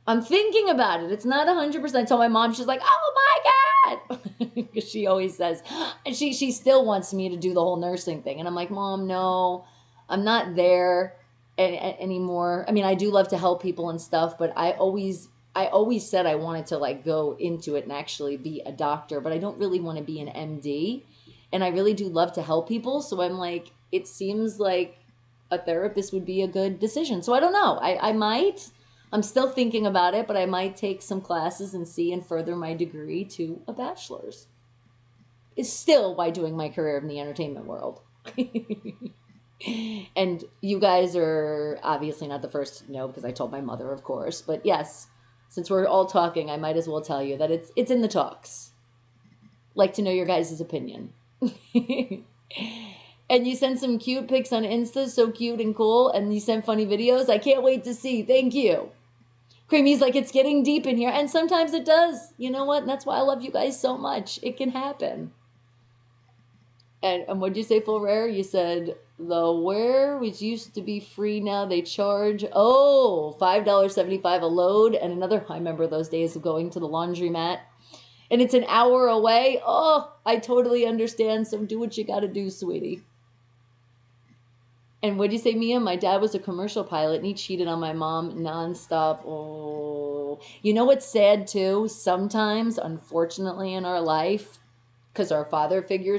I'm thinking about it. It's not 100%. I told my mom, she's like, oh my God. Because she always says, and she still wants me to do the whole nursing thing. And I'm like, Mom, no, I'm not there anymore. I do love to help people and stuff, but I always said I wanted to like go into it and actually be a doctor, but I don't really want to be an MD. And I really do love to help people. So I'm like, it seems like a therapist would be a good decision. So I don't know. I might. I'm still thinking about it, but I might take some classes and see and further my degree to a bachelor's. It's still by doing my career in the entertainment world. And you guys are obviously not the first to know, because I told my mother, of course. But yes, since we're all talking, I might as well tell you that it's in the talks. Like to know your guys' opinion. And you sent some cute pics on Insta, so cute and cool. And you sent funny videos. I can't wait to see. Thank you. Creamy's like, it's getting deep in here. And sometimes it does. You know what? And that's why I love you guys so much. It can happen. And what'd you say, Full Rare? You said the wear, which used to be free, now they charge, $5.75 a load. And another, I remember those days of going to the laundromat. And it's an hour away. Oh, I totally understand. So do what you got to do, sweetie. And what'd you say, Mia? My dad was a commercial pilot and he cheated on my mom nonstop. Oh, you know what's sad too? Sometimes, unfortunately, in our life, because our father figure,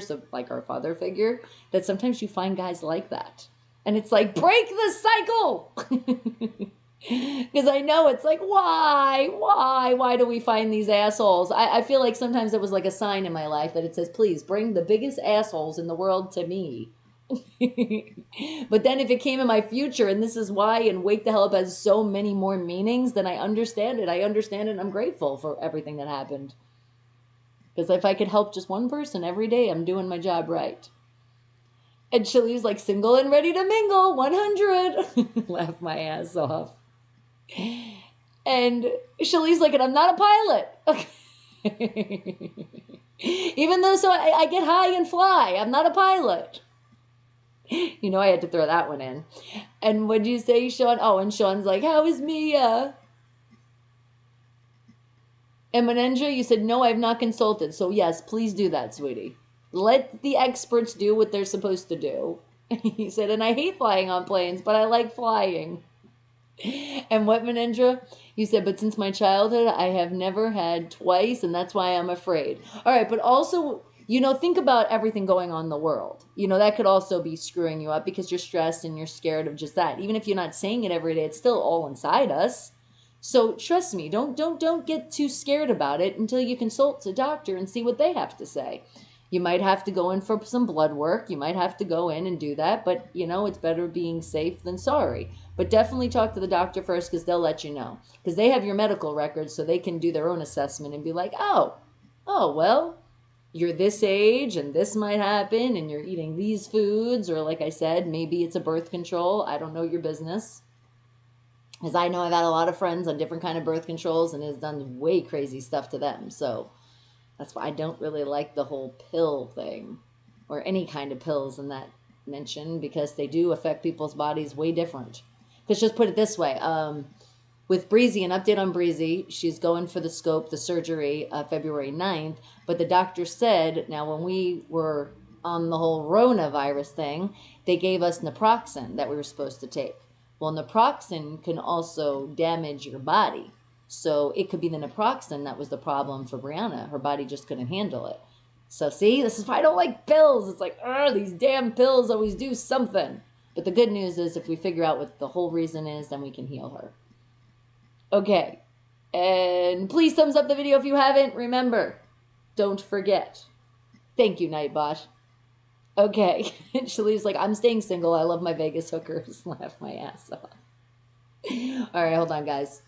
that sometimes you find guys like that. And it's like, break the cycle! Because I know it's like, why do we find these assholes? I feel like sometimes it was like a sign in my life that it says, please bring the biggest assholes in the world to me. But then if it came in my future, and this is why, and Wake the Hell Up has so many more meanings, then I understand it. And I'm grateful for everything that happened. Because if I could help just one person every day, I'm doing my job right. And Shalee's like, single and ready to mingle, 100. Laugh my ass off. And Shalee's like, and I'm not a pilot. Even though I get high and fly, I'm not a pilot. You know, I had to throw that one in. And what'd you say, Sean? Oh, and Sean's like, how is Mia? And Manendra, you said, no, I've not consulted. So yes, please do that, sweetie. Let the experts do what they're supposed to do. He said, and I hate flying on planes, but I like flying. And what, Manendra? You said, but since my childhood, I have never had twice, and that's why I'm afraid. All right, but also, think about everything going on in the world. That could also be screwing you up because you're stressed and you're scared of just that. Even if you're not saying it every day, it's still all inside us. So trust me, don't get too scared about it until you consult a doctor and see what they have to say. You might have to go in for some blood work. You might have to go in and do that. But, it's better being safe than sorry. But definitely talk to the doctor first, because they'll let you know. Because they have your medical records, so they can do their own assessment and be like, oh, well, you're this age and this might happen and you're eating these foods, or like I said, maybe it's a birth control. I don't know your business. Because I know I've had a lot of friends on different kind of birth controls and it's done way crazy stuff to them. So that's why I don't really like the whole pill thing or any kind of pills in that mention, because they do affect people's bodies way different. Because just put it this way, with Breezy, an update on Breezy, she's going for the scope, the surgery, February 9th. But the doctor said, now when we were on the whole Ronavirus thing, they gave us naproxen that we were supposed to take. Well, naproxen can also damage your body. So it could be the naproxen that was the problem for Brianna. Her body just couldn't handle it. So see, this is why I don't like pills. It's like, these damn pills always do something. But the good news is if we figure out what the whole reason is, then we can heal her. Okay, and please thumbs up the video if you haven't. Remember, don't forget. Thank you, Nightbot. Okay, Shalee's like, I'm staying single. I love my Vegas hookers. Laugh my ass off. All right, hold on, guys.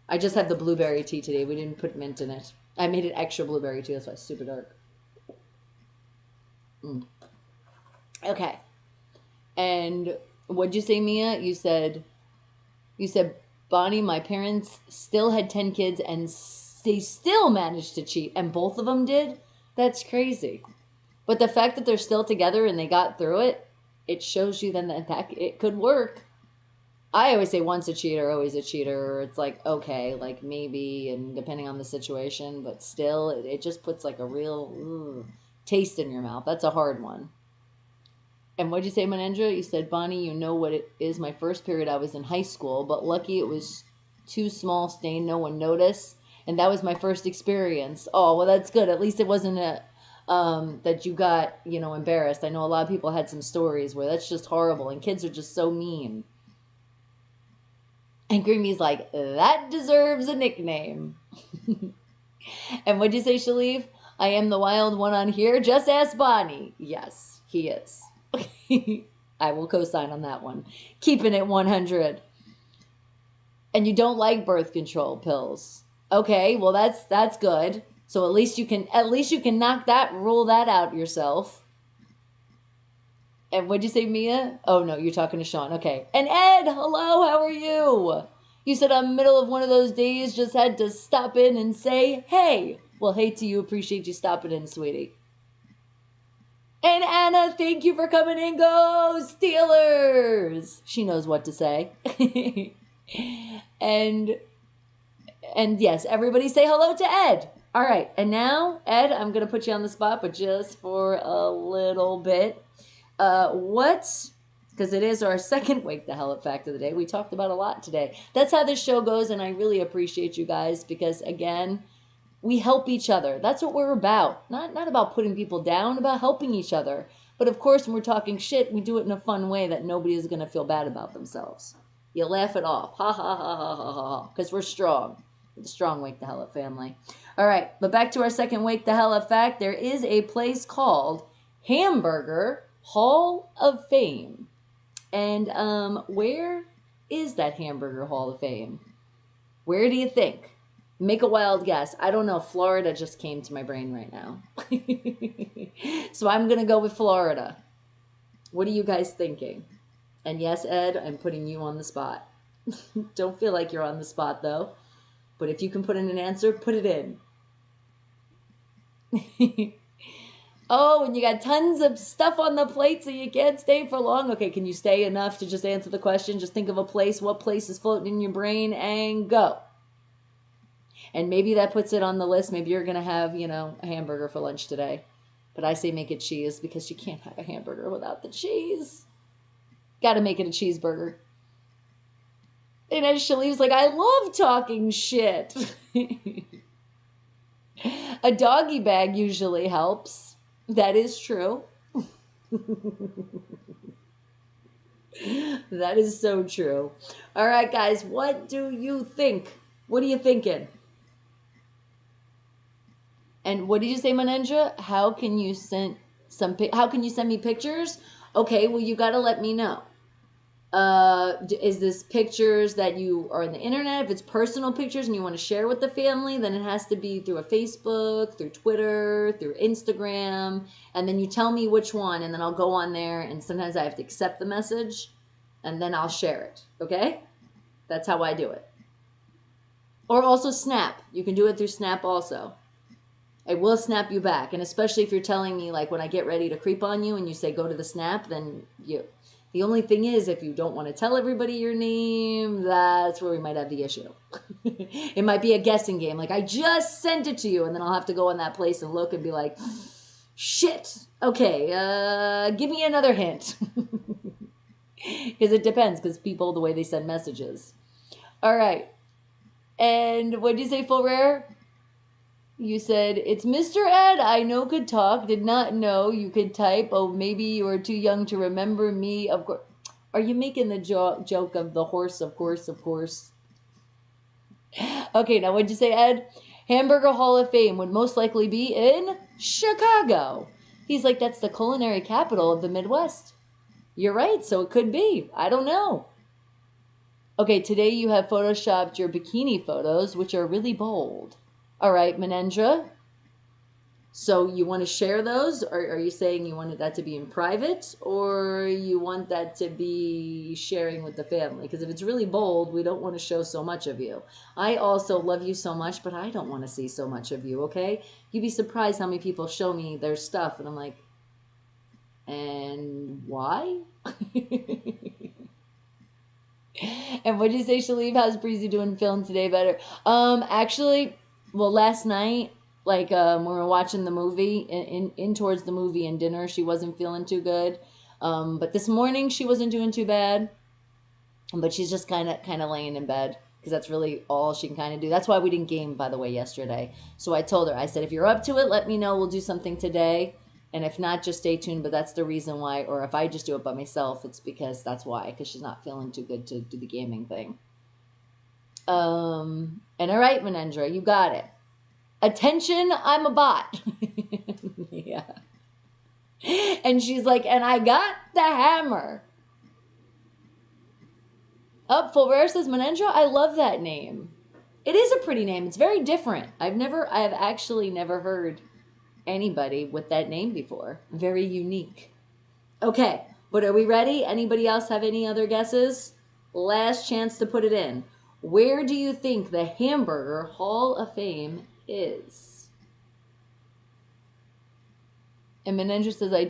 I just had the blueberry tea today. We didn't put mint in it. I made it extra blueberry tea. That's why it's super dark. Okay, and what'd you say, Mia? You said, Bonnie, my parents still had 10 kids and they still managed to cheat, and both of them did? That's crazy. But the fact that they're still together and they got through it, it shows you then that it could work. I always say once a cheater, always a cheater. It's like, okay, like maybe, and depending on the situation, but still, it just puts like a real taste in your mouth. That's a hard one. And what'd you say, Manendra? You said, Bonnie, you know what it is. My first period, I was in high school, but lucky it was too small stain. No one noticed. And that was my first experience. Oh, well, that's good. At least it wasn't that you got, embarrassed. I know a lot of people had some stories where that's just horrible. And kids are just so mean. And Creamy's like, that deserves a nickname. And what'd you say, Shaleev? I am the wild one on here. Just ask Bonnie. Yes, he is. I will co-sign on that one. Keeping it 100. And you don't like birth control pills. Okay, well that's good. So at least you can rule that out yourself. And what'd you say, Mia? Oh no, you're talking to Sean. Okay. And Ed, hello, how are you? You said I'm middle of one of those days, just had to stop in and say, hey. Well, hey to you, appreciate you stopping in, sweetie. And Anna, thank you for coming in. Go Steelers! She knows what to say. and yes, everybody say hello to Ed. All right, and now, Ed, I'm going to put you on the spot, but just for a little bit. Because it is our second Wake the Hell Up fact of the day. We talked about a lot today. That's how this show goes, and I really appreciate you guys because, again, we help each other. That's what we're about. Not about putting people down, about helping each other. But of course, when we're talking shit, we do it in a fun way that nobody is going to feel bad about themselves. You laugh it off. Ha, ha, ha, ha, ha, ha, ha. Because we're strong. We're the strong Wake the Hell Up family. All right, but back to our second Wake the Hell Up fact. There is a place called Hamburger Hall of Fame. And where is that Hamburger Hall of Fame? Where do you think? Make a wild guess. I don't know. Florida just came to my brain right now. So I'm going to go with Florida. What are you guys thinking? And yes, Ed, I'm putting you on the spot. Don't feel like you're on the spot, though. But if you can put in an answer, put it in. Oh, and you got tons of stuff on the plate, so you can't stay for long. Okay, can you stay enough to just answer the question? Just think of a place. What place is floating in your brain? And go. And maybe that puts it on the list. Maybe you're going to have, a hamburger for lunch today. But I say make it cheese because you can't have a hamburger without the cheese. Got to make it a cheeseburger. And as Shaleev's like, I love talking shit. A doggy bag usually helps. That is true. That is so true. All right, guys, what do you think? What are you thinking? And what did you say, Manendra? How can you send me pictures? Okay, well, you got to let me know. Is this pictures that you are on the internet? If it's personal pictures and you want to share with the family, then it has to be through a Facebook, through Twitter, through Instagram, and then you tell me which one, and then I'll go on there, and sometimes I have to accept the message, and then I'll share it, okay? That's how I do it. Or also Snap. You can do it through Snap also. I will snap you back, and especially if you're telling me, like, when I get ready to creep on you and you say go to the Snap, then you... The only thing is, if you don't want to tell everybody your name, that's where we might have the issue. It might be a guessing game. Like, I just sent it to you, and then I'll have to go in that place and look and be like, shit, okay, give me another hint. Because it depends, because people, the way they send messages. All right. And what did you say, Full Rare? You said, it's Mr. Ed, I know could talk, did not know you could type. Oh, maybe you are too young to remember me. Of course. Are you making the joke of the horse? Of course, of course. Okay, now what'd you say, Ed? Hamburger Hall of Fame would most likely be in Chicago. He's like, that's the culinary capital of the Midwest. You're right, so it could be. I don't know. Okay, today you have photoshopped your bikini photos, which are really bold. All right, Menendra. So you want to share those? Or are you saying you wanted that to be in private? Or you want that to be sharing with the family? Because if it's really bold, we don't want to show so much of you. I also love you so much, but I don't want to see so much of you, okay? You'd be surprised how many people show me their stuff. And I'm like, and why? And what did you say, Shalib? How's Breezy doing feeling today better? Actually, well, last night, like when we were watching the movie, in towards the movie and dinner, she wasn't feeling too good. But this morning she wasn't doing too bad. But she's just kind of laying in bed because that's really all she can kind of do. That's why we didn't game, by the way, yesterday. So I told her, I said, if you're up to it, let me know. We'll do something today. And if not, just stay tuned. But that's the reason why. Or if I just do it by myself, it's because that's why. Because she's not feeling too good to do the gaming thing. And all right, Menendra, you got it. Attention, I'm a bot. Yeah. And she's like, and I got the hammer. Up, Full Rare says, Menendra, I love that name. It is a pretty name. It's very different. I have actually never heard anybody with that name before. Very unique. Okay, but are we ready? Anybody else have any other guesses? Last chance to put it in. Where do you think the Hamburger Hall of Fame is? And Menendra says, I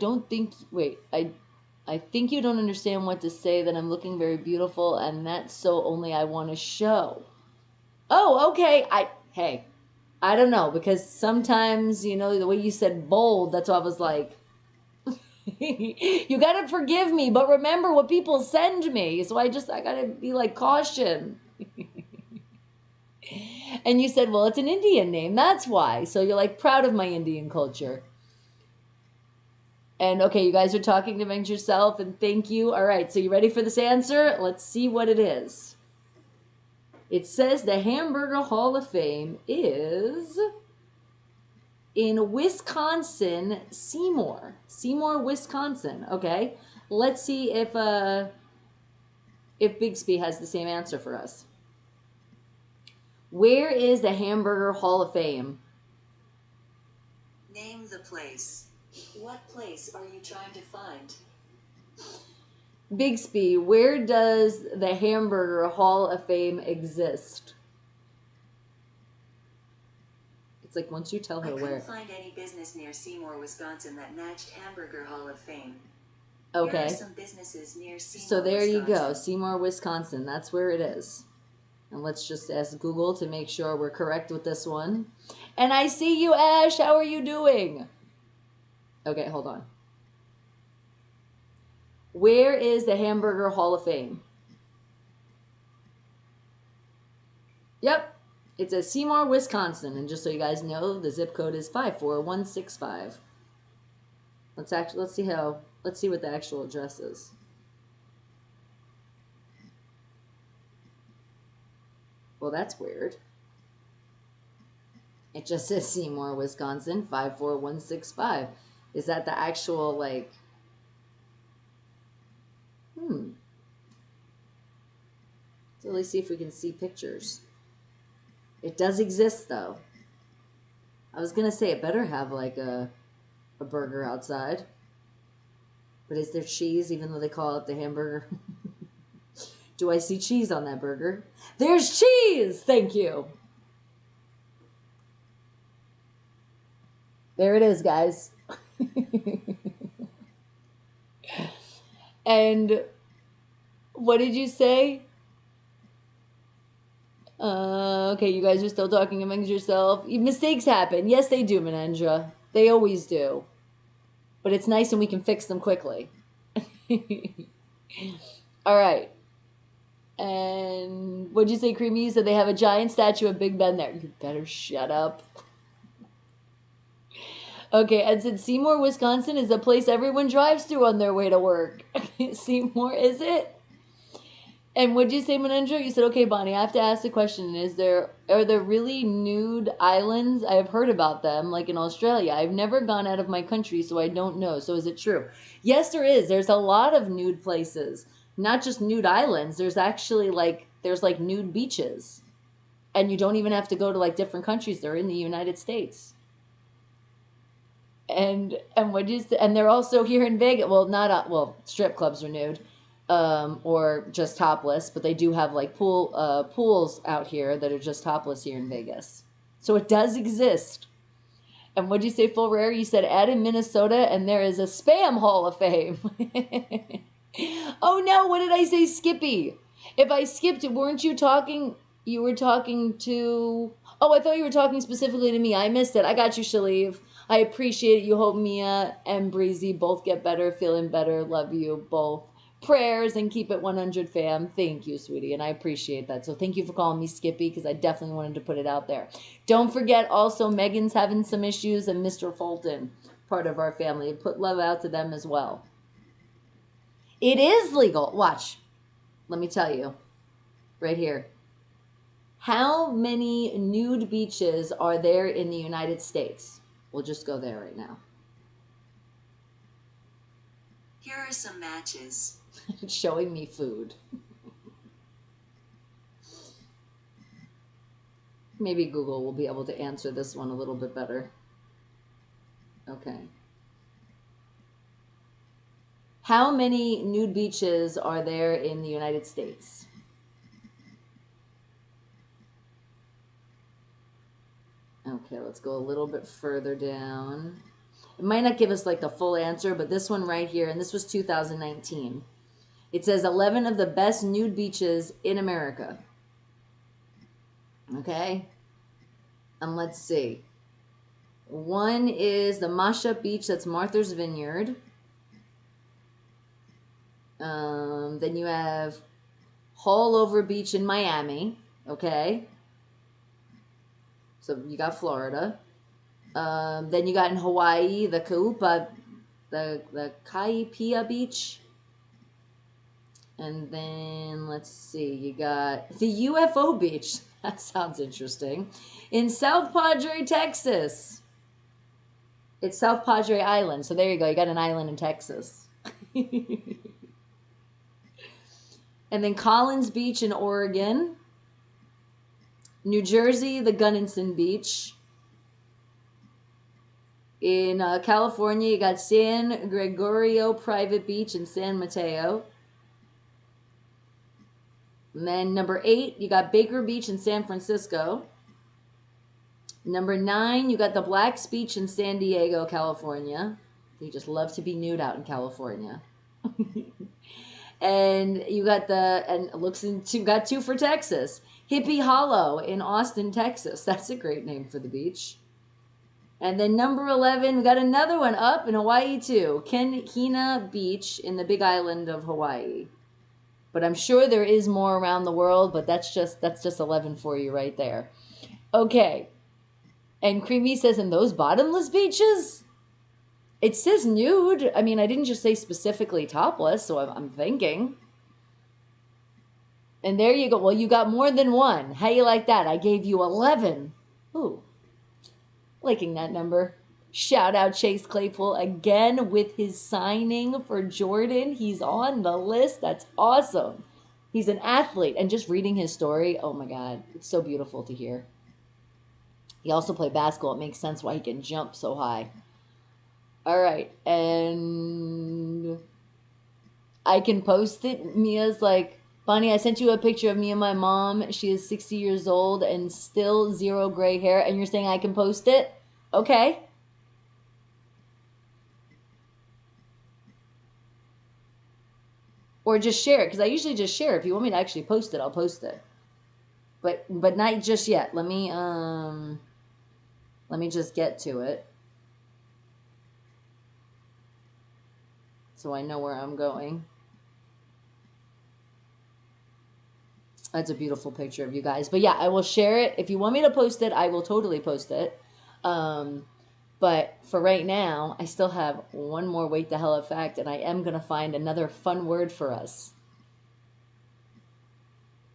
think you don't understand what to say, that I'm looking very beautiful, and that's so only I want to show. Oh, okay. Hey, I don't know, because sometimes, you know, the way you said bold, that's why I was like, you got to forgive me, but remember what people send me. So I got to be like, caution. And you said, well, it's an Indian name. That's why. So you're like proud of my Indian culture. And okay, you guys are talking amongst yourself, and thank you. All right, so you ready for this answer? Let's see what it is. It says the Hamburger Hall of Fame is in Wisconsin, Seymour, Wisconsin. Okay, let's see if Bixby has the same answer for us. Where is the Hamburger Hall of Fame? Name the place. What place are you trying to find? Bixby, where does the Hamburger Hall of Fame exist? It's like once you tell her I where. couldn't find any business near Seymour, Wisconsin that matched Hamburger Hall of Fame. Okay. Here are some businesses near Seymour, So there Wisconsin. you go, Seymour, Wisconsin. That's where it is. And let's just ask Google to make sure we're correct with this one. And I see you, Ash. How are you doing? Okay, hold on. Where is the Hamburger Hall of Fame? Yep, it's at Seymour, Wisconsin. And just so you guys know, the zip code is 54165. Let's see what the actual address is. Well, that's weird. It just says Seymour, Wisconsin, 54165. Is that the actual, like... So let's see if we can see pictures. It does exist, though. I was going to say it better have like a burger outside. But is there cheese, even though they call it the hamburger? Do I see cheese on that burger? There's cheese! Thank you. There it is, guys. And what did you say? Okay, you guys are still talking amongst yourself. Mistakes happen. Yes, they do, Menendra. They always do. But it's nice and we can fix them quickly. All right. And what'd you say, Creamy? You said they have a giant statue of Big Ben there. You better shut up. Okay, Ed said Seymour, Wisconsin is a place everyone drives through on their way to work. Seymour, is it? And what'd you say, Menendra? You said, okay, Bonnie, I have to ask the question. Are there really nude islands? I've heard about them, like in Australia. I've never gone out of my country, so I don't know. So is it true? Yes, there is. There's a lot of nude places. Not just nude islands. There's actually there's nude beaches. And you don't even have to go to like different countries. They're in the United States. And what do you say? And they're also here in Vegas. Well, strip clubs are nude. Or just topless, but they do have like pools out here that are just topless here in Vegas. So it does exist. And what'd you say, Full Rare? You said add in Minnesota and there is a spam Hall of Fame. Oh no, what did I say, Skippy? If I skipped it, weren't you talking? You were talking to... Oh, I thought you were talking specifically to me. I missed it. I got you, Shaleev. I appreciate it. You hope Mia and Breezy both get better, feeling better. Love you both. Prayers and keep it 100, fam. Thank you, sweetie, and I appreciate that. So thank you for calling me Skippy, because I definitely wanted to put it out there. Don't forget also Megan's having some issues, and Mr. Fulton, part of our family. Put love out to them as well. It is legal. Watch. Let me tell you. Right here. How many nude beaches are there in the United States? We'll just go there right now. Here are some matches. Showing me food. Maybe Google will be able to answer this one a little bit better. Okay. How many nude beaches are there in the United States? Okay, let's go a little bit further down. It might not give us like the full answer, but this one right here, and this was 2019. It says 11 of the best nude beaches in America. Okay? And let's see. One is the Mashup Beach, that's Martha's Vineyard. Then you have Haulover Beach in Miami. Okay? So you got Florida. Then you got in Hawaii, the Kaupa, the Kaipia Beach. And then, let's see, you got the UFO Beach. That sounds interesting. In South Padre, Texas. It's South Padre Island. So there you go. You got an island in Texas. And then Collins Beach in Oregon. New Jersey, the Gunnison Beach. In California, you got San Gregorio Private Beach in San Mateo. And then number 8, you got Baker Beach in San Francisco. Number 9, you got the Blacks Beach in San Diego, California. They just love to be nude out in California. And you got got 2 for Texas. Hippie Hollow in Austin, Texas. That's a great name for the beach. And then number 11, we got another one up in Hawaii too. Kena Beach in the Big Island of Hawaii. But I'm sure there is more around the world, but that's just 11 for you right there. Okay. And Creamy says, in those bottomless beaches? It says nude. I mean, I didn't just say specifically topless, so I'm thinking. And there you go. Well, you got more than one. How you like that? I gave you 11. Ooh. Liking that number. Shout out Chase Claypool again with his signing for Jordan. He's on the list. That's awesome. He's an athlete, and just reading his story, oh my God, it's so beautiful to hear. He also played basketball. It makes sense why he can jump so high. All right, and I can post it. Mia's like, Bonnie, I sent you a picture of me and my mom. She is 60 years old and still 0 gray hair, and you're saying I can post it? Okay. Or just share it, because I usually just share. If you want me to actually post it, I'll post it. But not just yet. Let me just get to it, so I know where I'm going. That's a beautiful picture of you guys. But yeah, I will share it. If you want me to post it, I will totally post it. But for right now, I still have one more Wake the Hell Up fact, and I am going to find another fun word for us.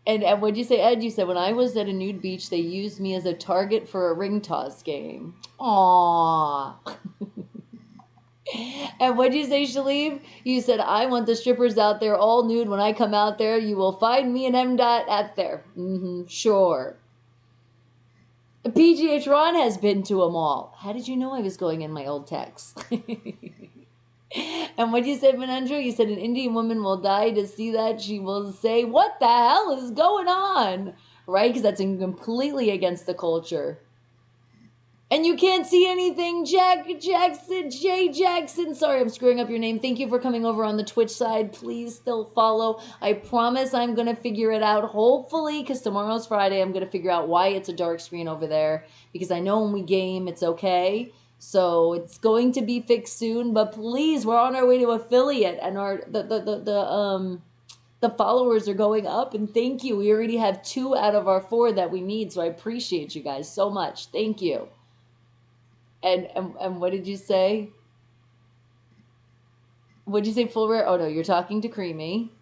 And what'd you say, Ed? You said, when I was at a nude beach, they used me as a target for a ring toss game. Aww. And what'd you say, Shalib? You said, I want the strippers out there all nude. When I come out there, you will find me and M. at there. Sure. PGH Ron has been to a mall. How did you know I was going in my old text? And what you said, Menendra? You said an Indian woman will die to see that. She will say, what the hell is going on? Right? Because that's completely against the culture. And you can't see anything, Jay Jackson. Sorry, I'm screwing up your name. Thank you for coming over on the Twitch side. Please still follow. I promise I'm going to figure it out, hopefully, because tomorrow's Friday. I'm going to figure out why it's a dark screen over there, because I know when we game, it's okay. So it's going to be fixed soon, but please, we're on our way to affiliate, and the followers are going up, and thank you. We already have 2 out of our 4 that we need, so I appreciate you guys so much. Thank you. And what did you say? What did you say, full rare? Oh, no, you're talking to Creamy.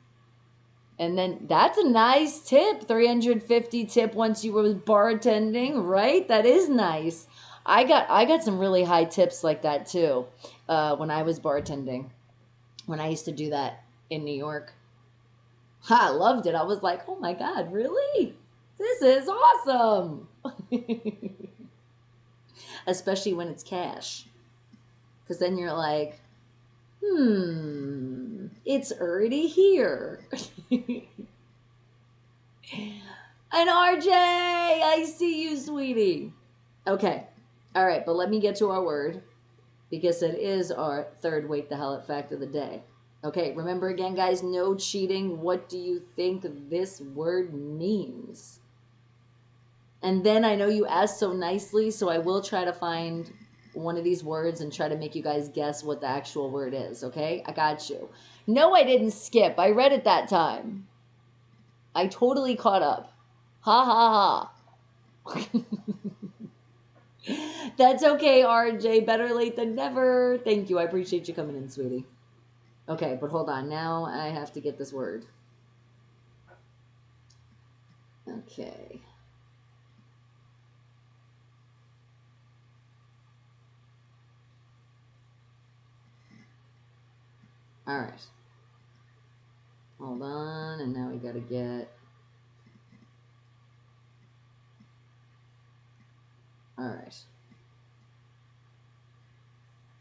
And then that's a nice tip. 350 tip once you were bartending, right? That is nice. I got some really high tips like that, too, when I was bartending. When I used to do that in New York. I loved it. I was like, oh, my God, really? This is awesome. Especially when it's cash. Because then you're like, it's already here. And RJ, I see you, sweetie. Okay. All right, but let me get to our word, because it is our third Wake the Hell Up fact of the day. Okay, remember again, guys, no cheating. What do you think this word means? And then I know you asked so nicely, so I will try to find one of these words and try to make you guys guess what the actual word is, okay? I got you. No, I didn't skip. I read it that time. I totally caught up. Ha ha ha. That's okay, RJ. Better late than never. Thank you. I appreciate you coming in, sweetie. Okay, but hold on. Now I have to get this word. Okay. All right. Hold on, and now we gotta get... All right.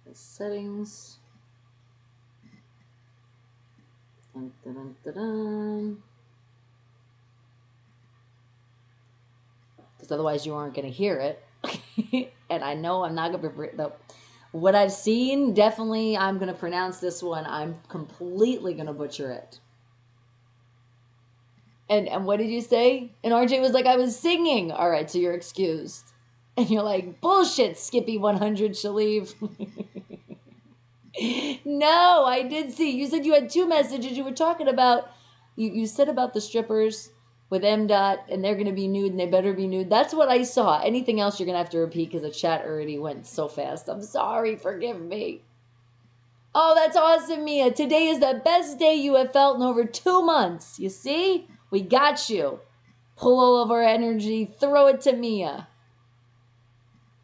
The settings. Dun, dun, dun, dun, dun. Because otherwise you aren't gonna hear it. And I know I'm not gonna be... What I've seen, definitely I'm going to pronounce this one. I'm completely going to butcher it. And what did you say? And RJ was like, I was singing. All right, so you're excused. And you're like, bullshit, Skippy 100, Shalif. No, I did see. You said you had 2 messages. You were talking about, you said about the strippers with M. And they're going to be nude and they better be nude. That's what I saw. Anything else you're going to have to repeat because the chat already went so fast. I'm sorry. Forgive me. Oh, that's awesome, Mia. Today is the best day you have felt in over 2 months. You see? We got you. Pull all of our energy. Throw it to Mia.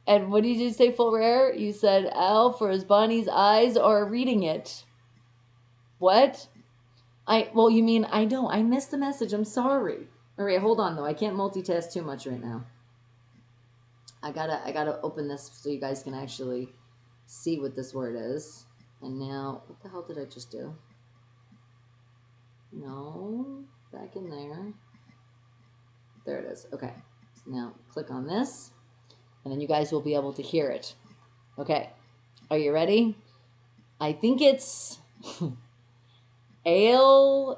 And what did you say, full rare? You said, Al, for his Bonnie's eyes are reading it. What? Well, you mean, I know, I missed the message. I'm sorry. All right, hold on though. I can't multitask too much right now. I gotta open this so you guys can actually see what this word is. And now, what the hell did I just do? No, back in there. There it is. Okay. So now click on this, and then you guys will be able to hear it. Okay. Are you ready? I think it's aerophile.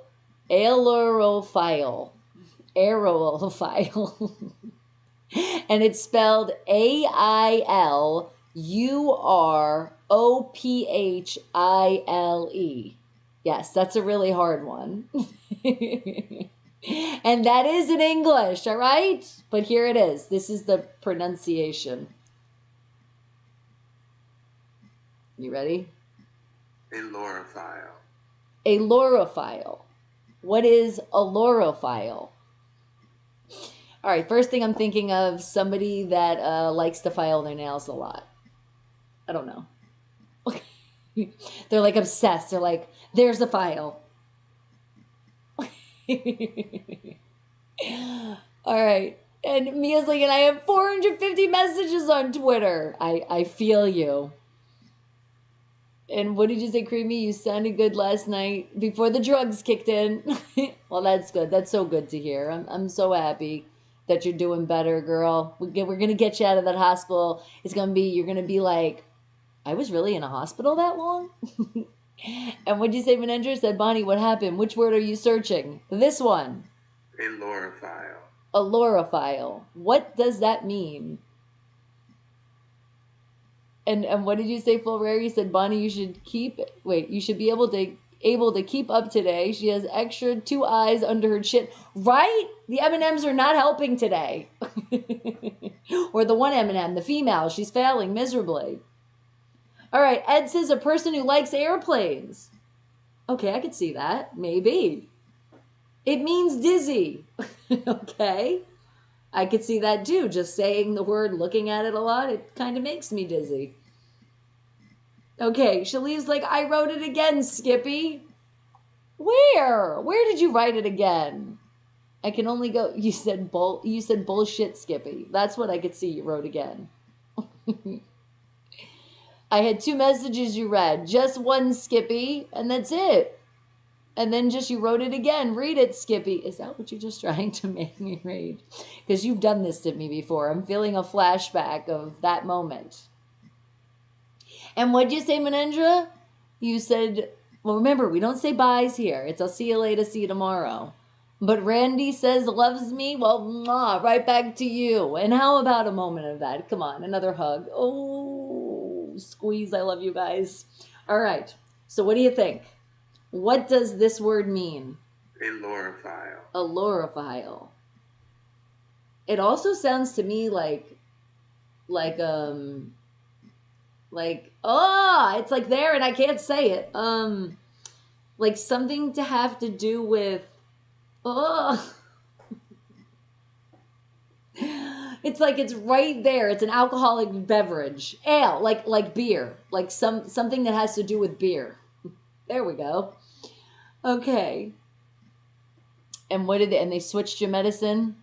Aerophile. And it's spelled AILUROPHILE. Yes, that's a really hard one. And that is in English, all right? But here it is. This is the pronunciation. You ready? Alorophile. Alorophile. What is alorophile? All right, first thing I'm thinking of, somebody that likes to file their nails a lot. I don't know. They're like obsessed. They're like, there's a file. All right. And Mia's like, and I have 450 messages on Twitter. I feel you. And what did you say, Creamy? You sounded good last night before the drugs kicked in. Well, that's good. That's so good to hear. I'm so happy that you're doing better, girl. We're going to get you out of that hospital. You're going to be like, I was really in a hospital that long? And what'd you say, Menendra? Said, Bonnie, what happened? Which word are you searching? This one. Alorophile. Alorophile. What does that mean? And what did you say, Full Rare? You said, Bonnie, you should be able to keep up today. She has extra 2 eyes under her chin. Right? The M&Ms are not helping today. Or the one M&M, the female, she's failing miserably. All right, Ed says a person who likes airplanes. Okay, I could see that. Maybe. It means dizzy. Okay. I could see that too. Just saying the word, looking at it a lot, it kind of makes me dizzy. Okay, Shalee's like, I wrote it again, Skippy. Where? Where did you write it again? I can only go, you said bullshit, Skippy. That's what I could see you wrote again. I had 2 messages you read. Just one, Skippy, and that's it. And then you wrote it again. Read it, Skippy. Is that what you're just trying to make me read? Because you've done this to me before. I'm feeling a flashback of that moment. And what'd you say, Menendra? You said, well, remember, we don't say byes here. It's I'll see you later, see you tomorrow. But Randy says loves me. Well, mwah, right back to you. And how about a moment of that? Come on, another hug. Oh, squeeze. I love you guys. All right. So what do you think? What does this word mean? Alorophile. Alorophile. It also sounds to me like it's like there and I can't say it. Like something to have to do with It's like it's right there. It's an alcoholic beverage. Ale, like beer. Like something that has to do with beer. There we go. Okay. And and they switched your medicine?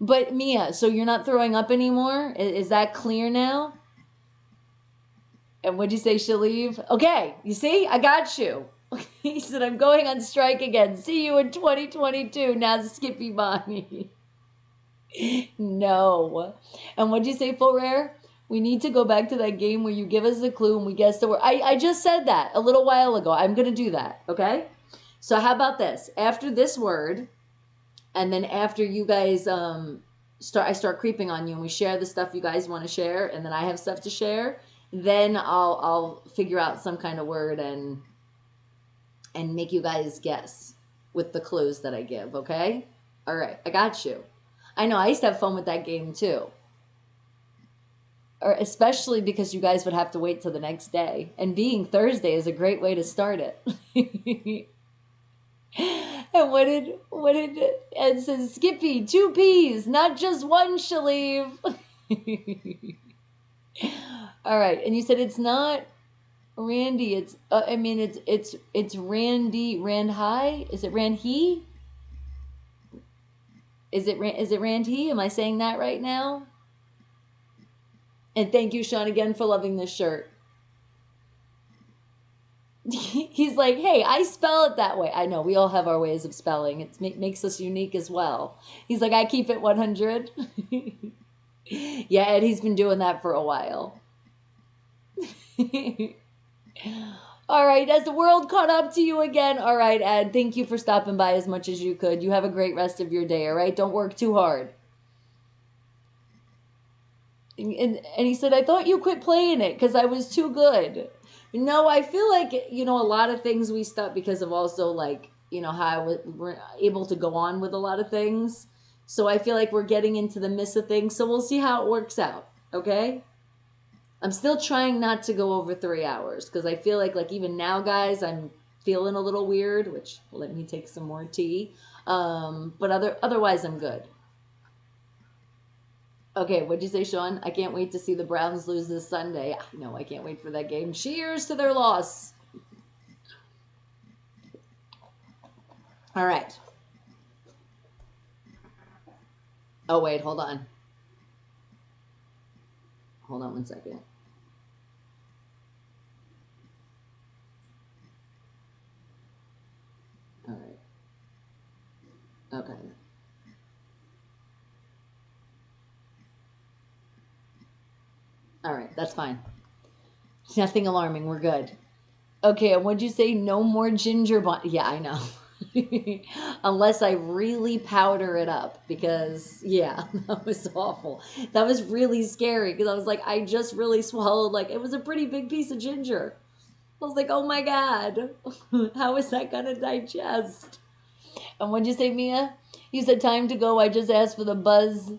But Mia, so you're not throwing up anymore? Is that clear now? And what'd you say, Shaleev? Okay, you see? I got you. He said, I'm going on strike again. See you in 2022. Now Skippy Bonnie. No. And what'd you say, Full Rare? We need to go back to that game where you give us a clue and we guess the word. I just said that a little while ago. I'm going to do that, okay? So how about this? After this word, and then after you guys I start creeping on you and we share the stuff you guys want to share, and then I have stuff to share, then I'll figure out some kind of word and make you guys guess with the clues that I give, okay? All right, I got you. I know, I used to have fun with that game too. Or especially because you guys would have to wait till the next day. And being Thursday is a great way to start it. And what did Ed says, Skippy, 2 P's, not just one, Shaleev. All right, and you said it's not Randy, it's Randy, Rand High? Is it Rand He? Is it Rand He? Am I saying that right now? And thank you, Sean, again for loving this shirt. He's like, hey, I spell it that way. I know, we all have our ways of spelling. It makes us unique as well. He's like, I keep it 100. Yeah, Ed, he's been doing that for a while. All right, has the world caught up to you again? All right, Ed, thank you for stopping by as much as you could. You have a great rest of your day, all right? Don't work too hard. And he said, I thought you quit playing it because I was too good. No, I feel like, a lot of things we stopped because of also, like, how we're able to go on with a lot of things. So I feel like we're getting into the midst of things. So we'll see how it works out, okay? I'm still trying not to go over 3 hours because I feel like even now, guys, I'm feeling a little weird, which let me take some more tea. But otherwise, I'm good. Okay, what'd you say, Sean? I can't wait to see the Browns lose this Sunday. No, I can't wait for that game. Cheers to their loss. All right. Oh, wait, hold on. Hold on one second. All right. Okay. All right, that's fine. Nothing alarming. We're good. Okay, and what'd you say? No more ginger bun. Yeah, I know. Unless I really powder it up because, yeah, that was awful. That was really scary because I was like, I just really swallowed, like, it was a pretty big piece of ginger. I was like, oh my God, how is that going to digest? And what'd you say, Mia? You said time to go. I just asked for the buzz.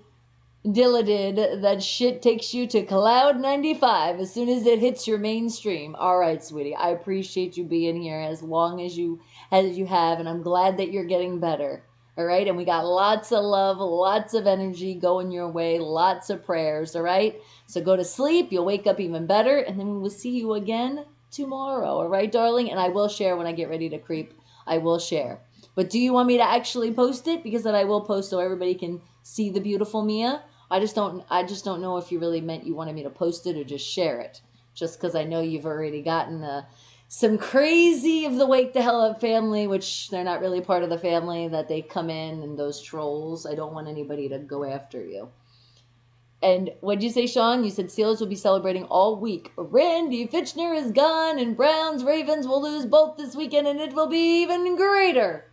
Dilla did. That shit takes you to Cloud 95 as soon as it hits your mainstream. All right, sweetie. I appreciate you being here as long as you have, and I'm glad that you're getting better. All right, and we got lots of love, lots of energy going your way, lots of prayers. All right, so go to sleep. You'll wake up even better, and then we will see you again tomorrow. All right, darling. And I will share when I get ready to creep. I will share. But do you want me to actually post it? Because then I will post so everybody can see the beautiful Mia. I just don't know if you really meant you wanted me to post it or just share it. Just because I know you've already gotten some crazy of the Wake the Hell Up family, which they're not really part of the family, that they come in and those trolls. I don't want anybody to go after you. And what'd you say, Sean? You said Steelers will be celebrating all week. Randy Fitchner is gone, and Browns Ravens will lose both this weekend, and it will be even greater.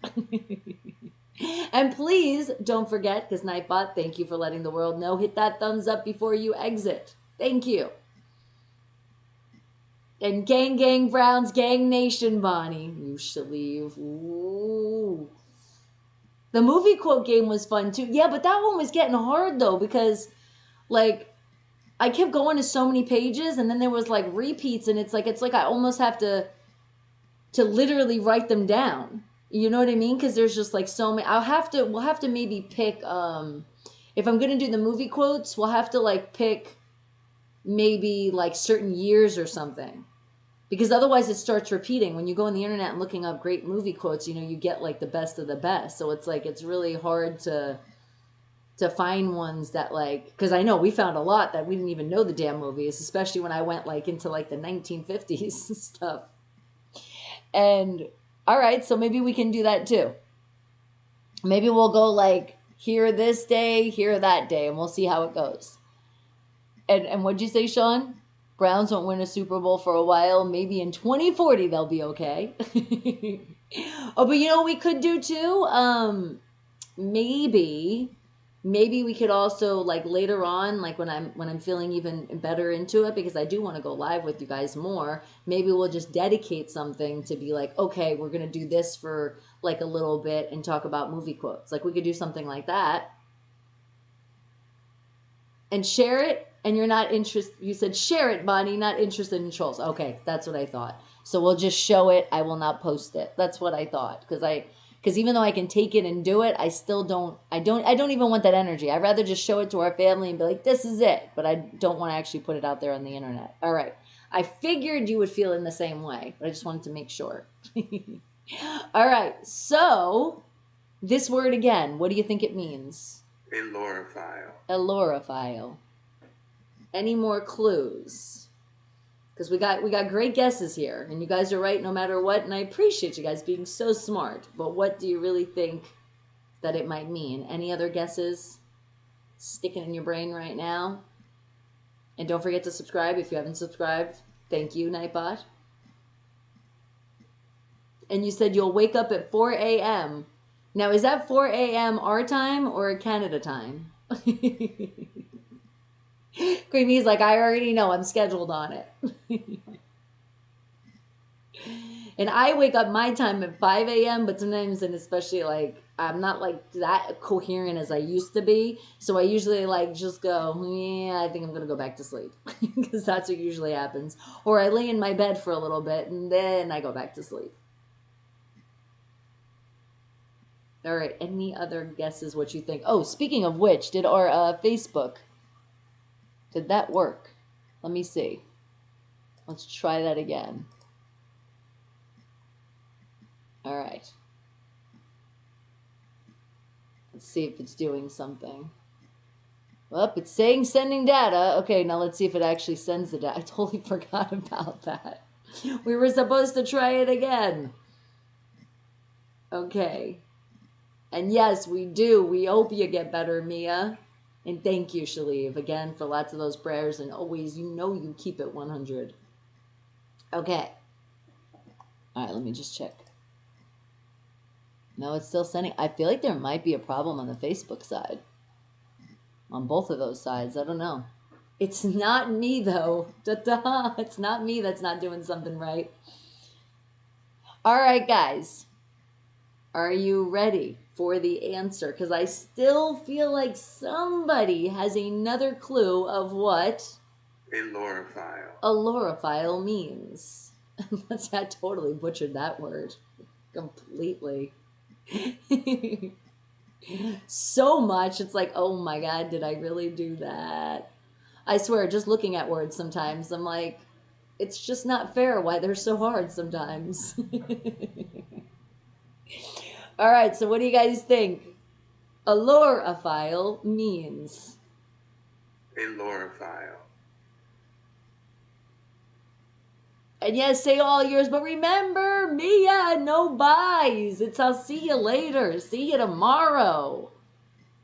And please don't forget, because Nightbot, thank you for letting the world know, hit that thumbs up before you exit. Thank you. And gang Browns, gang nation, Bonnie. You should leave. Ooh. The movie quote game was fun too. Yeah, but that one was getting hard though, because like I kept going to so many pages and then there was like repeats, and it's like I almost have to literally write them down. You know what I mean? Because there's just like so many. We'll have to maybe pick, if I'm going to do the movie quotes, we'll have to like pick maybe like certain years or something. Because otherwise it starts repeating. When you go on the internet and looking up great movie quotes, you get like the best of the best. So it's like, it's really hard to find ones that like, because I know we found a lot that we didn't even know the damn movies, especially when I went like into like the 1950s and stuff. And all right, so maybe we can do that too. Maybe we'll go like here this day, here that day, and we'll see how it goes. And what'd you say, Sean? Browns won't win a Super Bowl for a while. Maybe in 2040 they'll be okay. Oh, but you know what we could do too? Maybe we could also like later on, like when I'm feeling even better into it, because I do want to go live with you guys more. Maybe we'll just dedicate something to be like, okay, we're gonna do this for like a little bit and talk about movie quotes. Like we could do something like that and share it. And you're not interested. You said share it, Bonnie. Not interested in trolls. Okay, that's what I thought. So we'll just show it. I will not post it. That's what I thought, because even though I can take it and do it, I still don't. I don't even want that energy. I'd rather just show it to our family and be like, this is it. But I don't want to actually put it out there on the internet. All right. I figured you would feel in the same way, but I just wanted to make sure. All right, so this word again, what do you think it means? Alorophile. Alorophile. Any more clues? Because we got great guesses here, and you guys are right no matter what, and I appreciate you guys being so smart. But what do you really think that it might mean? Any other guesses sticking in your brain right now? And don't forget to subscribe if you haven't subscribed. Thank you, Nightbot. And you said you'll wake up at 4 a.m. Now, is that 4 a.m. our time or Canada time? Creamy's like, I already know. I'm scheduled on it. And I wake up my time at 5 a.m., but sometimes, and especially like, I'm not like that coherent as I used to be. So I usually like just go, yeah, I think I'm going to go back to sleep. Because that's what usually happens. Or I lay in my bed for a little bit and then I go back to sleep. All right, any other guesses what you think? Oh, speaking of which, did our Facebook, did that work? Let me see. Let's try that again. All right. Let's see if it's doing something. Well, it's saying sending data. Okay, now let's see if it actually sends the data. I totally forgot about that. We were supposed to try it again. Okay. And yes, we do. We hope you get better, Mia. And thank you, Shaleev, again, for lots of those prayers. And always, you know you keep it 100. Okay. All right, let me just check. No, it's still sending. I feel like there might be a problem on the Facebook side. On both of those sides. I don't know. It's not me, though. Ta-ta. It's not me that's not doing something right. All right, guys. Are you ready for the answer? Because I still feel like somebody has another clue of what Alorophile. Alorophile means. I totally butchered that word completely. So much. It's like, oh my God, did I really do that? I swear, just looking at words sometimes, I'm like, it's just not fair why they're so hard sometimes. All right, so what do you guys think alorophile means? Alorophile. And yes, say all yours, but remember, Mia, no buys. It's I'll see you later. See you tomorrow.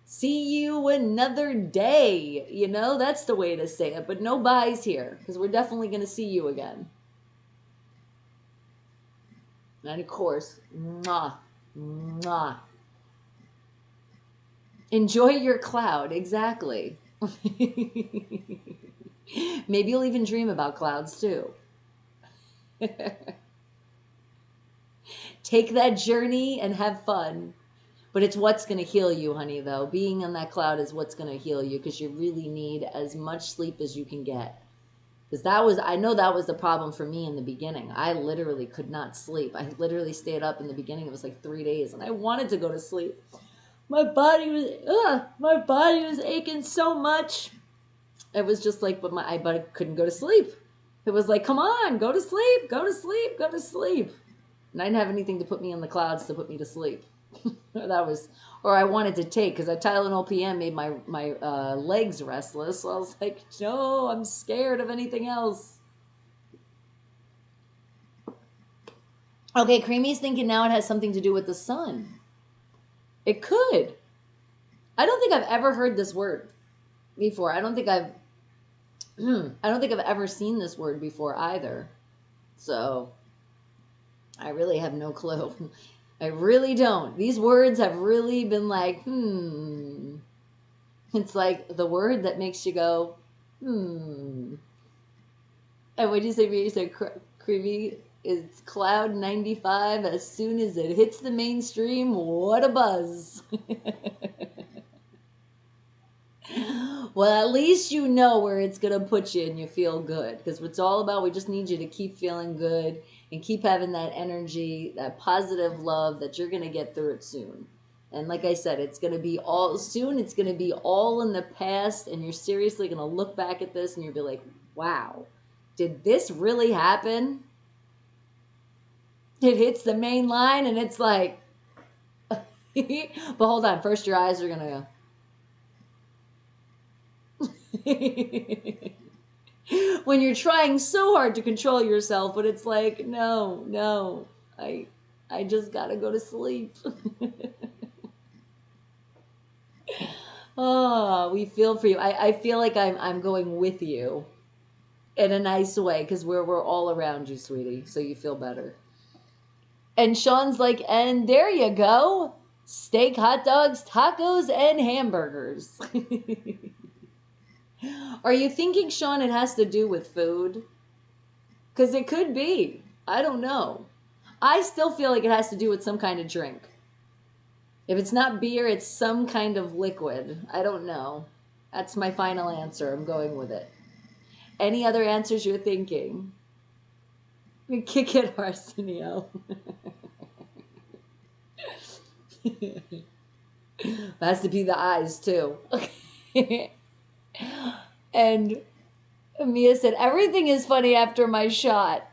See you another day. You know, that's the way to say it. But no buys here, because we're definitely going to see you again. And of course, mwah, mwah. Enjoy your cloud, exactly. Maybe you'll even dream about clouds too. Take that journey and have fun. But it's what's going to heal you, honey, though. Being on that cloud is what's going to heal you because you really need as much sleep as you can get. Because I know that was the problem for me in the beginning. I literally could not sleep. I literally stayed up in the beginning. It was like 3 days and I wanted to go to sleep. My body was aching so much. It was just like, but I couldn't go to sleep. It was like, come on, go to sleep, go to sleep, go to sleep. And I didn't have anything to put me in the clouds to put me to sleep. Or I wanted to take, because a Tylenol PM made my legs restless. So I was like, no, I'm scared of anything else. Okay, Creamy's thinking now it has something to do with the sun. It could. I don't think I've ever heard this word before. I don't think I've ever seen this word before either. So I really have no clue. I really don't. These words have really been like, It's like the word that makes you go, And what did you say? You said creepy. It's cloud 95. As soon as it hits the mainstream, what a buzz. Well, at least you know where it's going to put you and you feel good. Because it's all about, we just need you to keep feeling good and keep having that energy, that positive love that you're going to get through it soon. And like I said, it's going to be all soon. It's going to be all in the past. And you're seriously going to look back at this and you'll be like, wow, Did this really happen? It hits the main line and it's like, but hold on. First, your eyes are going to go. When you're trying so hard to control yourself, but it's like, no, I just got to go to sleep. Oh, we feel for you. I feel like I'm going with you in a nice way because we're all around you, sweetie, so you feel better. And Sean's like, and there you go. Steak, hot dogs, tacos, and hamburgers. Are you thinking, Sean, it has to do with food? Because it could be. I don't know. I still feel like it has to do with some kind of drink. If it's not beer, it's some kind of liquid. I don't know. That's my final answer. I'm going with it. Any other answers you're thinking? Kick it, Arsenio. It has to be the eyes, too. And Mia said, everything is funny after my shot.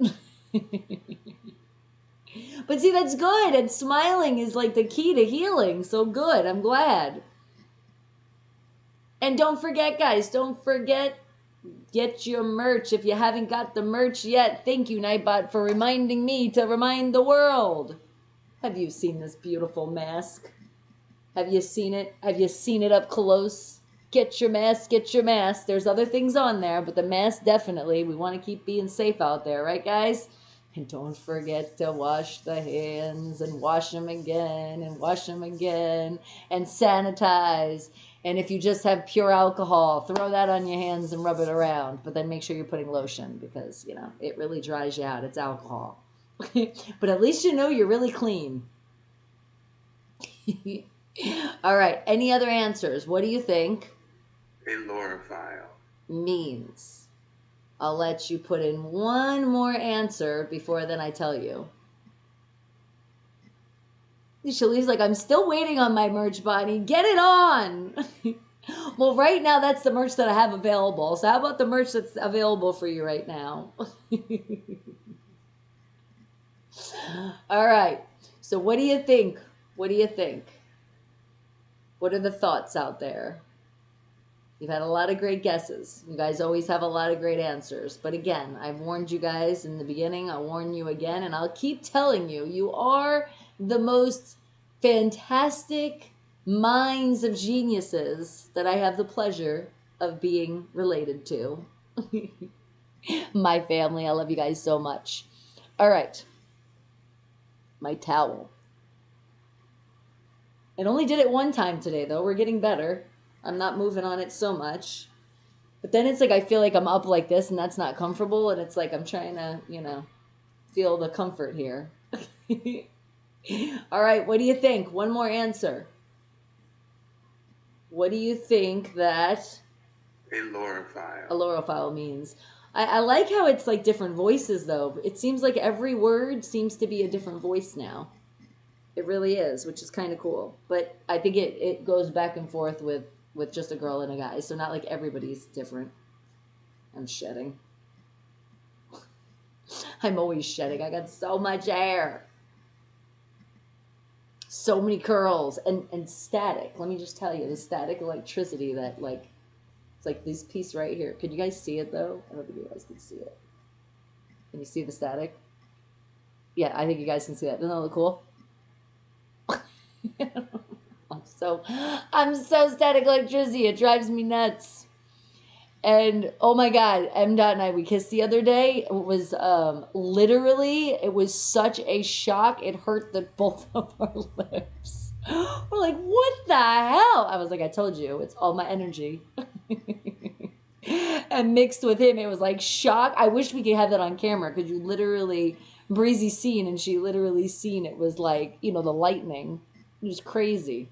But see, that's good. And smiling is like the key to healing. So good. I'm glad. And don't forget, guys, don't forget, get your merch. If you haven't got the merch yet, thank you, Nightbot, for reminding me to remind the world. Have you seen this beautiful mask? Have you seen it? Have you seen it up close? Get your mask, get your mask. There's other things on there, but the mask definitely. We want to keep being safe out there, right, guys? And don't forget to wash the hands and wash them again and wash them again and sanitize. And if you just have pure alcohol, throw that on your hands and rub it around. But then make sure you're putting lotion because, you know, it really dries you out. It's alcohol. But at least you know you're really clean. All right. Any other answers? What do you think? Alorophile. Means. I'll let you put in one more answer before then I tell you. Shali's like, I'm still waiting on my merch, Bonnie. Get it on. Well, right now, that's the merch that I have available. So how about the merch that's available for you right now? All right. So what do you think? What do you think? What are the thoughts out there? You've had a lot of great guesses. You guys always have a lot of great answers. But again, I've warned you guys in the beginning. I'll warn you again. And I'll keep telling you, you are the most fantastic minds of geniuses that I have the pleasure of being related to. My family, I love you guys so much. All right. My towel. It only did it one time today, though. We're getting better. I'm not moving on it so much. But then it's like I feel like I'm up like this, and that's not comfortable. And it's like I'm trying to, you know, feel the comfort here. All right, what do you think? One more answer. What do you think that alorophile means? I like how it's like different voices, though. It seems like every word seems to be a different voice now. It really is, which is kind of cool. But I think it goes back and forth with just a girl and a guy. So not like everybody's different. I'm shedding. I'm always shedding. I got so much hair. So many curls and static. Let me just tell you, the static electricity that like, it's like this piece right here. Can you guys see it though? I don't think you guys can see it. Can you see the static? Yeah, I think you guys can see that. Doesn't that look cool? I'm so static electricity. It drives me nuts. And oh my God, M. Dot and I, we kissed the other day. It was literally, it was such a shock. It hurt both of our lips. We're like, what the hell? I was like, I told you, it's all my energy. And mixed with him, it was like shock. I wish we could have that on camera because you literally, Breezy seen, and she literally seen it was like, you know, the lightning. It was crazy.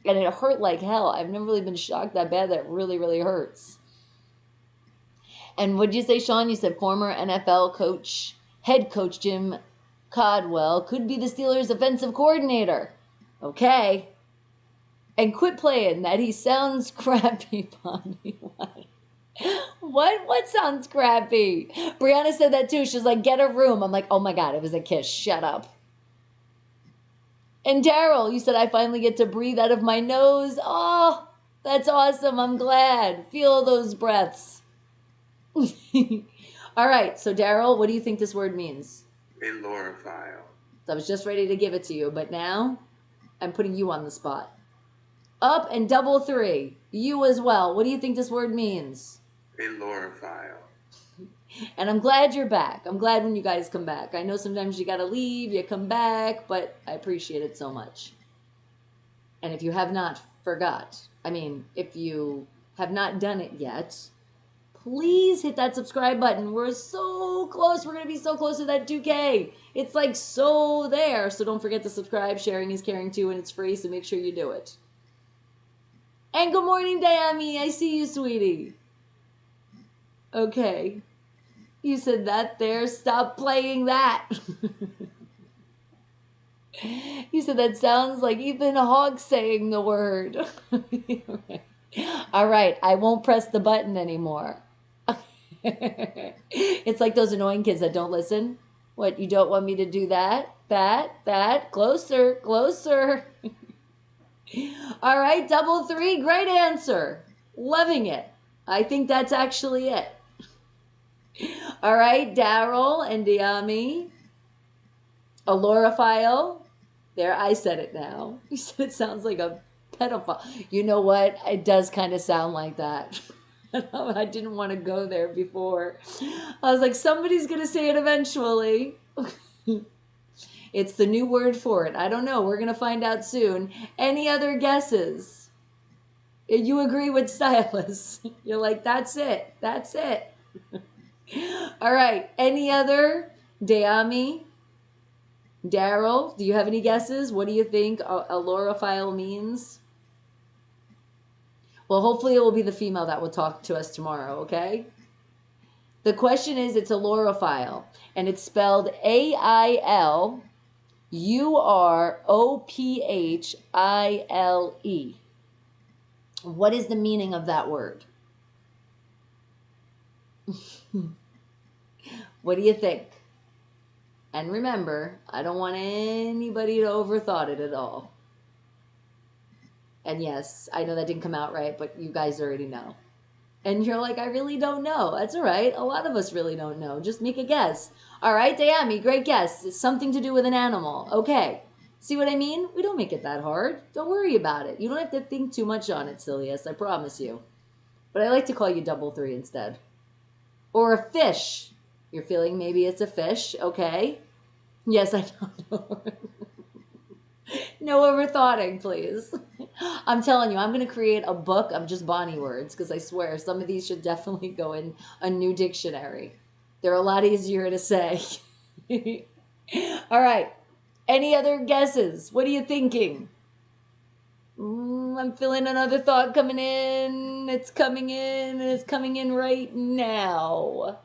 And it hurt like hell. I've never really been shocked that bad. That really, really hurts. And what'd you say, Sean? You said former NFL coach, head coach Jim Caldwell could be the Steelers' offensive coordinator. Okay. And quit playing that he sounds crappy, Bonnie. What sounds crappy? Brianna said that too. She's like, get a room. I'm like, oh my God, it was a kiss. Shut up. And Daryl, you said I finally get to breathe out of my nose. Oh, that's awesome. I'm glad. Feel those breaths. All right. So Daryl, what do you think this word means? Alorophile. So I was just ready to give it to you, but now I'm putting you on the spot. Up and double 3. You as well. What do you think this word means? Alorophile. And I'm glad you're back. I'm glad when you guys come back. I know sometimes you got to leave, you come back, but I appreciate it so much. And if you have not if you have not done it yet, please hit that subscribe button. We're so close. We're going to be so close to that 2K. It's like so there. So don't forget to subscribe. Sharing is caring too, and it's free, so make sure you do it. And good morning, Diami. I see you, sweetie. Okay. You said that there. Stop playing that. You said that sounds like Ethan Hawke saying the word. All right. I won't press the button anymore. It's like those annoying kids that don't listen. What, you don't want me to do that? That, closer, closer. All right, double 3, great answer. Loving it. I think that's actually it. All right, Daryl and Diami. Alorophile. There, I said it now. You said it sounds like a pedophile. You know what? It does kind of sound like that. I didn't want to go there before. I was like, somebody's going to say it eventually. It's the new word for it. I don't know. We're going to find out soon. Any other guesses? You agree with Stylus. You're like, that's it. That's it. All right. Any other? Diami? Daryl, do you have any guesses? What do you think alorophile means? Well, hopefully it will be the female that will talk to us tomorrow, okay? The question is, it's alorophile, and it's spelled Ailurophle. What is the meaning of that word? What do you think? And remember, I don't want anybody to overthought it at all. And yes, I know that didn't come out right, but you guys already know. And you're like, I really don't know. That's all right. A lot of us really don't know. Just make a guess. All right, Diami, great guess. It's something to do with an animal. Okay. See what I mean? We don't make it that hard. Don't worry about it. You don't have to think too much on it, Silius. I promise you. But I like to call you double 3 instead. Or a fish. You're feeling maybe it's a fish. Okay. Yes, I don't know. No overthoughting, please. I'm telling you, I'm going to create a book of just Bonnie words because I swear some of these should definitely go in a new dictionary. They're a lot easier to say. All right. Any other guesses? What are you thinking? I'm feeling another thought coming in. It's coming in, and it's coming in right now.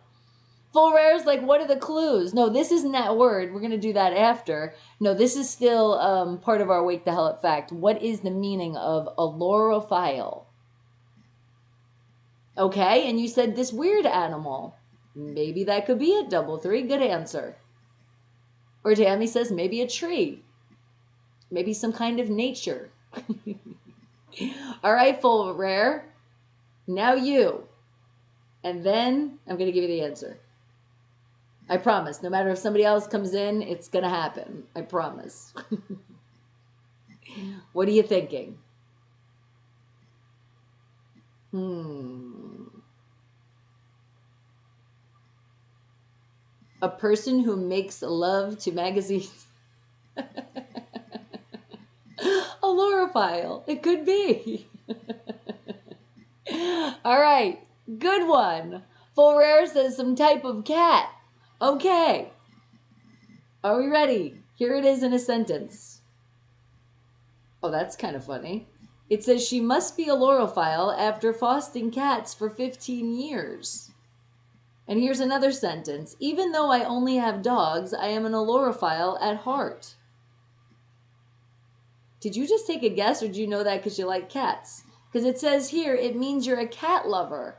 Full Rare's like, what are the clues? No, this isn't that word. We're going to do that after. No, this is still part of our Wake the Hell Up fact. What is the meaning of alorophile? Okay, and you said this weird animal. Maybe that could be it, double 3. Good answer. Or Tammy says maybe a tree. Maybe some kind of nature. All right, Full Rare. Now you. And then I'm going to give you the answer. I promise. No matter if somebody else comes in, it's going to happen. I promise. What are you thinking? A person who makes love to magazines. Alorophile. It could be. All right. Good one. Full Rare says some type of cat. Okay. Are we ready? Here it is in a sentence. Oh, that's kind of funny. It says she must be alorophile after fostering cats for 15 years. And here's another sentence. Even though I only have dogs, I am an alorophile at heart. Did you just take a guess, or do you know that because you like cats? Because it says here, it means you're a cat lover.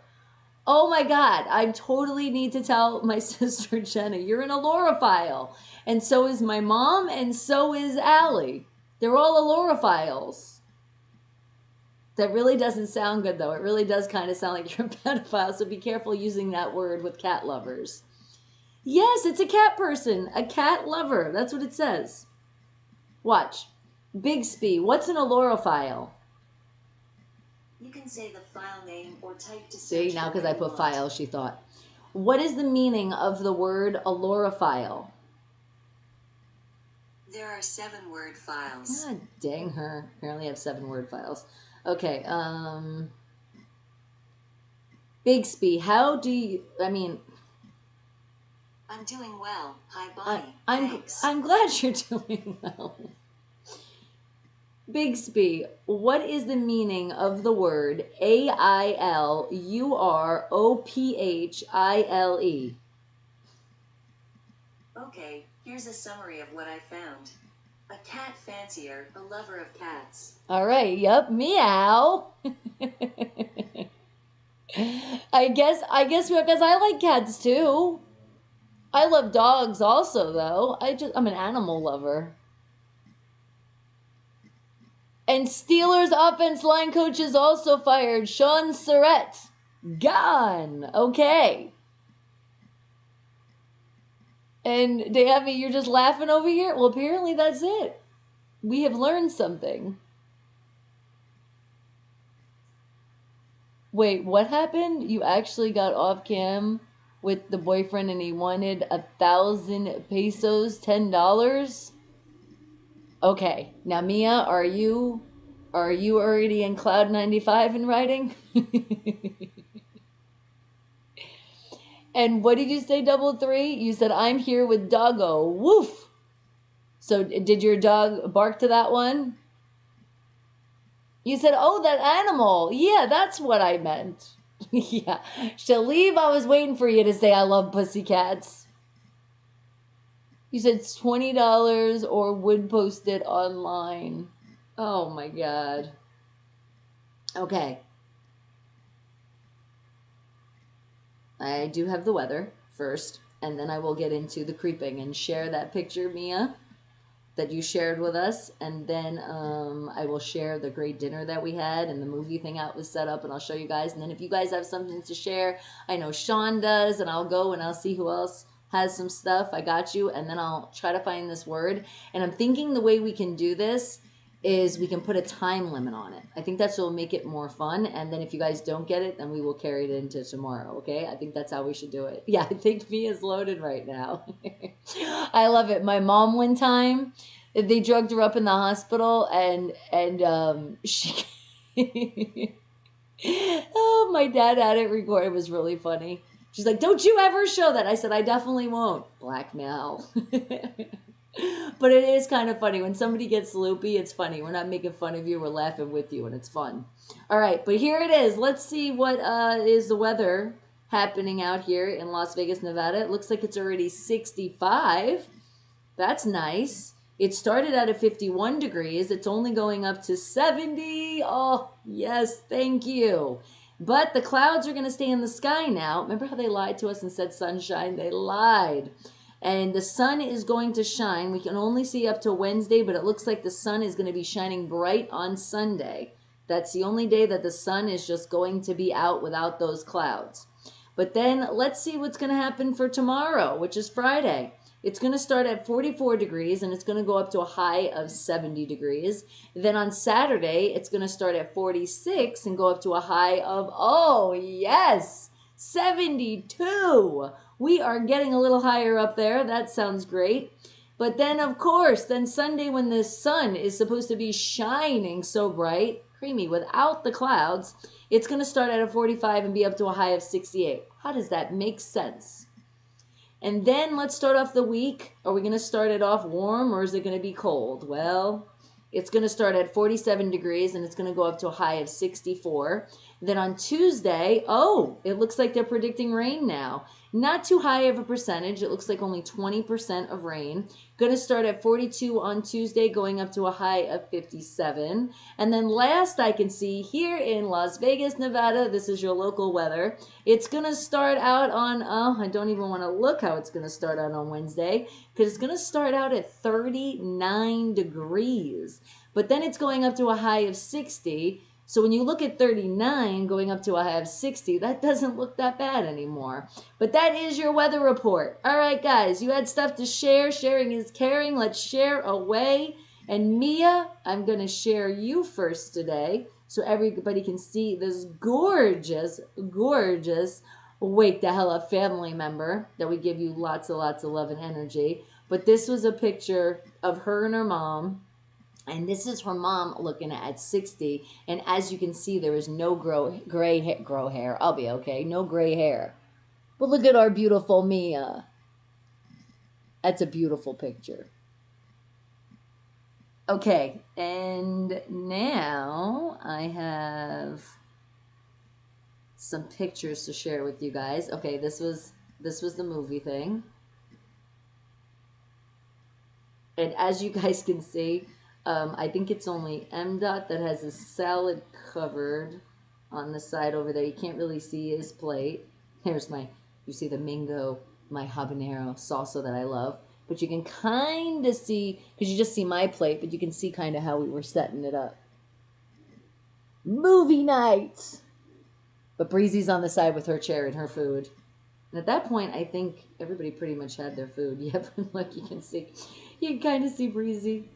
Oh my God, I totally need to tell my sister Jenna, you're an alloraphile. And so is my mom, and so is Allie. They're all allorophiles. That really doesn't sound good, though. It really does kind of sound like you're a pedophile, so be careful using that word with cat lovers. Yes, it's a cat person, a cat lover. That's what it says. Watch. Bixby, what's an alloraphile? You can say the file name or type to See, search now for because what I you put want. file, she thought. What is the meaning of the word alloraphile? There are 7-word files. God dang her. Apparently I have 7-word files. Okay, Bixby, how do you, I'm doing well. Hi, Bonnie. Thanks. I'm glad you're doing well. Bixby, what is the meaning of the word AILUROPHILE? Okay, here's a summary of what I found. A cat fancier, a lover of cats. All right, yep, meow. I guess because I like cats too. I love dogs also though. I'm an animal lover. And Steelers offense line coach is also fired. Sean Surratt. Gone. Okay. And Davey, you're just laughing over here? Well, apparently that's it. We have learned something. Wait, what happened? You actually got off cam with the boyfriend and he wanted 1,000 pesos, $10? Okay. Now, Mia, are you already in Cloud 95 in writing? And what did you say, Double Three? You said, I'm here with Doggo. Woof! So did your dog bark to that one? You said, oh, that animal. Yeah, that's what I meant. Yeah. Shalib, I was waiting for you to say I love pussycats. You said it's $20 or would post it online. Oh, my God. Okay. I do have the weather first, and then I will get into the creeping and share that picture, Mia, that you shared with us, and then I will share the great dinner that we had and the movie thing out was set up, and I'll show you guys. And then if you guys have something to share, I know Sean does, and I'll go and I'll see who else has some stuff. I got you, and then I'll try to find this word. And I'm thinking the way we can do this is we can put a time limit on it. I think that's what will make it more fun. And then if you guys don't get it, then we will carry it into tomorrow, okay? I think that's how we should do it. Yeah, I think Mia's loaded right now. I love it. My mom one time, they drugged her up in the hospital and she... Oh, my dad had it recorded. It was really funny. She's like, don't you ever show that. I said, I definitely won't. Blackmail. But it is kind of funny. When somebody gets loopy, it's funny. We're not making fun of you. We're laughing with you, and it's fun. All right, but here it is. Let's see what is the weather happening out here in Las Vegas, Nevada. It looks like it's already 65. That's nice. It started out at 51 degrees. It's only going up to 70. Oh, yes, thank you. But the clouds are going to stay in the sky now. Remember how they lied to us and said sunshine? They lied. And the sun is going to shine. We can only see up to Wednesday, but it looks like the sun is going to be shining bright on Sunday. That's the only day that the sun is just going to be out without those clouds. But then let's see what's going to happen for tomorrow, which is Friday. It's going to start at 44 degrees and it's going to go up to a high of 70 degrees. Then on Saturday, it's going to start at 46 and go up to a high of, oh yes, 72. We are getting a little higher up there. That sounds great. But then, of course, then Sunday when the sun is supposed to be shining so bright, creamy, without the clouds, it's going to start at a 45 and be up to a high of 68. How does that make sense? And then let's start off the week. Are we going to start it off warm or is it going to be cold? Well, it's going to start at 47 degrees and it's going to go up to a high of 64. Then on Tuesday, oh, it looks like they're predicting rain now. Not too high of a percentage. It looks like only 20% of rain. Going to start at 42 on Tuesday, going up to a high of 57. And then last I can see here in Las Vegas, Nevada, this is your local weather. It's going to start out on, oh, I don't even want to look how it's going to start out on Wednesday, because it's going to start out at 39 degrees. But then it's going up to a high of 60. So when you look at 39 going up to a high of 60, that doesn't look that bad anymore. But that is your weather report. All right, guys, you had stuff to share. Sharing is caring. Let's share away. And Mia, I'm going to share you first today so everybody can see this gorgeous, gorgeous Wake the Hell Up family member that we give you lots of love and energy. But this was a picture of her and her mom. And this is her mom looking at 60. And as you can see, there is no gray hair. I'll be okay. No gray hair. But look at our beautiful Mia. That's a beautiful picture. Okay. And now I have some pictures to share with you guys. Okay, this was the movie thing. And as you guys can see, I think it's only MDOT that has a salad covered on the side over there. You can't really see his plate. Here's you see the mango, my habanero salsa that I love. But you can kind of see, because you just see my plate, but you can see kind of how we were setting it up. Movie night! But Breezy's on the side with her chair and her food. And at that point, I think everybody pretty much had their food. Yeah, but look, you can kind of see Breezy.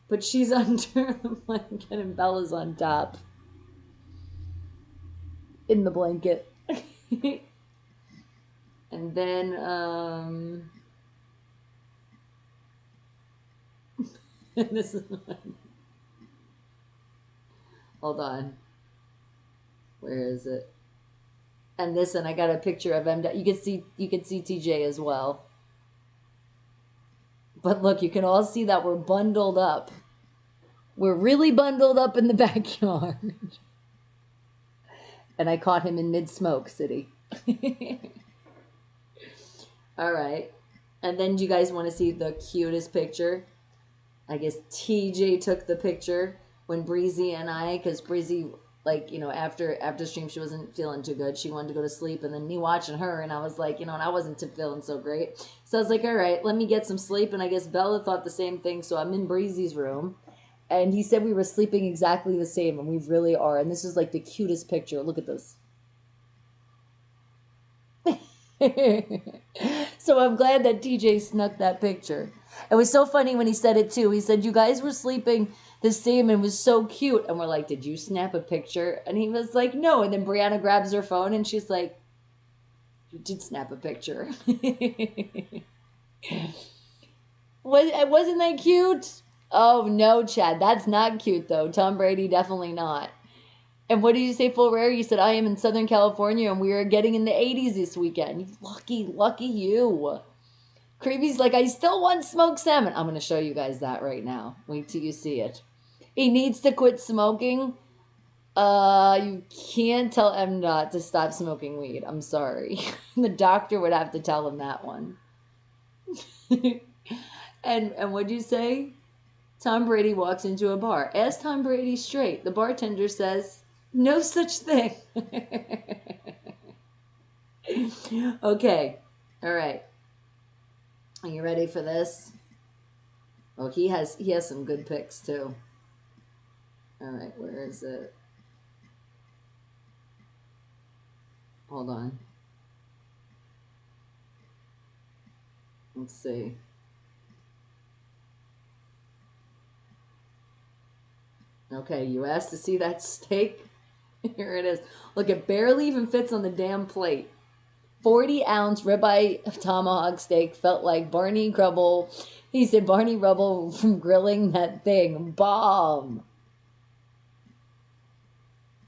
But she's under the blanket and Bella's on top. In the blanket. And then, this is one. Hold on. Where is it? And I got a picture of MDOT. You can see TJ as well. But look, you can all see that we're bundled up. We're really bundled up in the backyard. And I caught him in mid-smoke city. All right. And then do you guys want to see the cutest picture? I guess TJ took the picture when Breezy and I, because Breezy, like, you know, after stream, she wasn't feeling too good. She wanted to go to sleep, and then me watching her, and I was like, you know, and I wasn't feeling so great. So I was like, all right, let me get some sleep. And I guess Bella thought the same thing. So I'm in Breezy's room, and he said we were sleeping exactly the same, and we really are. And this is like the cutest picture. Look at this. So I'm glad that TJ snuck that picture. It was so funny when he said it too. He said, you guys were sleeping the same and was so cute. And we're like, did you snap a picture? And he was like, no. And then Brianna grabs her phone and she's like, you did snap a picture. Wasn't that cute? Oh, no, Chad. That's not cute, though. Tom Brady, definitely not. And what did you say, Full Rare? You said, I am in Southern California, and we are getting in the 80s this weekend. Lucky you. Creepy's like, I still want smoked salmon. I'm going to show you guys that right now. Wait till you see it. He needs to quit smoking. You can't tell MDOT to stop smoking weed. I'm sorry. The doctor would have to tell him that one. And what'd you say? Tom Brady walks into a bar. Ask Tom Brady straight. The bartender says, no such thing. Okay. All right. Are you ready for this? Oh, he has some good picks too. All right, where is it? Hold on. Let's see. Okay, you asked to see that steak? Here it is. Look, it barely even fits on the damn plate. 40-ounce ribeye tomahawk steak felt like Barney Rubble. He said Barney Rubble from grilling that thing. Bomb.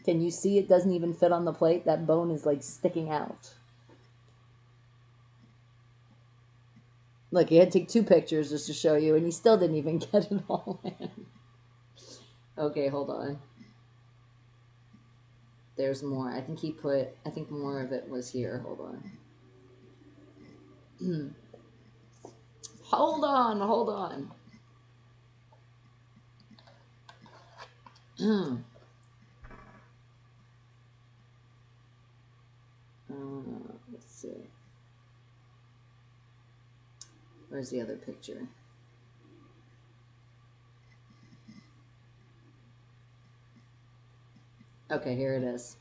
Can you see it doesn't even fit on the plate? That bone is like sticking out. Look, he had to take 2 pictures just to show you, and he still didn't even get it all in. Okay, hold on. there's more. I think more of it was here. Hold on. Hold on. Let's see. Where's the other picture? Okay, here it is.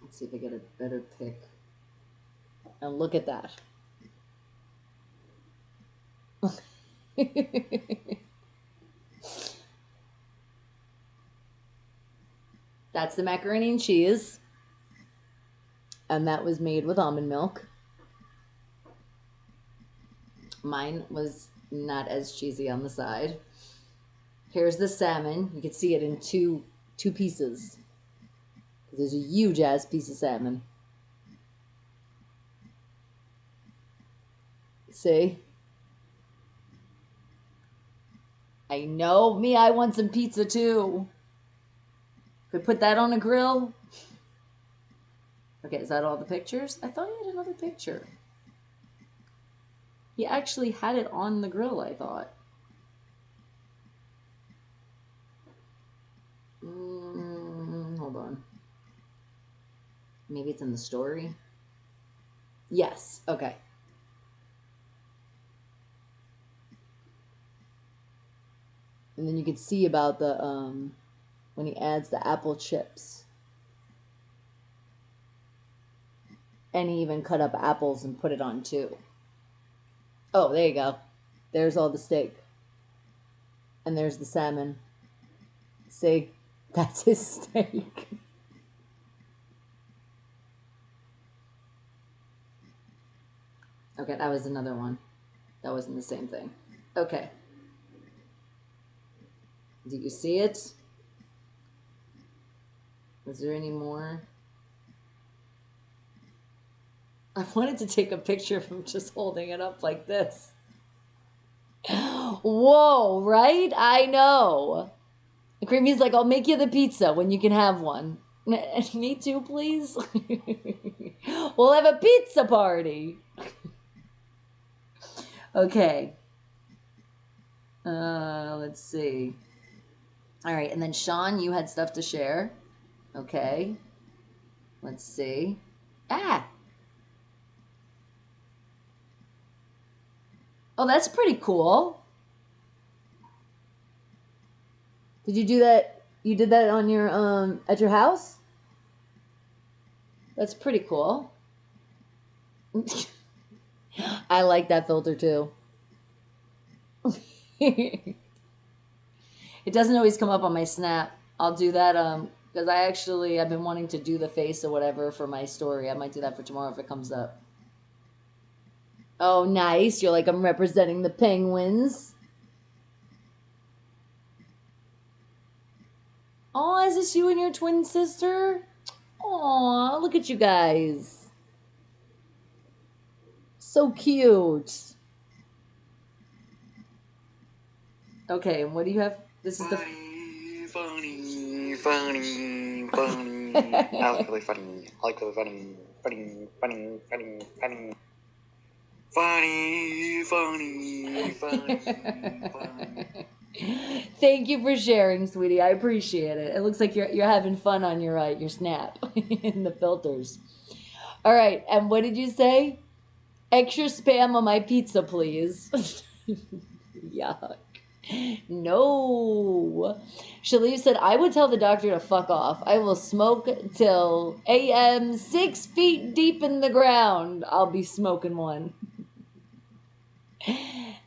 Let's see if I get a better pic. And look at that. That's the macaroni and cheese. And that was made with almond milk. Mine was not as cheesy on the side. Here's the salmon. You can see it in two pieces. There's a huge ass piece of salmon. See? I know. Me, I want some pizza too. Could put that on a grill. Okay, is that all the pictures? I thought he had another picture. He actually had it on the grill, I thought. Hold on. Maybe it's in the story. Yes, okay. And then you could see about the, when he adds the apple chips. And he even cut up apples and put it on too. Oh, there you go. There's all the steak. And there's the salmon. See? That's his steak. Okay, that was another one. That wasn't the same thing. Okay. Do you see it? Was there any more? I wanted to take a picture of him just holding it up like this. Whoa, right? I know. Creamy's like, I'll make you the pizza when you can have one. Me too, please. We'll have a pizza party. Okay. Let's see. All right, and then Sean, you had stuff to share. Okay. Let's see. Ah! Oh, that's pretty cool. Did you do that? You did that on your, at your house? That's pretty cool. I like that filter too. It doesn't always come up on my Snap. I'll do that, because I've been wanting to do the face or whatever for my story. I might do that for tomorrow if it comes up. Oh, nice. You're like, I'm representing the Penguins. Oh, is this you and your twin sister? Aw, look at you guys. So cute. Okay, and what do you have? This is funny. I like really funny. I like really funny. Funny. Thank you for sharing, sweetie. I appreciate it. It looks like you're having fun on your Snap in the filters. All right, and what did you say? Extra spam on my pizza, please. Yuck. No. Shalif said, I would tell the doctor to fuck off. I will smoke till AM 6 feet deep in the ground. I'll be smoking one.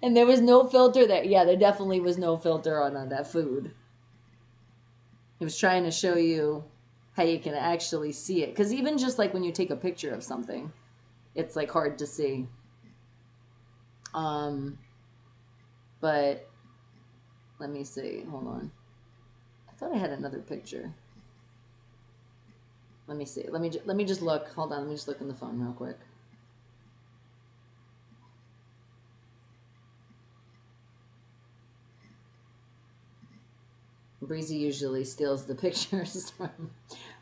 And there was no filter there. Yeah, there definitely was no filter on that food. He was trying to show you how you can actually see it. Because even just like when you take a picture of something, it's like hard to see. But let me see. Hold on. I thought I had another picture. Let me see. Let me just look. Hold on. Let me just look in the phone real quick. Breezy usually steals the pictures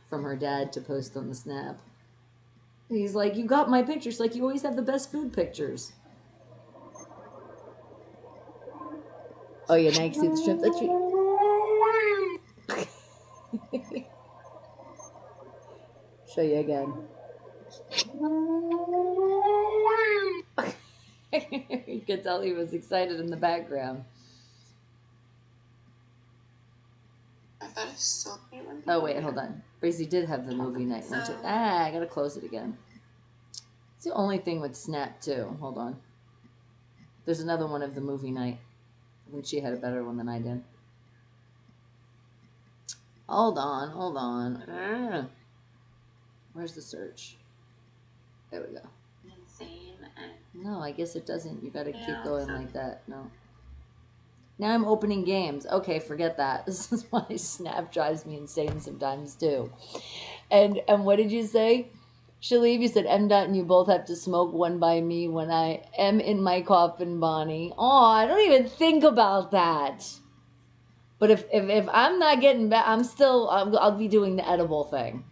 from her dad to post on the Snap. He's like, you got my pictures. Like, you always have the best food pictures. Oh, yeah, now you can see the shrimp. That's right. Show you again. You could tell he was excited in the background. Oh, wait, hold on. Breezy did have the movie night one, too. I gotta close it again. It's the only thing with Snap, too. Hold on. There's another one of the movie night. I think she had a better one than I did. Hold on. Where's the search? There we go. No, I guess it doesn't. You gotta keep going like that. No. Now I'm opening games. Okay, forget that. This is why Snap drives me insane sometimes too. And what did you say? Shaleev, you said M. Dot and you both have to smoke one by me when I am in my coffin, Bonnie. Oh, I don't even think about that. But if I'm not getting back, I'll be doing the edible thing.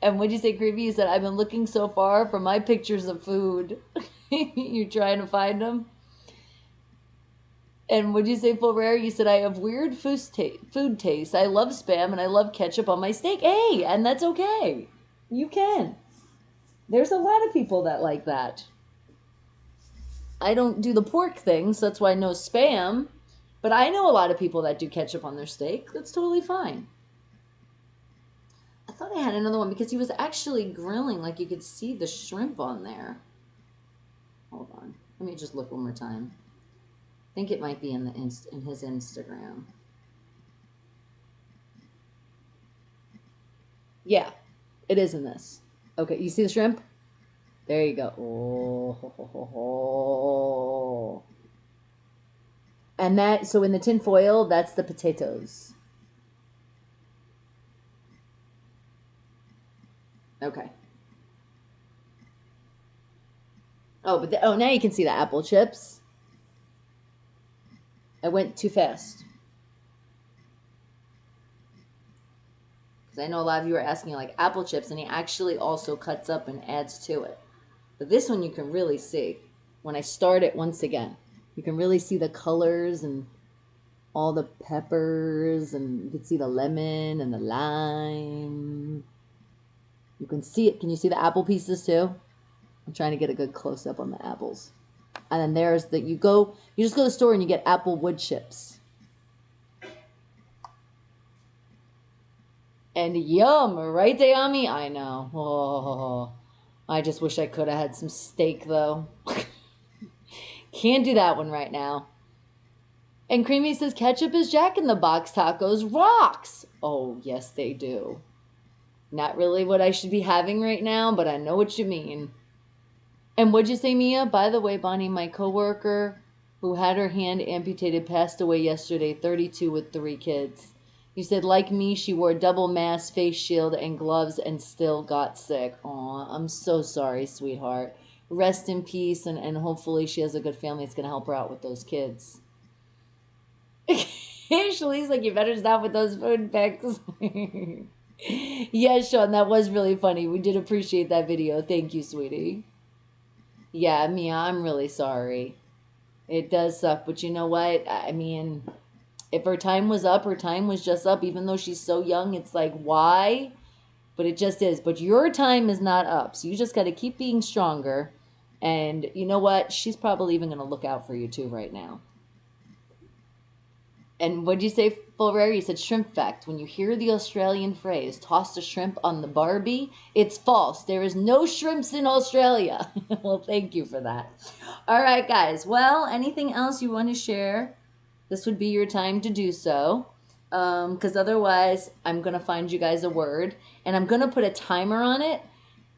And what'd you say, Creepy? You said, I've been looking so far for my pictures of food. You're trying to find them? And what'd you say, Full Rare? You said, I have weird food taste. I love Spam and I love ketchup on my steak. Hey, and that's okay. You can. There's a lot of people that like that. I don't do the pork thing, so that's why no Spam. But I know a lot of people that do ketchup on their steak. That's totally fine. I thought I had another one because he was actually grilling, like you could see the shrimp on there. Hold on. Let me just look one more time. I think it might be in his Instagram. Yeah, it is in this. Okay, you see the shrimp? There you go. Oh. And that, so in the tin foil, that's the potatoes. Okay. Oh, but now you can see the apple chips. I went too fast. Because I know a lot of you are asking like apple chips, and he actually also cuts up and adds to it. But this one you can really see. When I start it once again, you can really see the colors and all the peppers, and you can see the lemon and the lime. You can see it. Can you see the apple pieces too? I'm trying to get a good close-up on the apples. And then there's the, you just go to the store and you get apple wood chips. And yum, right, Dayami? I know. Oh, I just wish I could have had some steak, though. Can't do that one right now. And Creamy says, ketchup is Jack-in-the-Box tacos rocks. Oh, yes, they do. Not really what I should be having right now, but I know what you mean. And what'd you say, Mia? By the way, Bonnie, my coworker who had her hand amputated passed away yesterday, 32 with 3 kids. You said, like me, she wore double mask, face shield, and gloves and still got sick. Aw, I'm so sorry, sweetheart. Rest in peace, and hopefully she has a good family that's going to help her out with those kids. Shalee's like, you better stop with those food pics. Yes, Sean, that was really funny. We did appreciate that video. Thank you, sweetie. Yeah, Mia, I'm really sorry. It does suck, but you know what? I mean, if her time was up, her time was just up. Even though she's so young, it's like, why? But it just is. But your time is not up, so you just got to keep being stronger. And you know what? She's probably even going to look out for you, too, right now. And what'd you say, Full Rare? You said shrimp fact. When you hear the Australian phrase, toss the shrimp on the Barbie, it's false. There is no shrimps in Australia. Well, thank you for that. All right, guys. Well, anything else you want to share? This would be your time to do so. Because otherwise, I'm going to find you guys a word. And I'm going to put a timer on it.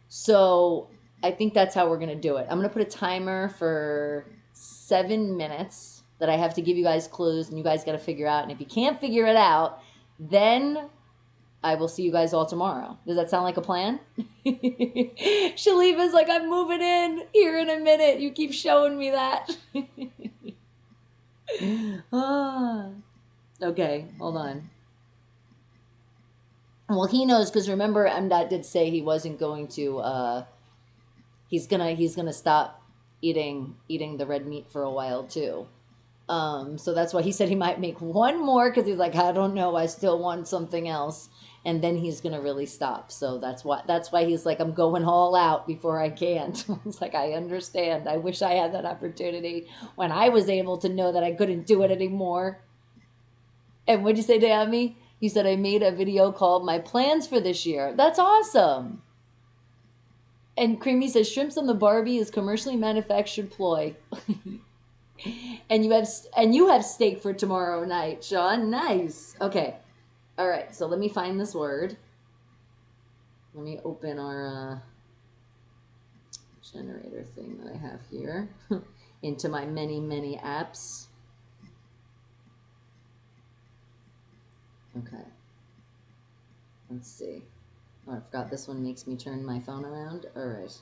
So I think that's how we're going to do it. I'm going to put a timer for 7 minutes. That I have to give you guys clues and you guys got to figure out. And if you can't figure it out, then I will see you guys all tomorrow. Does that sound like a plan? Shaleeva's like, I'm moving in here in a minute. You keep showing me that. Okay, hold on. Well, he knows because remember, MDOT did say he wasn't going to. He's gonna stop eating the red meat for a while too. So that's why he said he might make one more because he's like, I don't know, I still want something else, and then he's gonna really stop. So that's why he's like, I'm going all out before I can't. It's like I understand. I wish I had that opportunity when I was able to know that I couldn't do it anymore. And what'd you say, Dami? You said I made a video called "My Plans for This Year." That's awesome. And Creamy says shrimps on the Barbie is commercially manufactured ploy. And you have steak for tomorrow night, Sean. Nice. Okay. All right. So let me find this word. Let me open our generator thing that I have here into my many apps. Okay. Let's see. Oh, I forgot this one makes me turn my phone around. All right.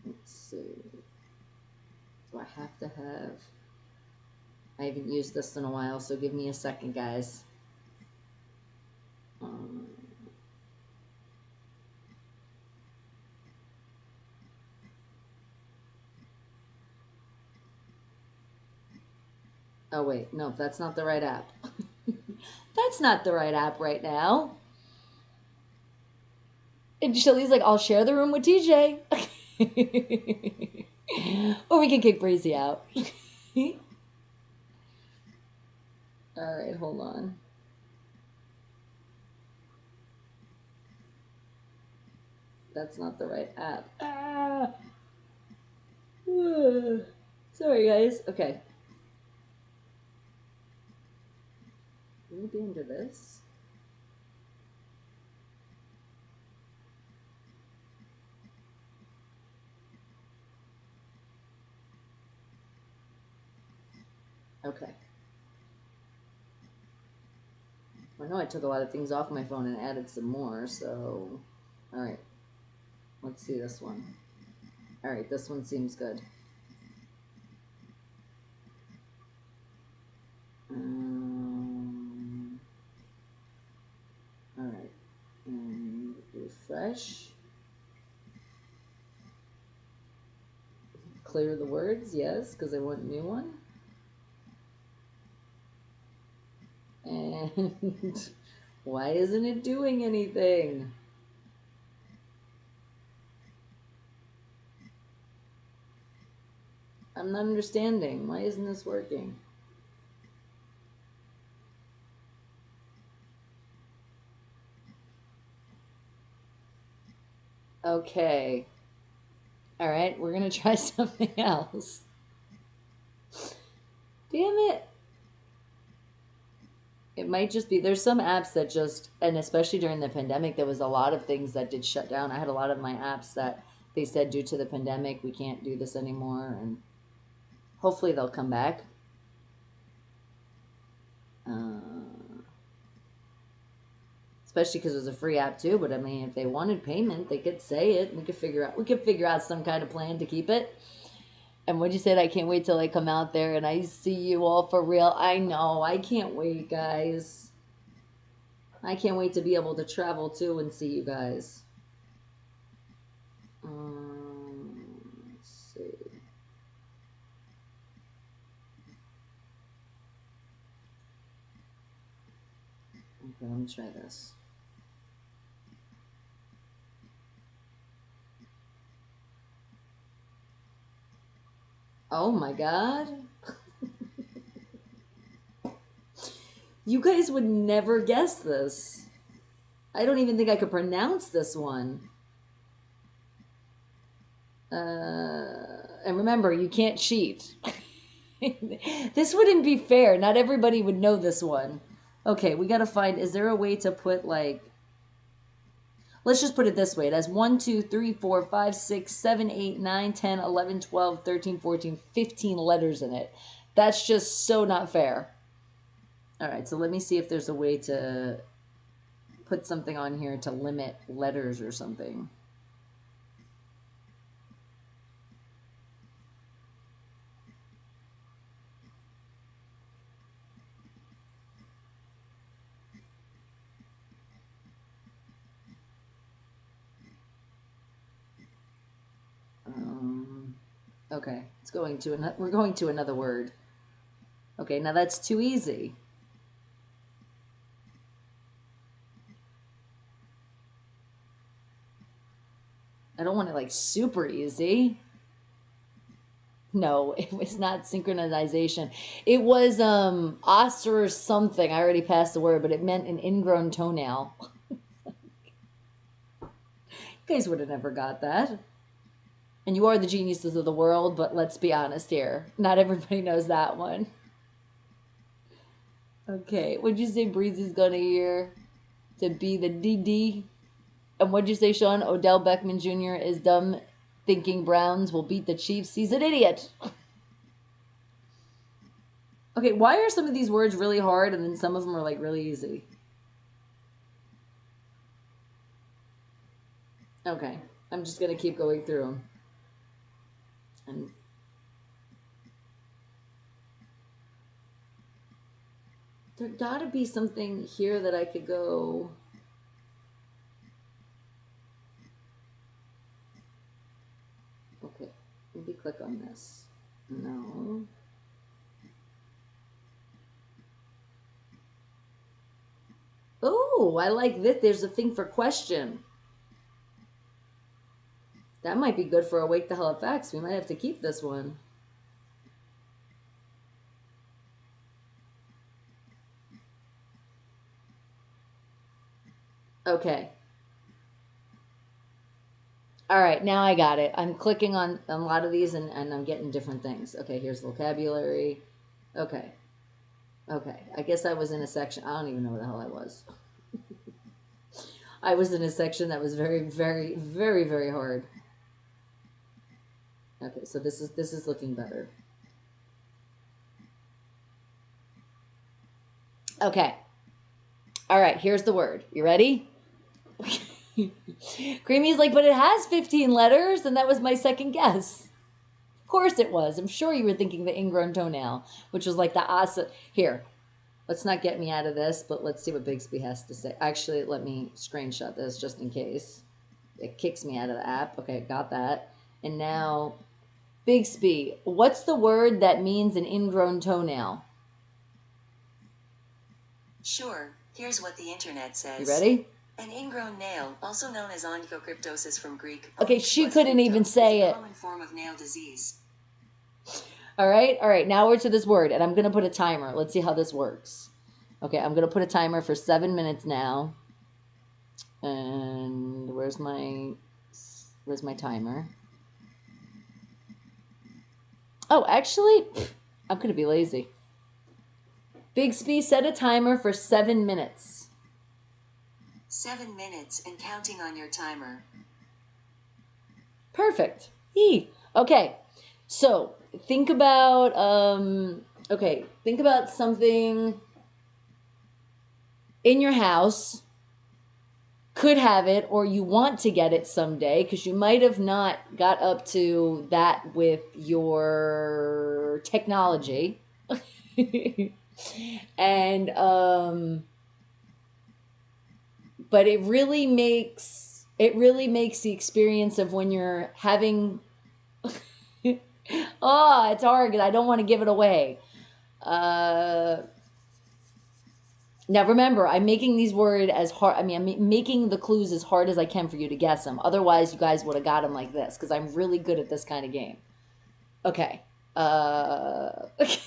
Let's see. Do I have to have... I haven't used this in a while, so give me a second, guys. Oh, wait. No, that's not the right app. That's not the right app right now. And Shelly's like, I'll share the room with TJ. Or we can kick Breezy out. All right, hold on. That's not the right app. Ah! Sorry, guys. Okay. Will it be under this? Okay. I know I took a lot of things off my phone and added some more, so... Alright. Let's see this one. Alright, this one seems good. Alright. And refresh. Clear the words, yes, because I want a new one. And why isn't it doing anything? I'm not understanding. Why isn't this working? Okay. Alright, we're gonna try something else. Damn it. It might just be, there's some apps that just, and especially during the pandemic, there was a lot of things that did shut down. I had a lot of my apps that they said due to the pandemic, we can't do this anymore, and hopefully they'll come back. Especially because it was a free app too, but I mean, if they wanted payment, they could say it, and we could figure out some kind of plan to keep it. And what you said, I can't wait till I come out there and I see you all for real. I know, I can't wait, guys. I can't wait to be able to travel too and see you guys. Let's see. Okay, let me try this. Oh my god. You guys would never guess this. I don't even think I could pronounce this one. And remember, you can't cheat. This wouldn't be fair. Not everybody would know this one. Okay, we gotta find, is there a way to put like, let's just put it this way. It has 1, 2, 3, 4, 5, 6, 7, 8, 9, 10, 11, 12, 13, 14, 15 letters in it. That's just so not fair. All right, so let me see if there's a way to put something on here to limit letters or something. Okay, we're going to another word. Okay, now that's too easy. I don't want it like super easy. No, it was not synchronization. It was osser or something. I already passed the word, but it meant an ingrown toenail. You guys would have never got that. And you are the geniuses of the world, but let's be honest here. Not everybody knows that one. Okay, what'd you say Breezy's gonna hear to be the DD? And what'd you say, Sean? Odell Beckman Jr. is dumb, thinking Browns will beat the Chiefs. He's an idiot. Okay, why are some of these words really hard and then some of them are like really easy? Okay, I'm just gonna keep going through them. And there gotta be something here that I could go. Okay, maybe click on this. No. Oh, I like this. There's a thing for question. That might be good for a Wake the Hell Up Facts. We might have to keep this one. Okay. All right, now I got it. I'm clicking on a lot of these and I'm getting different things. Okay, here's vocabulary. Okay. Okay, I guess I was in a section. I don't even know where the hell I was. I was in a section that was very, very, very, very hard. Okay, so this is looking better. Okay. All right, here's the word. You ready? Creamy's like, but it has 15 letters, and that was my second guess. Of course it was. I'm sure you were thinking the ingrown toenail, which was like the awesome. Here, let's not get me out of this, but let's see what Bigsby has to say. Actually, let me screenshot this just in case. It kicks me out of the app. Okay, got that. And now, Bigsby, what's the word that means an ingrown toenail? Sure, here's what the internet says. You ready? An ingrown nail, also known as onychocryptosis from Greek. Okay, she couldn't even say is a it. common form of nail disease. All right. Now we're to this word, and I'm going to put a timer. Let's see how this works. Okay, I'm going to put a timer for 7 minutes now. And where's my timer? Oh, actually, I'm going to be lazy. Bigsby, set a timer for 7 minutes. 7 minutes and counting on your timer. Perfect. Okay. So think about something in your house. Could have it, or you want to get it someday, because you might have not got up to that with your technology. And but it really makes the experience of when you're having oh, it's hard because I don't want to give it away. Now remember, I'm making these words as hard. I mean, I'm making the clues as hard as I can for you to guess them. Otherwise, you guys would have got them like this because I'm really good at this kind of game. Okay. Okay.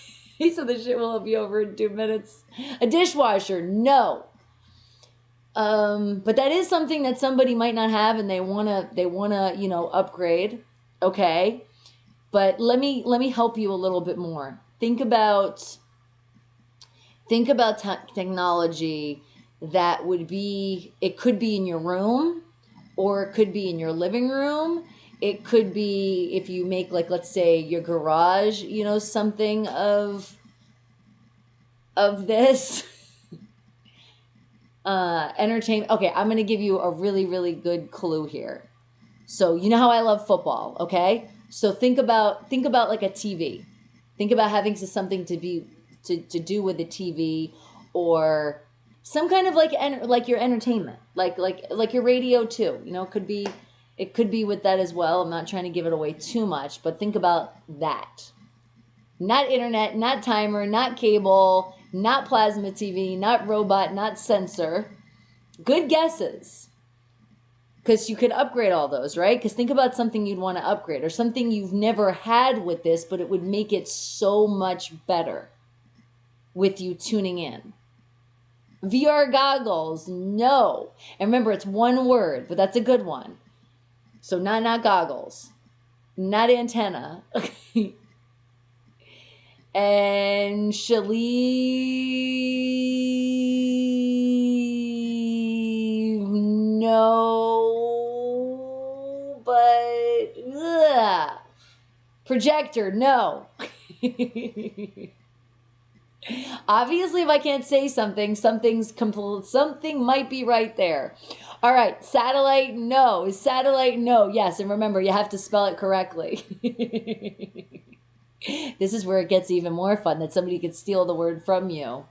So the shit will be over in 2 minutes. A dishwasher? No. But that is something that somebody might not have, and they wanna upgrade. Okay. But let me help you a little bit more. Think about technology that would be, it could be in your room, or it could be in your living room. It could be if you make, like, let's say your garage, something of this. Entertainment. Okay, I'm going to give you a really, really good clue here. So you know how I love football, okay? So think about like a TV. Think about having something to do with a TV, or some kind of like your entertainment, like your radio too. It could be It could be with that as well. I'm not trying to give it away too much, but think about that. Not internet, not timer, not cable, not plasma TV, not robot, not sensor. Good guesses. Because you could upgrade all those, right? Because think about something you'd want to upgrade or something you've never had with this, but it would make it so much better with you tuning in. VR goggles, no. And remember, it's one word, but that's a good one. So not goggles, not antenna. And Shaleeve, no, but ugh. Projector, no. Obviously, if I can't say something, something might be right there. All right, satellite, no. Is satellite, no? Yes, and remember, you have to spell it correctly. This is where it gets even more fun, that somebody could steal the word from you.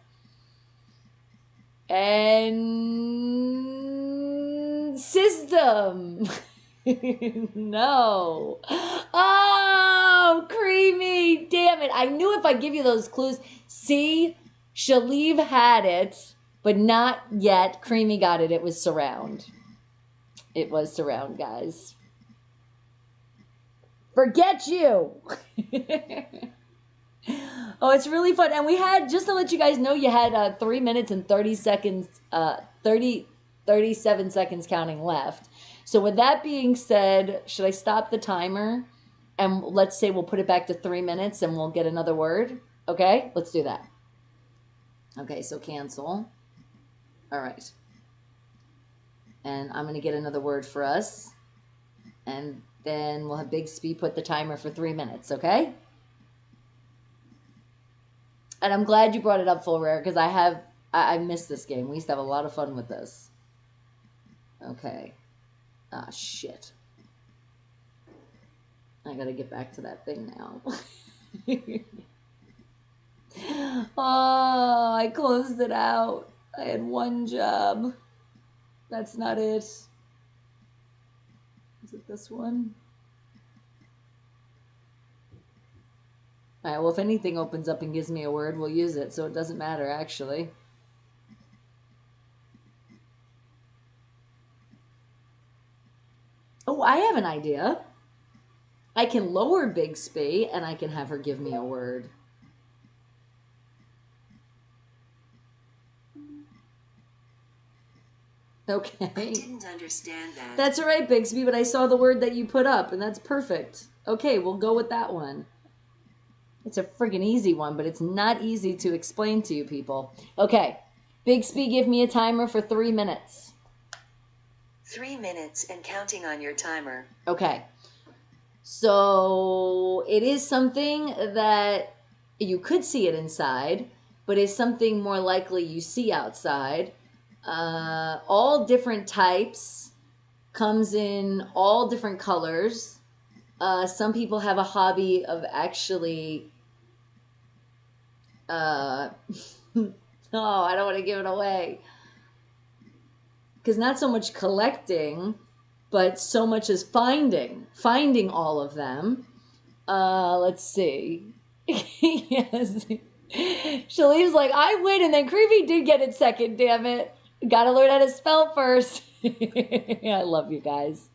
And system. No. Oh, creamy. Damn it. I knew if I give you those clues. See, Shaleeve had it, but not yet. Creamy got it. It was surround. It was surround, guys. Forget you. Oh, it's really fun. And we had, just to let you guys know, you had 3 minutes and 30 seconds, 37 seconds counting left. So with that being said, should I stop the timer? And let's say we'll put it back to 3 minutes and we'll get another word. Okay, let's do that. Okay, so cancel. All right. And I'm going to get another word for us. And then we'll have Big Spee put the timer for 3 minutes, okay? And I'm glad you brought it up, Full Rare, because I missed this game. We used to have a lot of fun with this. Okay. Ah, shit. I gotta get back to that thing now. Oh, I closed it out. I had one job. That's not it. Is it this one? All right, well, if anything opens up and gives me a word, we'll use it, so it doesn't matter, actually. Oh, I have an idea. I can lower Big Spee, and I can have her give me a word. Okay. I didn't understand that. That's all right, Bixby, but I saw the word that you put up, and that's perfect. Okay, we'll go with that one. It's a friggin' easy one, but it's not easy to explain to you people. Okay, Bixby, give me a timer for 3 minutes. 3 minutes and counting on your timer. Okay. So it is something that you could see it inside, but is something more likely you see outside. All different types, comes in all different colors. Some people have a hobby of actually, oh, I don't want to give it away. Because not so much collecting, but so much as finding all of them. Let's see. Yes. Shaleeve's like, I win, and then Creepy did get it second, damn it. Gotta learn how to spell first. I love you guys.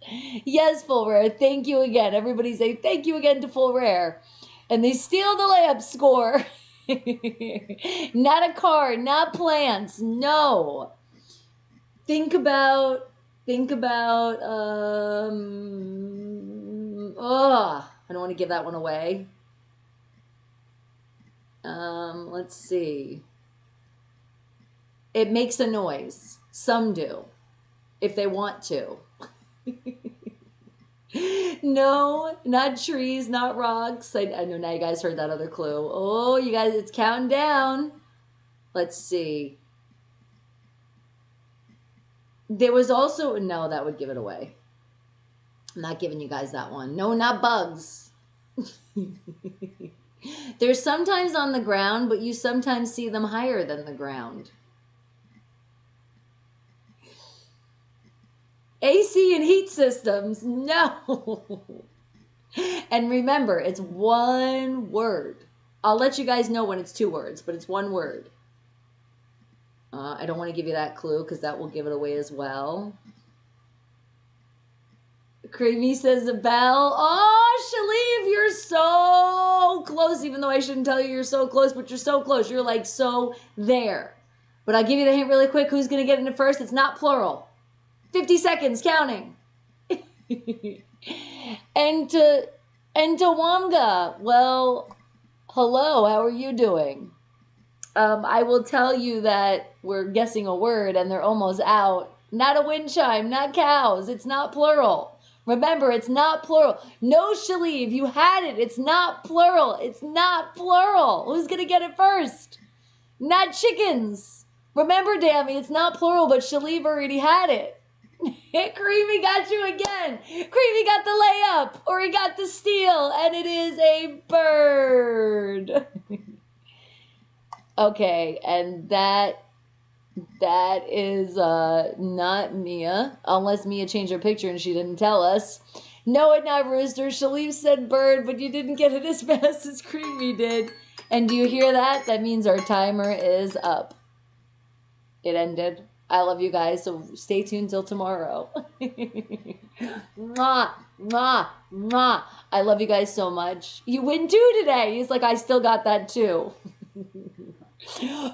Yes, Full Rare. Thank you again. Everybody say thank you again to Full Rare. And they steal the layup score. Not a card, not plants. No. Think about, I don't want to give that one away. Let's see. It makes a noise. Some do, if they want to. No, not trees, not rocks. I know now you guys heard that other clue. Oh, you guys, it's counting down. Let's see. There was also, no, that would give it away. I'm not giving you guys that one. No, not bugs. They're sometimes on the ground, but you sometimes see them higher than the ground. AC and heat systems. No. And remember, it's one word. I'll let you guys know when it's 2 words, but it's 1 word. I don't want to give you that clue because that will give it away as well. Creamy says the bell. Oh, Shaleev, you're so close, even though I shouldn't tell you you're so close, but you're so close. You're like so there. But I'll give you the hint really quick. Who's going to get into first? It's not plural. 50 seconds, counting. And to Wamga, well, hello, how are you doing? I will tell you that we're guessing a word and they're almost out. Not a wind chime, not cows. It's not plural. Remember, it's not plural. No, Shaleev, you had it. It's not plural. It's not plural. Who's going to get it first? Not chickens. Remember, Dammy, it's not plural, but Shaleev already had it. Creamy got you again. Creamy got the layup, or he got the steal, and it is a bird. Okay, and that is not Mia, unless Mia changed her picture and she didn't tell us. No, it not Rooster. Shaleev said bird, but you didn't get it as fast as Creamy did. And do you hear that? That means our timer is up. It ended. I love you guys, so stay tuned till tomorrow. Mwah, mwah, mwah. I love you guys so much. You win 2 today. He's like, I still got that too.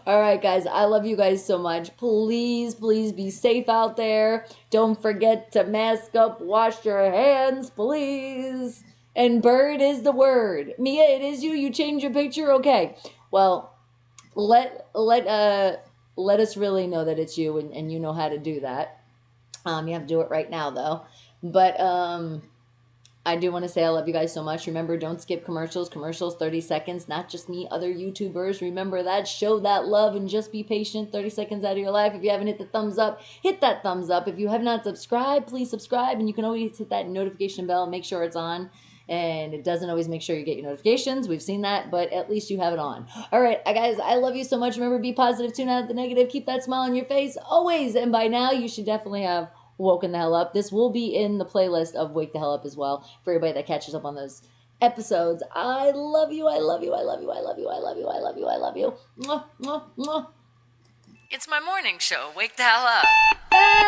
All right, guys, I love you guys so much. Please, please be safe out there. Don't forget to mask up, wash your hands, please. And bird is the word. Mia, it is you. You changed your picture? Okay. Well, let us really know that it's you and you know how to do that. You have to do it right now, though. But I do want to say I love you guys so much. Remember, don't skip commercials. Commercials, 30 seconds. Not just me, other YouTubers. Remember that. Show that love and just be patient. 30 seconds out of your life. If you haven't hit the thumbs up, hit that thumbs up. If you have not subscribed, please subscribe. And you can always hit that notification bell. Make sure it's on. And it doesn't always make sure you get your notifications. We've seen that, but at least you have it on. All right, guys, I love you so much. Remember, be positive, tune out the negative, keep that smile on your face always. And by now, you should definitely have woken the hell up. This will be in the playlist of Wake the Hell Up as well for everybody that catches up on those episodes. I love you. I love you. I love you. I love you. I love you. I love you. I love you. Mwah, mwah, mwah. It's my morning show, Wake the Hell Up. Bella!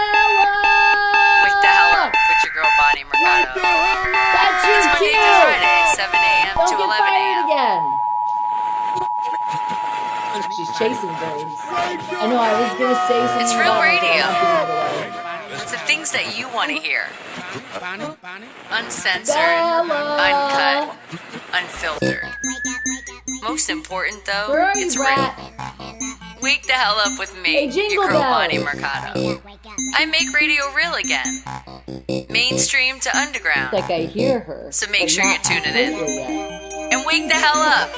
Wake the Hell Up with your girl, Bonnie Mercado. That's you It's Monday too. through Friday, 7 a.m. Don't to get 11 fired a.m. again. She's chasing birds. I know, I was going to say something It's real about it, but radio. I'm not giving it away. It's the things that you want to hear. Bonnie. Uncensored, Bella! uncut, unfiltered. Most important, though, Where are you, it's brat? real. Wake the hell up with me, Hey, Jingle your girl Bells. Bonnie Mercado. I make radio real again. Mainstream to underground. It's like I hear her. So make but sure not you're tuning in. completely yet. And wake the hell up.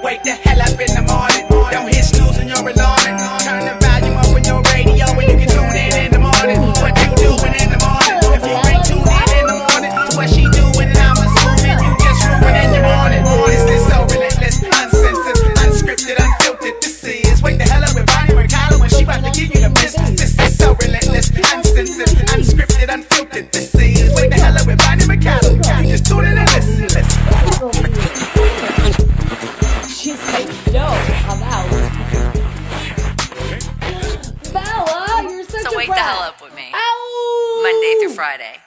Wake the hell up in the morning. Don't hit snooze and you're alarming. Turn the volume up on your radio and you can tune in the morning. What you doing in the morning? If you ain't tuned in the morning to what she doing, and I'm assuming you just ruining your morning. This is so relentless, uncensored, unscripted, unfiltered. This is Wake the Hell Up with Bonnie Mercado when she about to give you the business. This is so relentless, uncensored, unscripted, unfiltered. This is Wake the Hell Up with Bonnie Mercado. You just tune in and listen. She's like, no, I'm out. Bella, you're such So a wake the brat. hell up with me. Ow! Monday through Friday.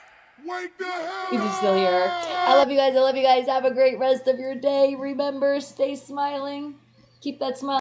You can still hear her. I love you guys. I love you guys. Have a great rest of your day. Remember, stay smiling. Keep that smile.